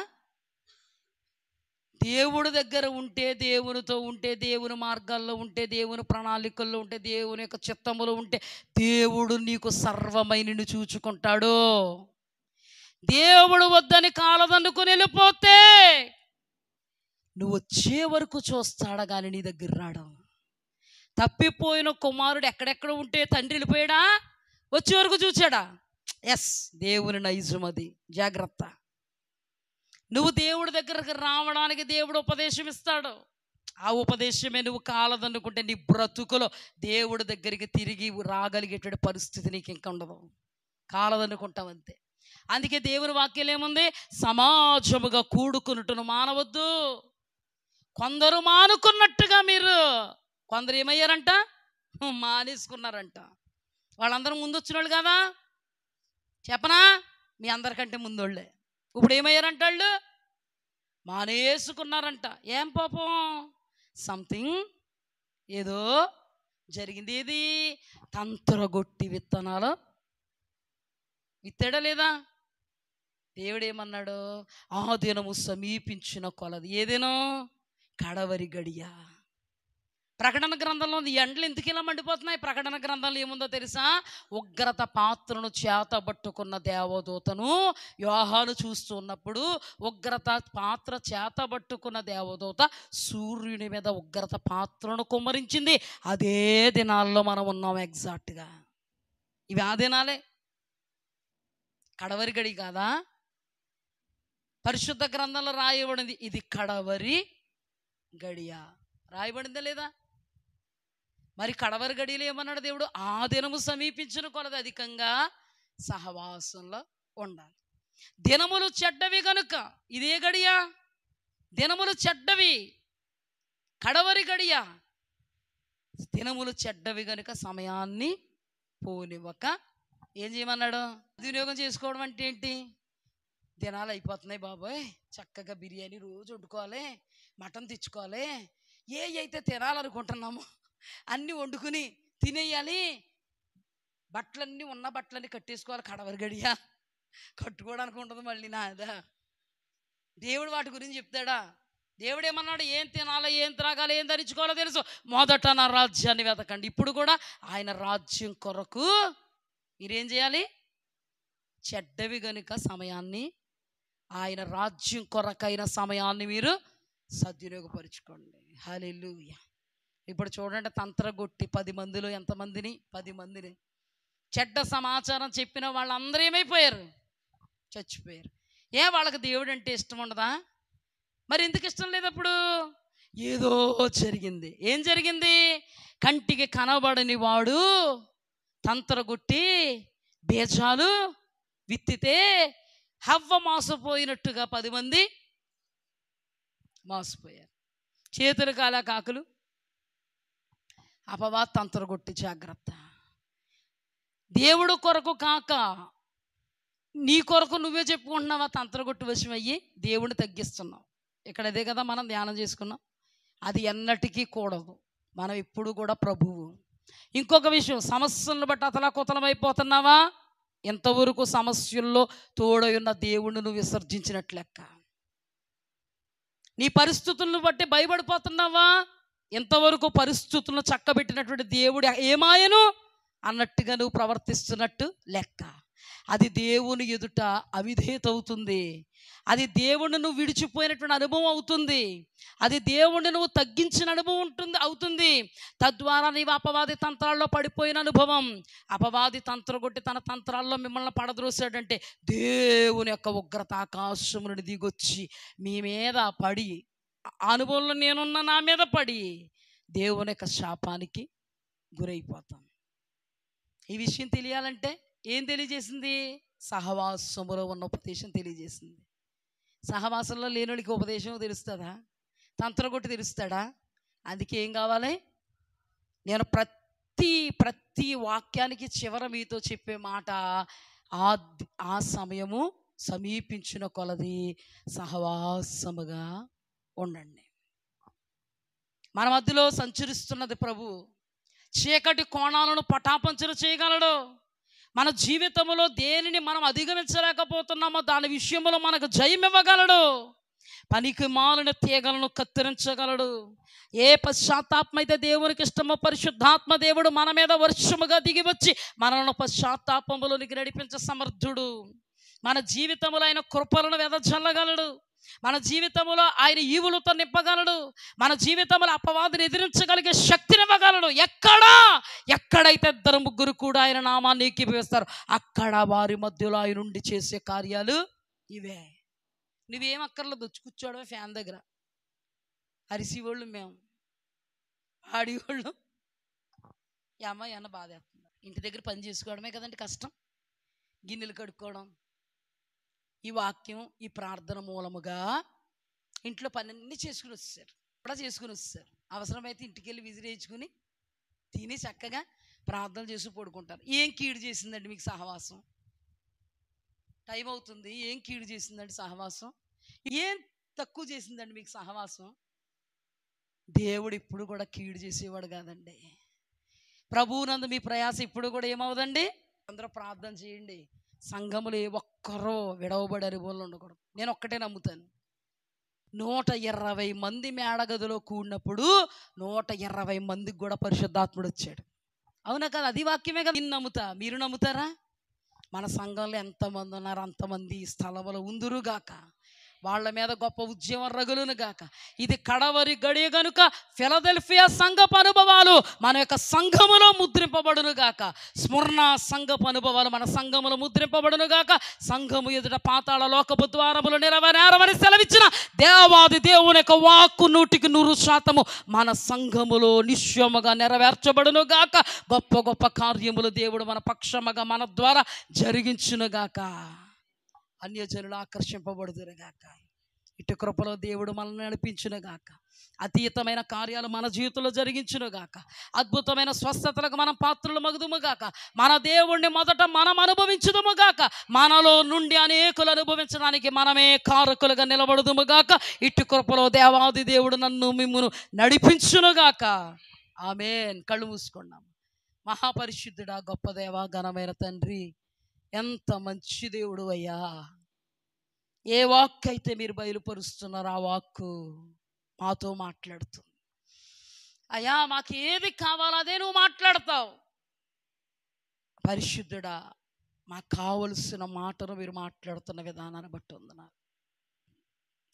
దేవుడి దగ్గర ఉంటే, దేవునితో ఉంటే, దేవుని మార్గాల్లో ఉంటే, దేవుని ప్రణాళికల్లో ఉంటే, దేవుని యొక్క చిత్తములో ఉంటే దేవుడు నీకు సర్వమై నిన్ను చూచుకుంటాడు. దేవుడు వద్దని కాలదన్నుకుని వెళ్ళిపోతే నువ్వు వచ్చే వరకు చూస్తాడా కానీ నీ దగ్గర రాడు. తప్పిపోయిన కుమారుడు ఎక్కడెక్కడ ఉంటే తండ్రి వెళ్ళిపోయాడా? వచ్చే వరకు చూచాడా? ఎస్, దేవుని నైజం అది. జాగ్రత్త. నువ్వు దేవుడి దగ్గరకు రావడానికి దేవుడు ఉపదేశం ఇస్తాడు. ఆ ఉపదేశమే నువ్వు కాలదనుకుంటే నీ బ్రతుకులో దేవుడి దగ్గరికి తిరిగి రాగలిగేటువంటి పరిస్థితి నీకు ఇంకా ఉండదు. కాలదనుకుంటావు అంతే. అందుకే దేవుని వాక్యం ఏముంది? సమాజముగా కూడుకున్నట్టును మానవద్దు. కొందరు మానుకున్నట్టుగా మీరు, కొందరు ఏమయ్యారంట? మానేసుకున్నారంట. వాళ్ళందరూ ముందు వచ్చిన వాళ్ళు కదా, చెప్పనా? మీ అందరికంటే ముందోళ్ళే. ఇప్పుడు ఏమయ్యారంట? వాళ్ళు మానేసుకున్నారంట. ఏం పాపం? సంథింగ్ ఏదో జరిగింది. ఏది? తంత్రగొట్టి విత్తనాలు విత్తాడా లేదా? దేవుడు ఏమన్నాడు? ఆ దినము సమీపించిన కొలది. ఏ దినం? కడవరి గడియ. ప్రకటన గ్రంథంలో ఈ ఎండలు ఎందుకు ఇలా మండిపోతున్నాయి? ప్రకటన గ్రంథంలో ఏముందో తెలుసా? ఉగ్రత పాత్రను చేతబట్టుకున్న దేవదూతను యోహాను చూస్తూ ఉన్నప్పుడు, ఉగ్రత పాత్ర చేతబట్టుకున్న దేవదూత సూర్యుని మీద ఉగ్రత పాత్రను కుమ్మరించింది. అదే దినాల్లో మనం ఉన్నాం ఎగ్జాక్ట్గా. ఇవి ఆ దినాలే. కడవరి గడి కాదా? పరిశుద్ధ గ్రంథంలో రాయబడింది ఇది కడవరి గడియ. రాయబడిందా లేదా? మరి కడవరి గడియలో ఏమన్నాడు దేవుడు? ఆ దినము సమీపించిన కొలది అధికంగా సహవాసంలో ఉండాలి. దినములు చెడ్డవి కనుక ఇదే గడియ. దినములు చెడ్డవి, కడవరి గడియ. దినములు చెడ్డవి కనుక సమయాన్ని పోనివ్వక ఏం చేయమన్నాడు? వినియోగం చేసుకోవడం అంటే ఏంటి? దినాలు అయిపోతున్నాయి బాబోయ్, చక్కగా బిర్యానీ రోజు వండుకోవాలి, మటన్ తెచ్చుకోవాలి, అయితే తినాలనుకుంటున్నాము అన్నీ వండుకుని తినేయాలి, బట్టలన్నీ ఉన్న బట్టలన్నీ కట్టేసుకోవాలి. కడవరి గడియ కట్టుకోవడానికి ఉండదు మళ్ళీ నాదా. దేవుడు వాటి గురించి చెప్తాడా? దేవుడు ఏమన్నాడు? ఏం తినాలో, ఏం త్రాగాలో, ఏం ధరించుకోవాలో తెలుసు. మొదట నా రాజ్యాన్ని వెతకండి. ఇప్పుడు కూడా ఆయన రాజ్యం కొరకు మీరేం చేయాలి? చెడ్డవి గనుక సమయాన్ని, ఆయన రాజ్యం కొరకైన సమయాన్ని మీరు సద్వినియోగపరుచుకోండి. హల్లెలూయా. ఇప్పుడు చూడండి, తంత్రగొట్టి 10 మందిలో ఎంతమందిని? 10 మందిని చెడ్డ సమాచారం చెప్పిన వాళ్ళందరూ ఏమైపోయారు? చచ్చిపోయారు. వాళ్ళకి దేవుడు అంటే ఇష్టం ఉండదా? మరి ఎందుకు ఇష్టం లేదు? అప్పుడు ఏదో జరిగింది. ఏం జరిగింది? కంటికి కనబడని వాడు తంత్రగొట్టి బీజాలు విత్తితే హవ్వ మోసపోయినట్టుగా 10 మంది మోసపోయారు. చేతులు కాలా కాకులు. అపవాది తంత్రగొట్టి జాగ్రత్త. దేవుడు కొరకు కాక నీ కొరకు నువ్వే చెప్పుకుంటున్నావా? తంత్రగొట్టి వశమయ్యి దేవుడిని తగ్గిస్తున్నావు. ఇక్కడ అదే కదా మనం ధ్యానం చేసుకున్నాం. అది ఎన్నటికీ కూడదు. మనం ఎప్పుడు కూడా ప్రభువు. ఇంకొక విషయం, సమస్యలను బట్టి అతలాకుతలమైపోతున్నావా? ఎంతవరకు సమస్యల్లో తోడై ఉన్న దేవుణ్ణి నువ్వు విసర్జించినట్లు లెక్క. నీ పరిస్థితులను బట్టి భయపడిపోతున్నావా? ఎంతవరకు పరిస్థితులను చక్కబెట్టినటువంటి దేవుడు ఏమాయను అన్నట్టుగా నువ్వు ప్రవర్తిస్తున్నట్టు లెక్క. అది దేవుని ఎదుట అవిధేయత అవుతుంది. అది దేవుణ్ణి నువ్వు విడిచిపోయినటువంటి అనుభవం అవుతుంది. అది దేవుణ్ణి నువ్వు తగ్గించిన అనుభవం అవుతుంది. తద్వారా నీవు అపవాది తంత్రాల్లో పడిపోయిన అనుభవం. అపవాది తంత్రగొట్టి తన తంత్రాల్లో మిమ్మల్ని పడద్రోసాడంటే దేవుని యొక్క ఉగ్రత ఆకాశం నుండి దిగొచ్చి మీ మీద పడి, అనుభవంలో నేనున్న నా మీద పడి దేవుని యొక్క శాపానికి గురైపోతాం. ఈ విషయం తెలియాలంటే ఏం తెలియజేసింది? సహవాసములో ఉన్న ఉపదేశం తెలియజేసింది. సహవాసంలో లేనుడికి ఉపదేశం తెలుస్తుందా? తంత్రగొట్టి తెలుస్తాడా? అందుకే ఏం కావాలి? నేను ప్రతి వాక్యానికి చివర మీతో చెప్పే మాట, ఆ సమయము సమీపించిన కొలది సహవాసముగా ఉండండి. మన మధ్యలో సంచరిస్తున్నది ప్రభు. చీకటి కోణాలను పటాపంచలు చేయగలడు. మన జీవితంలో దేనిని మనం అధిగమించలేకపోతున్నామో దాని విషయంలో మనకు జయం ఇవ్వగలడు. పనికి మాలిన తీగలను కత్తిరించగలడు. ఏ పశ్చాత్తాపం అయితే దేవునికి ఇష్టమో పరిశుద్ధాత్మ దేవుడు మన మీద వర్షముగా దిగి వచ్చి మనల్ని పశ్చాత్తాపములోనికి నడిపించే సమర్థుడు. మన జీవితంలో ఆయన కృపలను వెదజల్లగలడు. మన జీవితంలో ఆయన ఈవులతో నింపగలడు. మన జీవితంలో అపవాదిని ఎదిరించగలిగే శక్తినివ్వగలడు. ఎక్కడైతే 2-3 కూడా ఆయన నామాన్ని ఏకీభవిస్తారు అక్కడ వారి మధ్యలో ఆయన నుండి చేసే కార్యాలు ఇవే. నువ్వేం అక్కర్లేదు, వచ్చి కూర్చోవడమే ఫ్యాన్ దగ్గర. అరిసేవాళ్ళు మేము, ఆడేవాళ్ళు ఏమన్నా బాధ వేస్తుంది. ఇంటి దగ్గర పని చేసుకోవడమే కదండి కష్టం. గిన్నెలు కడుక్కోవడం, ఈ వాక్యం, ఈ ప్రార్థన మూలముగా ఇంట్లో పని చేసుకుని వచ్చేసారు. అవసరమైతే ఇంటికి వెళ్ళి విజిరేయించుకుని తిని చక్కగా ప్రార్థన చేసి పడుకుంటారు. ఏం కీడు చేసిందండి మీకు సహవాసం? టైం అవుతుంది. ఏం కీడు చేసిందండి సహవాసం? ఏం తక్కువ చేసిందండి మీకు సహవాసం? దేవుడు ఇప్పుడు కూడా కీడు చేసేవాడు కాదండి. ప్రభువునందు మీ ప్రయాస ఇప్పుడు కూడా ఏమవుదండి? అందరూ ప్రార్థన చేయండి. సంఘములు ఏ ఒక్కరో విడవబడి అనుభవంలో ఉండకూడదు. నేను ఒక్కటే నమ్ముతాను, 120 మంది మేడగదిలో కూడినప్పుడు 120 మందికి కూడా పరిశుద్ధాత్ముడు వచ్చాడు. అవునా కదా? అది వాక్యమే కదా. నేను నమ్ముతా, మీరు నమ్ముతారా? మన సంఘంలో ఎంతమంది ఉన్నారు అంతమంది స్థలములో ఉందురుగాక. వాళ్ళ మీద గొప్ప ఉద్యమం రగులును గాక. ఇది కడవరి గడియ గనుక ఫిలదెల్ఫియా సంఘపు అనుభవాలు మన యొక్క సంఘములో ముద్రింపబడును గాక. స్మరణ సంఘపు అనుభవాలు మన సంఘములో ముద్రింపబడును గాక. సంఘము ఎదుట పాతాళ లోకపు ద్వారములు నెరవేరవని సెలవిచ్చిన దేవాది దేవుని యొక్క వాక్కు 100% మన సంఘములో నిశ్చయముగా నెరవేర్చబడును గాక. గొప్ప గొప్ప కార్యములు దేవుడు మన పక్షముగా మన ద్వారా జరిగించును గాక. అన్యజనులు ఆకర్షింపబడుదురుగాక. ఇటు కృపలో దేవుడు మనల్ని నడిపించునుగాక. అతీతమైన కార్యాలు మన జీవితంలో జరిగించునుగాక. అద్భుతమైన స్వస్థతలకు మనం పాత్రలు మగుదుముగాక. మన దేవుణ్ణి మొదట మనం అనుభవించుదుముగాక. మనలో నుండి అనేకులు అనుభవించడానికి మనమే కారకులుగా నిలబడుదుముగాక. ఇటు కృపలో దేవాది దేవుడు నన్ను మిమ్మును నడిపించునుగాక. ఆమేన్. కళ్ళు మూసుకున్నాం. మహాపరిశుద్ధుడా, గొప్ప దేవా, ఘనమైన తండ్రి, ఎంత మంచి దేవుడు అయ్యా. ఏ వాక్కు అయితే మీరు బయలుపరుస్తున్నారో ఆ వాక్కు మాతో మాట్లాడుతుంది అయ్యా. మాకు ఏది కావాలో అదే నువ్వు మాట్లాడతావు. పరిశుద్ధుడా, మాకు కావలసిన మాటను మీరు మాట్లాడుతున్న విధానాన్ని బట్టి వందనాలు.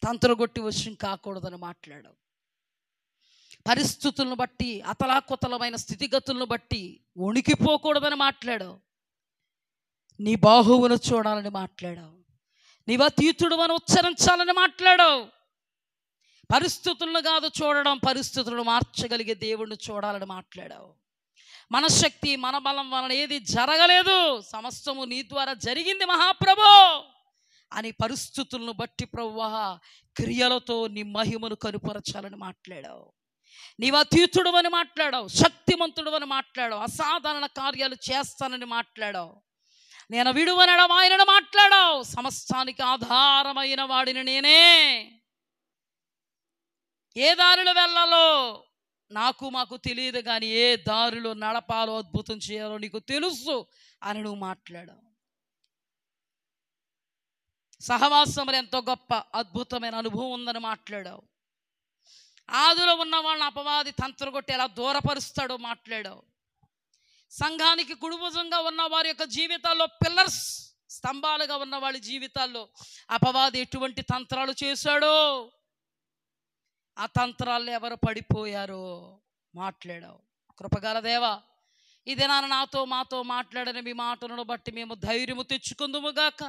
తంత్రగొట్టి వశం కాకూడదని మాట్లాడావు. పరిస్థితులను బట్టి, అతలాకుతలమైన స్థితిగతులను బట్టి వణికిపోకూడదని మాట్లాడావు. నీ బాహువును చూడాలని మాట్లాడావు. నీవు అతీతుడు అని ఉచ్చరించాలని మాట్లాడావు. పరిస్థితులను కాదు చూడడం, పరిస్థితులను మార్చగలిగే దేవుడిని చూడాలని మాట్లాడావు. మన శక్తి, మన బలం వలన ఏది జరగలేదు, సమస్తము నీ ద్వారా జరిగింది మహాప్రభు అని పరిస్థితులను బట్టి ప్రభువా క్రియలతో నీ మహిమను కనుపరచాలని మాట్లాడావు. నీవు అతీతుడు అని మాట్లాడావు, శక్తిమంతుడు అని మాట్లాడావు, అసాధారణ కార్యాలు చేస్తానని మాట్లాడావు. నేను విడువనడం ఆయనను మాట్లాడావు. సమస్తానికి ఆధారమైన వాడిని నేనే. ఏ దారిలో వెళ్ళాలో మాకు తెలియదు, కానీ ఏ దారిలో నడపాలో, అద్భుతం చేయాలో నీకు తెలుసు అని నువ్వు మాట్లాడావు. సహవాసంలో ఎంతో గొప్ప అద్భుతమైన అనుభవం ఉందని మాట్లాడావు. ఆదిలో ఉన్న వాళ్ళని అపవాది తంత్రగొట్టి ఎలా దూరపరుస్తాడో మాట్లాడావు. సంఘానికి కుడిభుజంగా ఉన్న వారి యొక్క జీవితాల్లో పిల్లర్స్, స్తంభాలుగా ఉన్న వాళ్ళ జీవితాల్లో అపవాది ఎటువంటి తంత్రాలు చేశాడో, ఆ తంత్రాల్లో ఎవరు పడిపోయారో మాట్లాడావు. కృపగల దేవా, ఇదే నాతో మాతో మాట్లాడిన మీ మాటలను బట్టి మేము ధైర్యము తెచ్చుకుందుముగాక.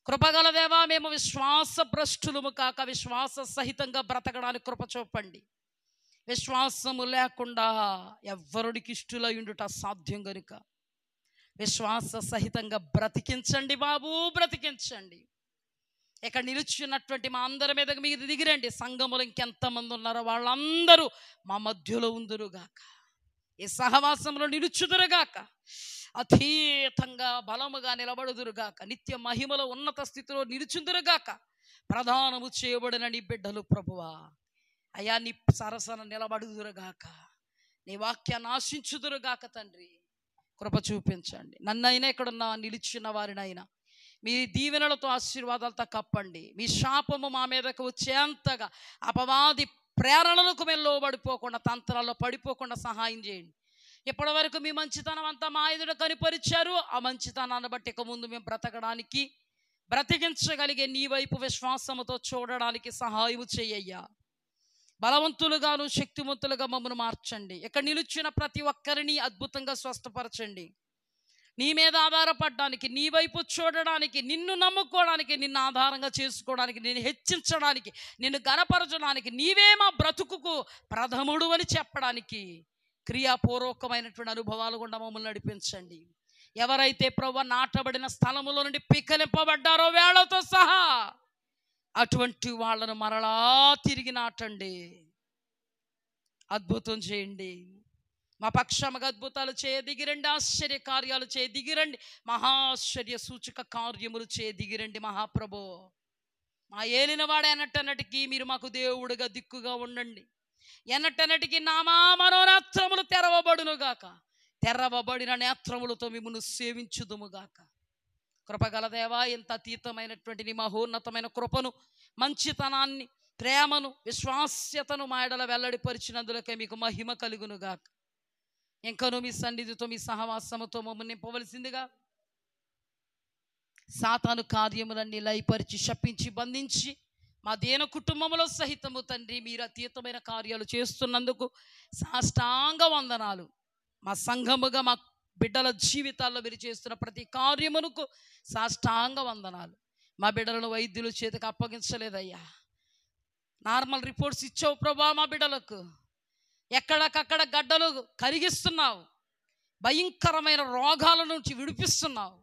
కృపగల దేవా, మేము విశ్వాస భ్రష్టులము కాక విశ్వాస సహితంగా బ్రతకడానికి కృప చూపండి. విశ్వాసము లేకుండా ఎవ్వరుడికి ఇష్టలయుండుట సాధ్యం గనుక విశ్వాస సహితంగా బ్రతికించండి బాబు, బ్రతికించండి. ఇక్కడ నిలుచున్నటువంటి మా అందరి మీద మీరు దిగిరండి. సంఘములు ఇంకెంతమంది ఉన్నారో వాళ్ళందరూ మా మధ్యలో ఉందురుగాక. ఈ సహవాసంలో నిలుచుదురుగాక. అతీతంగా బలముగా నిలబడుదురుగాక. నిత్య మహిమలో ఉన్నత స్థితిలో నిలుచుందురుగాక. ప్రధానము చేయబడిన నీ బిడ్డలు ప్రభువా, అయ్యా నీ సరసన నిలబడుదురుగాక. నీ వాక్యాన్ని ఆశించుదురుగాక. తండ్రి కృప చూపించండి. నన్నైనా ఇక్కడున్న నిలిచిన వారినైనా మీ దీవెనలతో ఆశీర్వాదాలతో కప్పండి. మీ శాపము మా మీదకు వచ్చేంతగా అపవాది ప్రేరణలకు మేము లోబడిపోకుండా, తంత్రాల్లో పడిపోకుండా సహాయం చేయండి. ఇప్పటి వరకు మీ మంచితనం అంతా మా ఎదుట కనిపరిచారు. ఆ మంచితనాన్ని బట్టి ఇక ముందు మేము బ్రతకడానికి, బ్రతికించగలిగే నీ వైపు విశ్వాసముతో చూడడానికి సహాయం చెయ్యయ్యా. బలవంతులుగాను శక్తివంతులుగా మమ్మల్ని మార్చండి. ఇక్కడ నిలుచిన ప్రతి ఒక్కరిని అద్భుతంగా స్వస్థపరచండి. నీ మీద ఆధారపడడానికి, నీ వైపు చూడడానికి, నిన్ను నమ్ముకోవడానికి, నిన్ను ఆధారంగా చేసుకోవడానికి, నిన్ను హెచ్చించడానికి, నిన్ను గణపరచడానికి, నీవే మా బ్రతుకుకు ప్రథముడు అని చెప్పడానికి క్రియాపూర్వకమైనటువంటి అనుభవాలు గుండా మమ్మల్ని నడిపించండి. ఎవరైతే ప్రభువా నాటబడిన స్థలములో నుండి పిక్కలింపబడ్డారో వేళతో సహా అటువంటి వాళ్ళను మరలా తిరిగి నాటండి. అద్భుతం చేయండి. మా పక్షముగా అద్భుతాలు చేయదిగిరండి. ఆశ్చర్య కార్యాలు చేయదిగిరండి. మహాశ్చర్య సూచక కార్యములు చేయదిగిరండి. మహాప్రభో, మా ఏలినవాడు ఎన్నటన్నటికీ మీరు మాకు దేవుడుగా దిక్కుగా ఉండండి. ఎన్నటన్నటికీ నామా మనోనేత్రములు తెరవబడునుగాక. తెరవబడిన నేత్రములతో మిమ్మల్ని సేవించుదుముగాక. కృపగల దేవా, ఎంత అతీతమైనటువంటి నీ మహోన్నతమైన కృపను, మంచితనాన్ని, ప్రేమను, విశ్వాస్యతను మా ఎడల వెల్లడిపరిచినందులకే మీకు మహిమ కలుగునుగాక. ఇంకనూ మీ సన్నిధితో, మీ సహవాసముతో మమ్మల్ని నింపవలసిందిగా సాతాను కార్యములన్నీ లయపరిచి, శపించి, బంధించి మా దేన కుటుంబంలో సహితము తండ్రి మీరు అతీతమైన కార్యాలు చేస్తున్నందుకు సాష్టాంగ వందనాలు. మా సంఘముగా మా బిడ్డల జీవితాల్లో మీరు చేస్తున్న ప్రతి కార్యమునకు సాష్టాంగ వందనాలు. మా బిడ్డలను వైద్యుల చేతికి అప్పగించలేదయ్యా. నార్మల్ రిపోర్ట్స్ ఇచ్చావు ప్రభా. మా బిడ్డలకు ఎక్కడికక్కడ గడ్డలు కరిగిస్తున్నావు. భయంకరమైన రోగాల నుంచి విడిపిస్తున్నావు.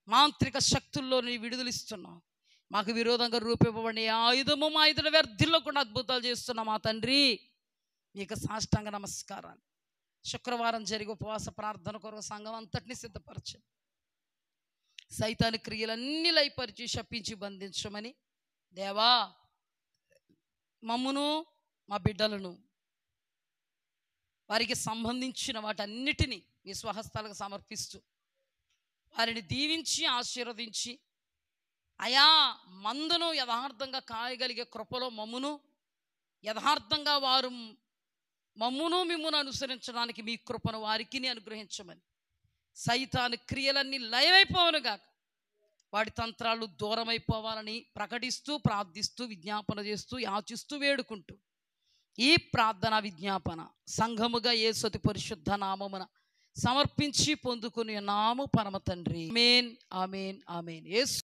మాంత్రిక శక్తుల్లోని విడుదలిస్తున్నావు. మాకు విరోధంగా రూపింపబడిన ఆయుధము మా ఎదుట వ్యర్థిల్లకుండా అద్భుతాలు చేస్తున్న మా తండ్రి మీకు సాష్టాంగ నమస్కారాలు. శుక్రవారం జరిగే ఉపవాస ప్రార్థన కొరకు సంఘం అంతటిని సిద్ధపరచండి. సైతాని క్రియలన్నీ లయపరిచి, శపించి, బంధించమని దేవా మమ్మును, మా బిడ్డలను, వారికి సంబంధించిన వాటన్నిటినీ మీ స్వహస్తాలకు సమర్పిస్తూ వారిని దీవించి, ఆశీర్వదించి, అయా మందును యథార్థంగా కాయగలిగే కృపలో మమ్మును, యథార్థంగా వారు మమ్మును మిమ్మును అనుసరించడానికి మీ కృపను వారికి అనుగ్రహించమని, సైతాను క్రియలన్నీ లయమైపోవనుగాక, వాడి తంత్రాలు దూరమైపోవాలని ప్రకటిస్తూ, ప్రార్థిస్తూ, విజ్ఞాపన చేస్తూ, యాచిస్తూ, వేడుకుంటూ ఈ ప్రార్థన విజ్ఞాపన సంఘముగా యేసు అతి పరిశుద్ధ నామమున సమర్పించి పొందుకుని నాము పరమ తండ్రి. ఆమేన్, ఆమేన్, ఆమేన్. యేసు